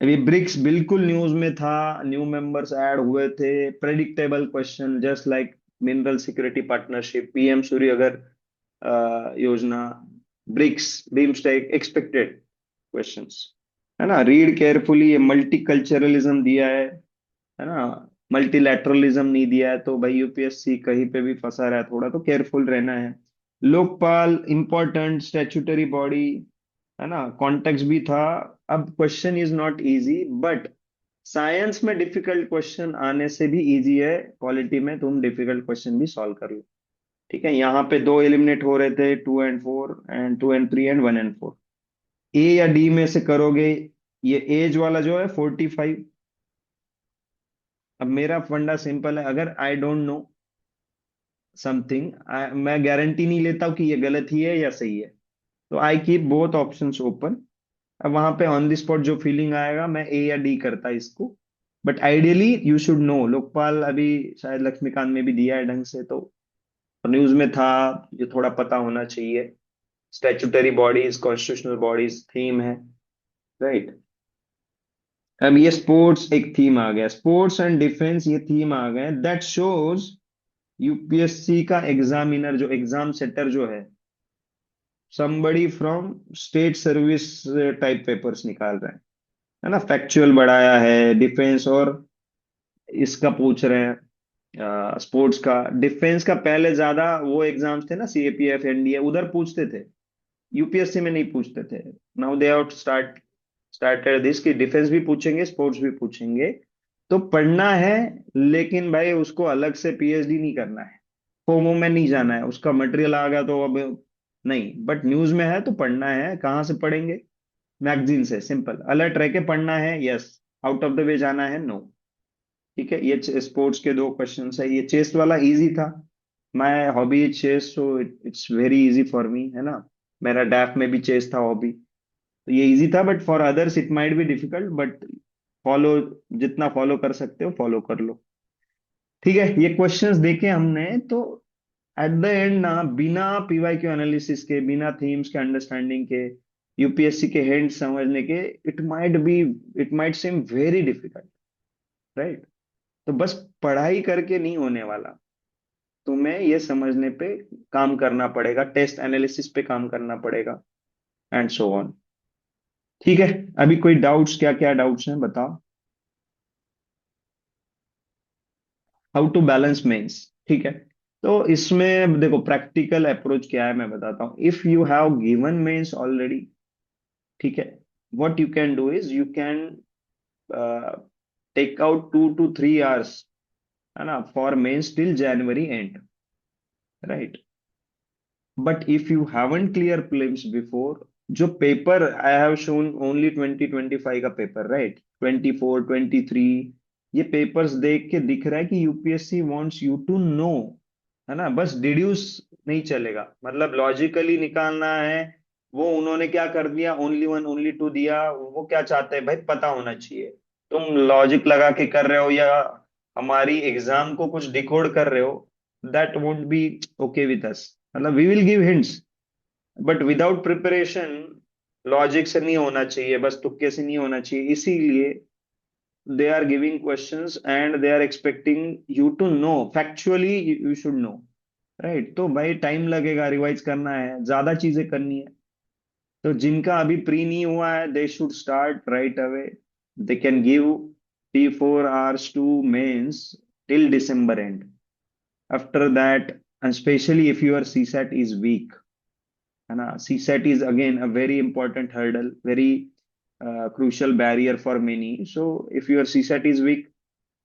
अभी ब्रिक्स बिल्कुल न्यूज में था, न्यू मेंबर्स ऐड हुए थे, predictable question just like mineral security partnership, PM Surya अगर योजना, ब्रिक्स, बीमस्टेक, एक्सपेक्टेड क्वेश्चंस, है ना। रीड केयरफुली, ये मल्टीकल्चरलिज्म दिया है ना, मल्टीलैटरलिज्म नहीं दिया है, तो भाई यूपीएससी कहीं पे भी फंसा रहा है, थोड़ा तो केयरफुल रहना है। लोकपाल इंपॉर्टेंट स्टैट्यूटरी बॉडी, है ना, कॉन्टेक्स्ट भी था। अब question is not easy, but science में डिफिकल्ट क्वेश्चन आने से भी इजी है, पॉलिटी में तुम डिफिकल्ट क्वेश्चन भी सॉल्व कर लो। ठीक है, यहाँ पे दो एलिमिनेट हो रहे थे, 2 and 4 and 2 and 3 and 1 and 4, ए या डी में से करोगे। ये एज वाला जो है 45, अब मेरा फंडा सिंपल है, अगर आई डोंट नो समथिंग, मैं गारंटी नहीं लेता हूं कि ये गलत ही है या सही है, तो I keep both options open. अब वहां पे ऑन द स्पॉट जो फीलिंग आएगा मैं ए या डी करता इसको, but ideally you should no, Lokpal अभी शायद लक्ष्मीकांत में भी दिया है ढंग से, तो न्यूज में था, ये थोड़ा पता होना चाहिए। Statutory bodies, constitutional bodies theme है, राइट। अब ये स्पोर्ट्स एक थीम आ गया, स्पोर्ट्स एंड डिफेंस ये थीम आ गए, दैट शोज यूपीएससी का एग्जामिनर जो एग्जाम सेटर जो है somebody from state service type papers निकाल रहे हैं, है ना, फैक्चुअल बढ़ाया है डिफेंस और इसका पूछ रहे हैं, स्पोर्ट्स का। डिफेंस का पहले ज्यादा वो एग्जाम्स थे ना, सीएपीएफ एनडीए, उधर पूछते थे, यूपीएससी में नहीं पूछते थे। Now they out started this कि डिफेंस भी पूछेंगे, स्पोर्ट्स भी पूछेंगे, तो पढ़ना है, लेकिन भाई उसको अलग से पीएचडी नहीं करना है, फोमो में नहीं जाना है, उसका मटेरियल आ गया तो अब नहीं, बट न्यूज में है तो पढ़ना है, कहाँ से पढ़ेंगे, मैगजीन से, सिंपल, अलर्ट रह के पढ़ना है, यस, आउट ऑफ द वे जाना है, नो। ठीक है, ये स्पोर्ट्स के दो क्वेश्चन है, ये चेस वाला इजी था, मैं hobby chess, so it's very easy for me, है ना, मेरा डैफ में भी चेस था हॉबी, तो ये इजी था, but for others it might be difficult, but follow, जितना फॉलो कर सकते हो फॉलो कर लो। ठीक है, ये क्वेश्चंस देखे हमने, तो एट द एंड ना, बिना पीवाई क्यू एनालिसिस के, बिना थीम्स के अंडरस्टैंडिंग के, यूपीएससी के हिंट समझने के, it might be, it might seem very difficult, right. तो बस पढ़ाई करके नहीं होने वाला, तुम्हें ये समझने पे काम करना पड़ेगा, टेस्ट एनालिसिस पे काम करना पड़ेगा, एंड सो ऑन। ठीक है। अभी कोई डाउट्स, क्या क्या डाउट्स हैं बताओ। हाउ टू बैलेंस मेंस, ठीक है। तो इसमें देखो प्रैक्टिकल अप्रोच क्या है मैं बताता हूँ। If you have given mains already, ठीक है, what you can do is you can take out 2 to 3 hours, है ना, for mains till January end, right. But if you haven't clear prelims before, जो paper I have shown only 2025 का पेपर, राइट, 24 23, ये पेपर्स देख के दिख रहा है कि UPSC wants you to know, है ना, बस डिड्यूस नहीं चलेगा, मतलब लॉजिकली निकालना है। वो उन्होंने क्या कर दिया, ओनली वन ओनली टू दिया, वो क्या चाहते हैं भाई, पता होना चाहिए। तुम लॉजिक लगा के कर रहे हो या हमारी एग्जाम को कुछ डिकोड कर रहे हो, that won't be okay with us. मतलब we will give hints, but without preparation, logic से नहीं होना चाहिए, बस तुक्के से नहीं होना चाहिए, इसीलिए they are giving questions and they are expecting you to know factually, you should know, right. तो भाई टाइम लगेगा, रिवाइज करना है, ज्यादा चीजें करनी है। तो जिनका अभी प्री नहीं हुआ है, they should start right away. They can give 3 4 hours to mains till December end. After that, and especially if your CSAT is weak, है ना, CSAT is again a very important hurdle, very crucial barrier for many. So if your CSAT is weak,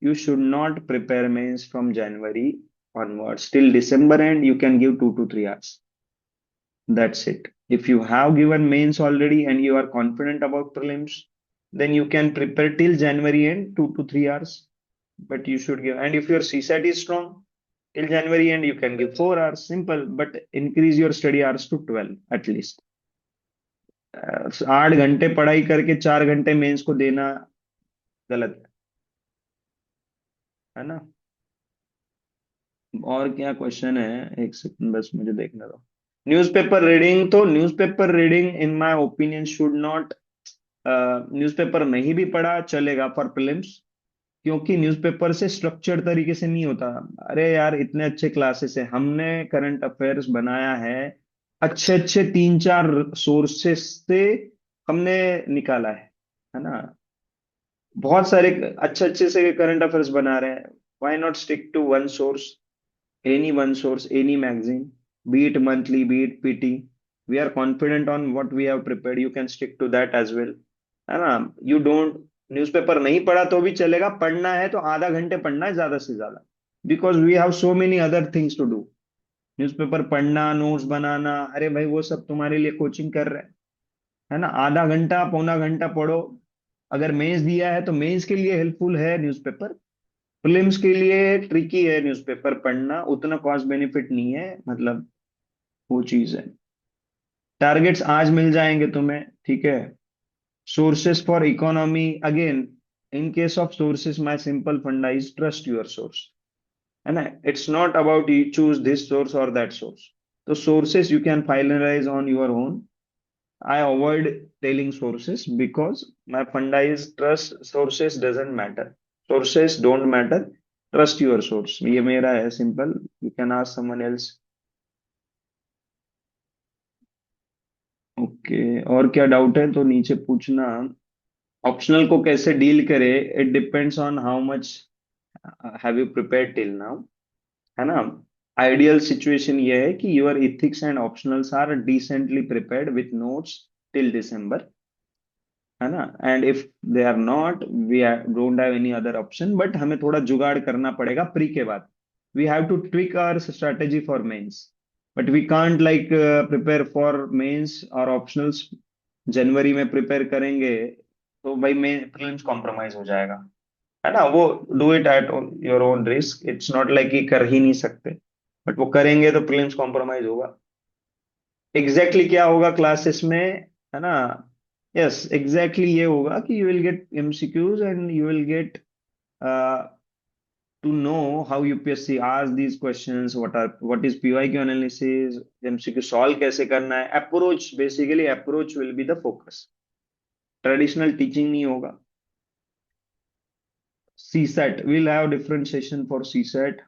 you should not prepare mains from January onwards till December, and you can give 2 to 3 hours. That's it. If you have given mains already and you are confident about prelims, then you can prepare till January end 2 to 3 hours. But you should give, and if your CSAT is strong, till January end you can give 4 hours. Simple, but increase your study hours to 12 at least. 8 घंटे पढ़ाई करके 4 घंटे मेंस को देना गलत है ना। और क्या क्वेश्चन है, एक सेकंड बस मुझे देखने दो। न्यूज़पेपर रीडिंग, तो newspaper reading in my opinion should not, newspaper नहीं भी पढ़ा चलेगा फॉर प्रीलिम्स, क्योंकि न्यूज़पेपर से स्ट्रक्चर्ड तरीके से नहीं होता। अरे यार इतने अच्छे क्लासेस है, हमने करंट अफेयर्स बनाया है, अच्छे अच्छे 3 4 सोर्सेस से हमने निकाला है ना। बहुत सारे अच्छे अच्छे से करंट अफेयर्स बना रहे हैं। Why not stick to one source, any one source, any magazine, be it monthly, be it PT, we are confident on what we have prepared, you can stick to that as well, है ना। यू डोंट, न्यूज़पेपर नहीं पढ़ा तो भी चलेगा, पढ़ना है तो आधा घंटे पढ़ना है ज्यादा से ज्यादा, because we have so many other things to do. Newspaper पढ़ना, नोट्स बनाना, अरे भाई वो सब तुम्हारे लिए कोचिंग कर रहे हैं, है ना। आधा घंटा पौना घंटा पढ़ो। अगर मेंस दिया है तो मेंस के लिए हेल्पफुल है न्यूज़पेपर, प्रीलिम्स के लिए ट्रिकी है न्यूज़पेपर पढ़ना, उतना कॉस्ट बेनिफिट नहीं है, मतलब वो चीज है। टारगेट्स आज मिल जाएंगे तुम्हें, ठीक है। Sources for economy, again in case of sources my simple funda is trust your source, है ना। It's not about you choose this source और दैट सोर्स। तो sources you can finalise on your own. I avoid telling sources because my funda is trust sources doesn't matter. Sources don't matter. Trust your source. ये मेरा है simple. You can ask someone else. Okay, और क्या डाउट है तो नीचे पूछना। ऑप्शनल को कैसे डील करे, it depends on how much have you prepared till now, है ना। आइडियल सिचुएशन ये है कि your ethics and optionals are decently prepared with notes till December, है ना। And if they are not, we don't have any other option, but हमें थोड़ा जुगाड़ करना पड़ेगा प्री के बाद। We have to tweak our strategy for mains, but we can't like prepare for mains और ऑप्शनल्स जनवरी में प्रिपेयर करेंगे तो भाई मेन प्रीलिम्स कॉम्प्रोमाइज हो जाएगा, है ना। वो do it at your own risk, it's not like कि कर ही नहीं सकते, बट वो करेंगे तो प्रीलिम्स कॉम्प्रोमाइज होगा। एग्जैक्टली exactly क्या होगा क्लासेस में, है ना। यस एग्जैक्टली ये होगा कि you will get MCQs and you will get to know how UPSC ask these questions, what is PYQ analysis, MCQ solve कैसे करना है, approach, basically approach will be the focus. Traditional teaching नहीं होगा। CSAT, we'll have different session for CSAT.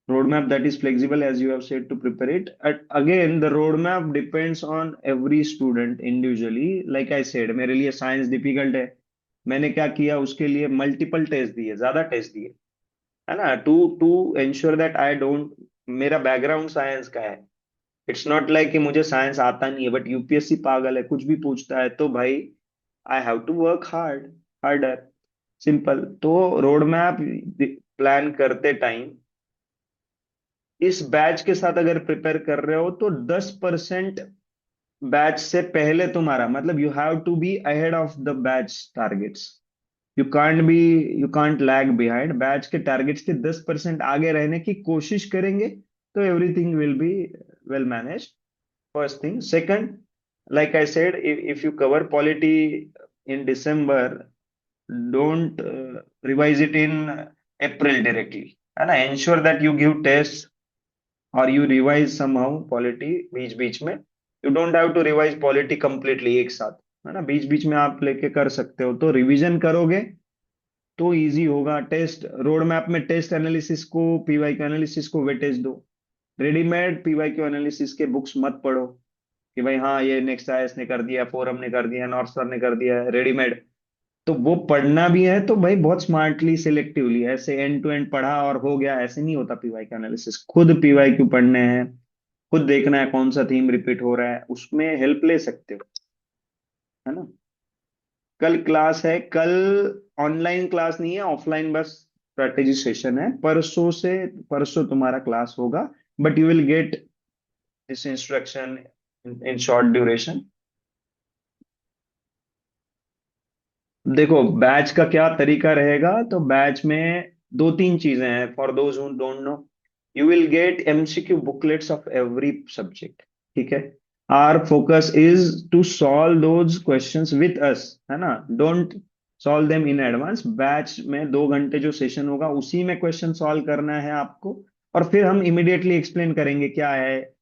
Roadmap that is flexible as you have said to prepare it. Again, the roadmap depends on every student individually. Like I said, मेरे लिए साइंस डिफिकल्ट है, मैंने क्या किया उसके लिए मल्टीपल टेस्ट दिए, ज्यादा टेस्ट दिए, है ना, to to ensure that I don't, मेरा बैकग्राउंड साइंस का है। इट्स नॉट लाइक कि मुझे साइंस आता नहीं है, बट यूपीएससी पागल है, कुछ भी पूछता है तो भाई I have to work harder, simple. तो रोड मैप प्लान करते टाइम इस बैच के साथ अगर प्रिपेयर कर रहे हो तो 10% बैच से पहले तुम्हारा, मतलब you have to be ahead of the batch targets. Be you can't lag behind, batch के टारगेट्स के 10% आगे रहने की कोशिश करेंगे तो everything will be well manage. First thing. Second, like I said, if you cover polity in December, don't revise it in April directly, है ना। ensure that you give tests और you revise somehow polity बीच बीच में। you don't have to revise polity completely एक साथ, है ना, बीच बीच में आप लेके कर सकते हो, तो रिवीजन करोगे तो इजी होगा। टेस्ट रोड मैप में टेस्ट एनालिसिस को, पीवाई क्यू एनालिसिस को वेटेज दो। रेडीमेड पीवाई क्यू एनालिसिस के बुक्स मत पढ़ो कि भाई हाँ ये नेक्स्ट आईएएस ने कर दिया, फोरम ने कर दिया, नॉर्थ स्टार ने कर दिया है, रेडीमेड। तो वो पढ़ना भी है तो भाई बहुत स्मार्टली सिलेक्टिवली, ऐसे एंड टू एंड पढ़ा और हो गया ऐसे नहीं होता। पीवाई का एनालिसिस खुद पीवाई क्यू पढ़ने हैं, खुद देखना है कौन सा थीम रिपीट हो रहा है, उसमें हेल्प ले सकते हो, है ना। कल क्लास है, कल ऑनलाइन क्लास नहीं है, ऑफलाइन बस स्ट्रेटेजी सेशन है। परसों तुम्हारा क्लास होगा, but you will get this instruction in short duration. देखो बैच का क्या तरीका रहेगा, तो बैच में दो तीन चीजें हैं for those who don't know. You will get MCQ booklets of every subject, ठीक है। Our focus is to solve those questions with us, है ना। Don't solve them in advance. Batch में 2 घंटे जो सेशन होगा उसी में क्वेश्चन सॉल्व करना है आपको, और फिर हम इमिडिएटली एक्सप्लेन करेंगे क्या है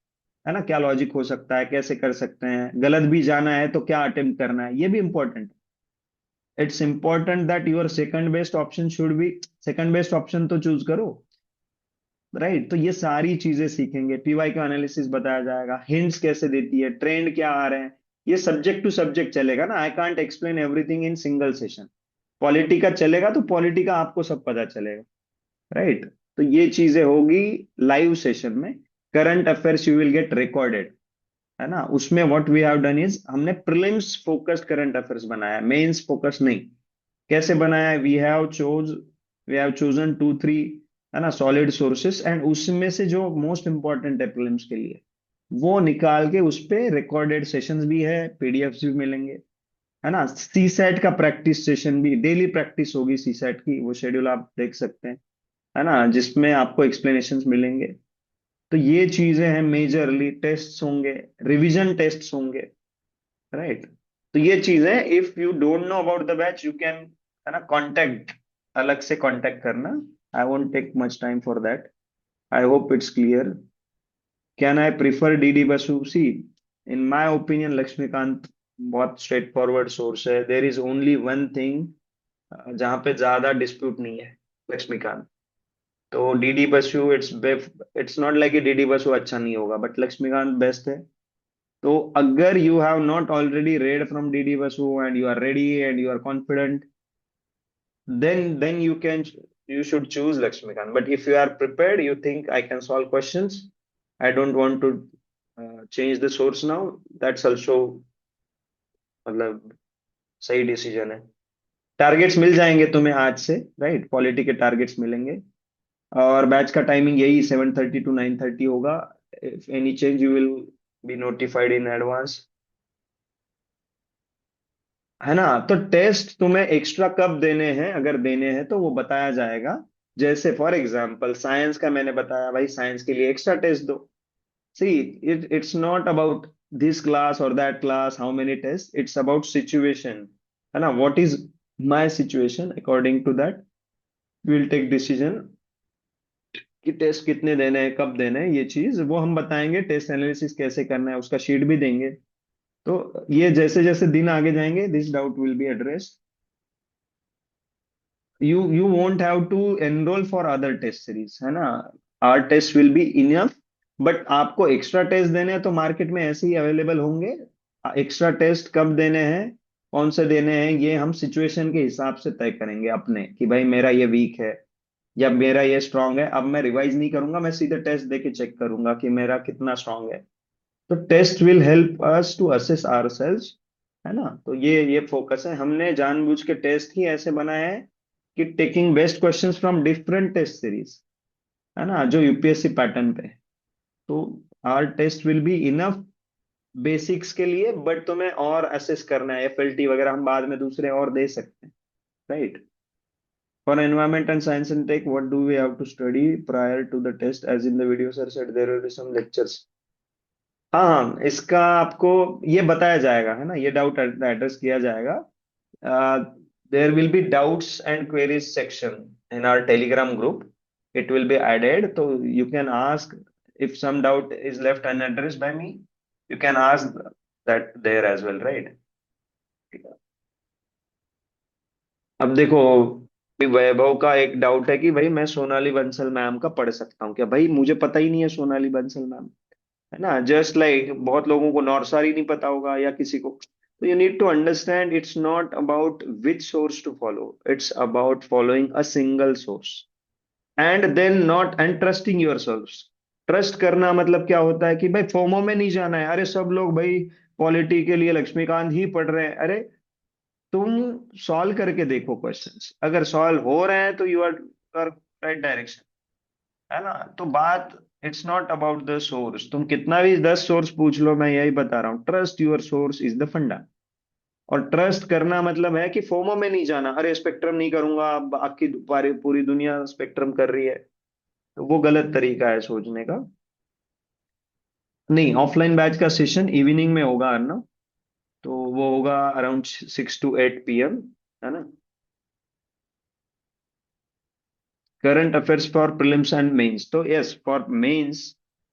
ना, क्या लॉजिक हो सकता है, कैसे कर सकते हैं, गलत भी जाना है तो क्या अटेम्प्ट करना है, ये भी important. It's important that your second best option should be, second best option तो चूज करो, राइट। तो ये सारी चीजें सीखेंगे, पीवाई का एनालिसिस बताया जाएगा, हिंट्स कैसे देती है, ट्रेंड क्या आ रहे हैं, ये सब्जेक्ट टू सब्जेक्ट चलेगा ना। I can't explain everything in single session. Polity का चलेगा तो पॉलिटी का आपको सब पता चलेगा, राइट। तो ये चीजें होगी लाइव सेशन में। Current affairs you will get recorded, है ना। उसमें what we have done is हमने प्रीलिम्स फोकस्ड करंट अफेयर्स बनाया, मेंस फोकस नहीं। कैसे बनाया है, वी हैव चोजन 2 3, है ना, सॉलिड सोर्सेस, एंड उसमें से जो मोस्ट इंपॉर्टेंट है प्रीलिम्स के लिए वो निकाल के उस पे रिकॉर्डेड सेशंस भी है, पीडीएफ्स भी मिलेंगे, है ना। सी सेट का प्रैक्टिस सेशन भी, डेली प्रैक्टिस होगी सी सेट की, वो शेड्यूल आप देख सकते हैं, है ना, जिसमें आपको एक्सप्लेनेशंस मिलेंगे। तो ये चीजें हैं, मेजरली टेस्ट्स होंगे, रिवीजन टेस्ट्स होंगे, राइट। तो ये चीज है, if you don't know about the batch you can, है ना, कांटेक्ट, अलग से कांटेक्ट करना। I won't take much time for that. I hope it's clear. Can I prefer DD Basu? See, in my opinion Laxmikanth बहुत स्ट्रेट फॉरवर्ड सोर्स है। There is only one thing जहां पे ज्यादा डिस्प्यूट नहीं है, लक्ष्मीकांत। तो DD Basu, it's not like DD Basu अच्छा नहीं होगा, बट लक्ष्मीकांत बेस्ट है। तो अगर you have not already read from DD Basu and you are ready and you are confident, then you should choose Lakshmikant. But if you are prepared, you think I can solve questions, I don't want to change the source now, that's also मतलब सही डिसीजन है। टारगेट्स मिल जाएंगे तुम्हें आज से, राइट, पॉलिटी के टारगेट्स मिलेंगे। और बैच का टाइमिंग यही 7:30 to 9:30 होगा। If any change you will be notified in advance, है ना। तो टेस्ट तुम्हें एक्स्ट्रा कब देने हैं, अगर देने हैं तो वो बताया जाएगा। जैसे फॉर एग्जांपल साइंस का मैंने बताया, भाई साइंस के लिए एक्स्ट्रा टेस्ट दो। See, it's not about this class और that class, how many test, it's about situation, है ना। What is my situation, according to that will take decision कि टेस्ट कितने देने हैं, कब देने हैं, ये चीज वो हम बताएंगे। टेस्ट एनालिसिस कैसे करना है उसका शीट भी देंगे। तो ये जैसे जैसे दिन आगे जाएंगे this doubt will be address. you won't have to enroll for other test series, है ना? our test will be enough, but आपको एक्स्ट्रा टेस्ट देने हैं तो मार्केट में ऐसे ही अवेलेबल होंगे। एक्स्ट्रा टेस्ट कब देने हैं, कौन से देने हैं, ये हम सिचुएशन के हिसाब से तय करेंगे अपने, कि भाई मेरा ये वीक है या मेरा ये स्ट्रांग है। अब मैं रिवाइज नहीं करूंगा, मैं सीधे टेस्ट देके चेक करूंगा कि मेरा कितना स्ट्रांग है। तो test will help us to assess ourselves, है ना? तो ये फोकस है, हमने जानबूझ के टेस्ट ही ऐसे बनाए हैं कि taking best questions from different test series, है ना, जो यूपीएससी पैटर्न पे है। तो our test will be enough basics के लिए, बट तुम्हें और असेस करना है, एफएलटी वगैरह हम बाद में दूसरे और दे सकते हैं, right? For environment and science and tech, what do we have to study prior to the test, as in the video sir said there will be some lectures. हाँ हाँ, इसका आपको ये बताया जाएगा, है ना, ये डाउट एड्रेस किया जाएगा। There will be doubts and queries section in our Telegram group, it will be added, तो you can ask if some doubt is left unaddressed by me, you can ask that there as well, right? अब देखो, भी वैभव का एक डाउट है कि भाई मैं सोनाली बंसल मैम का पढ़ सकता हूँ क्या? भाई मुझे पता ही नहीं है सोनाली बंसल मैम, है ना? जस्ट लाइक बहुत लोगों को नौरसारी नहीं पता होगा या किसी को। तो you need to understand, it's not about which source to follow, it's about following a single source and then not and trusting yourself. Trust करना मतलब क्या होता है कि भाई फोमो में नहीं जाना है, अरे सब लोग भाई पॉलिटी के लिए लक्ष्मीकांत ही पढ़ रहे हैं, अरे तुम सॉल्व करके देखो क्वेश्चंस, अगर सॉल्व हो रहे हैं तो यू आर राइट डायरेक्शन, है ना? तो बात, it's not about the source, तुम कितना भी 10 सोर्स पूछ लो, मैं यही बता रहा हूँ, trust your source is the funda. और ट्रस्ट करना मतलब है कि फोमो में नहीं जाना, अरे स्पेक्ट्रम नहीं करूंगा, अब आपकी पूरी दुनिया स्पेक्ट्रम कर रही है, तो वो गलत तरीका है सोचने का। नहीं, ऑफलाइन बैच का सेशन इवनिंग में होगा अर्नव, तो वो होगा अराउंड 6 to 8 PM, है ना? Current affairs for prelims and mains, तो yes for mains,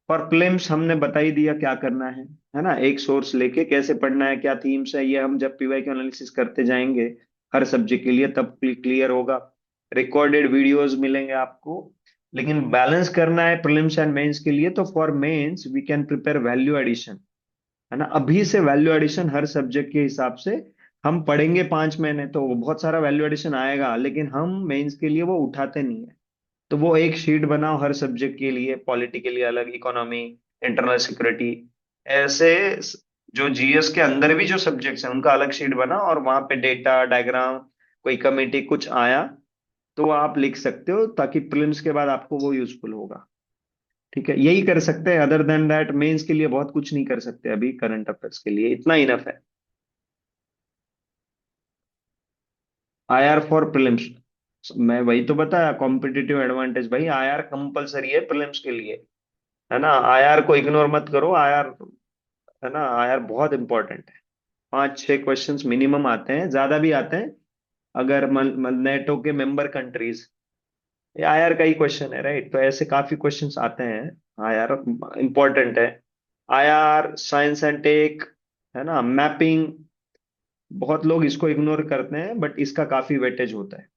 for prelims हमने बता ही दिया क्या करना है ना? एक सोर्स लेके कैसे पढ़ना है, क्या थीम्स है, ये हम जब पीवाई के एनालिसिस करते जाएंगे हर सब्जेक्ट के लिए तब क्लियर होगा। रिकॉर्डेड वीडियोस मिलेंगे आपको, लेकिन बैलेंस करना है प्रीलिम्स एंड मेंस के लिए, तो for mains we can prepare value addition, है ना? अभी से वैल्यू एडिशन हर सब्जेक्ट के हिसाब से हम पढ़ेंगे 5 महीने, तो बहुत सारा वैल्यू एडिशन आएगा, लेकिन हम मेंस के लिए वो उठाते नहीं है। तो वो एक शीट बनाओ हर सब्जेक्ट के लिए, पॉलिटी के लिए अलग, इकोनॉमी, इंटरनल सिक्योरिटी, ऐसे जो जीएस के अंदर भी जो सब्जेक्ट्स हैं उनका अलग शीट बनाओ, और वहां पे डेटा डायग्राम, कोई कमेटी कुछ आया तो आप लिख सकते हो, ताकि प्रीलिम्स के बाद आपको वो यूजफुल होगा। ठीक है, यही कर सकते हैं, अदर देन दैट मेंस के लिए बहुत कुछ नहीं कर सकते, अभी करंट अफेयर्स के लिए इतना इनफ है। आईआर फॉर प्रीलिम्स, मैं वही तो बताया, कॉम्पिटिटिव एडवांटेज, भाई आईआर कंपलसरी है प्रीलिम्स के लिए, है ना? आईआर को इग्नोर मत करो, आईआर, है ना, आईआर बहुत इंपॉर्टेंट है। 5-6 क्वेश्चंस मिनिमम आते हैं, ज्यादा भी आते हैं अगर नेटो के मेंबर कंट्रीज, ये आईआर का ही क्वेश्चन है, राइट? तो ऐसे काफी क्वेश्चंस आते हैं, आईआर इंपॉर्टेंट है। आईआर, साइंस एंड टेक, है ना, मैपिंग, बहुत लोग इसको इग्नोर करते हैं बट इसका काफी वेटेज होता है।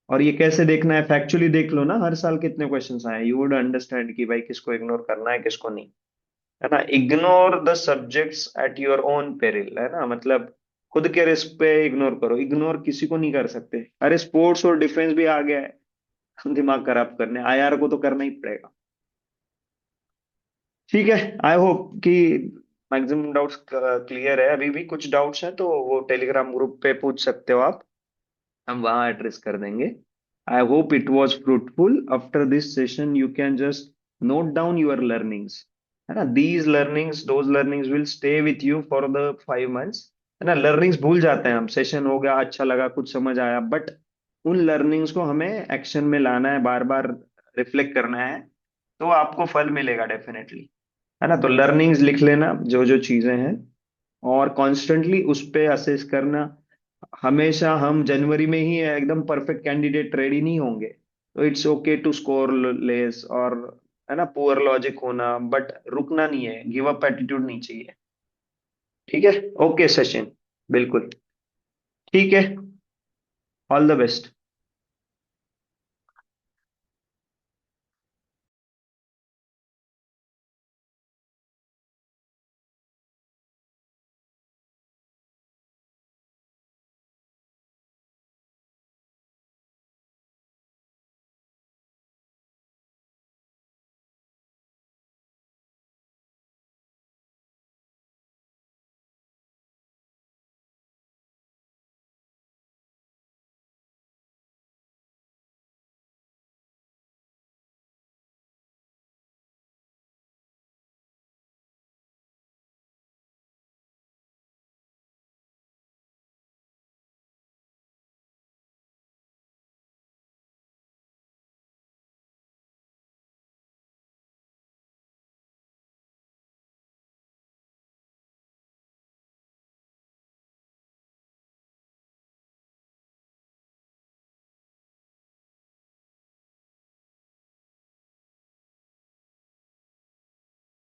और ये कैसे देखना है, फैक्चुअली देख लो ना, हर साल कितने क्वेश्चंस आए, यू वुड अंडरस्टैंड कि भाई किसको इग्नोर करना है किसको नहीं, है ना? Ignore the subjects at your own peril, है ना, मतलब खुद के रिस्क पे इग्नोर करो, इग्नोर किसी को नहीं कर सकते। अरे स्पोर्ट्स और डिफेंस भी आ गया है दिमाग खराब करने, आईआर को तो करना ही पड़ेगा। ठीक है, आई होप कि मैक्सिमम डाउट्स क्लियर है, अभी भी कुछ डाउट्स हैं तो वो टेलीग्राम ग्रुप पे पूछ सकते हो आप, हम वहां एड्रेस कर देंगे। I hope it was fruitful, after this session you can just note down your learnings, है ना? These learnings, those learnings will stay with you for the 5 months, है ना? लर्निंग्स भूल जाते हैं हम, सेशन हो गया, अच्छा लगा, कुछ समझ आया, बट उन लर्निंग्स को हमें एक्शन में लाना है, बार बार रिफ्लेक्ट करना है, तो आपको फल मिलेगा डेफिनेटली, है ना? तो लर्निंग्स लिख लेना जो जो चीजें हैं, और कॉन्स्टेंटली उस पे असेस करना। हमेशा हम जनवरी में ही एकदम परफेक्ट कैंडिडेट रेडी नहीं होंगे, तो it's okay to score less, और, है ना, पुअर लॉजिक होना, बट रुकना नहीं है, गिव अप एटीट्यूड नहीं चाहिए। ठीक है, ओके सचिन, बिल्कुल, ठीक है, ऑल द बेस्ट।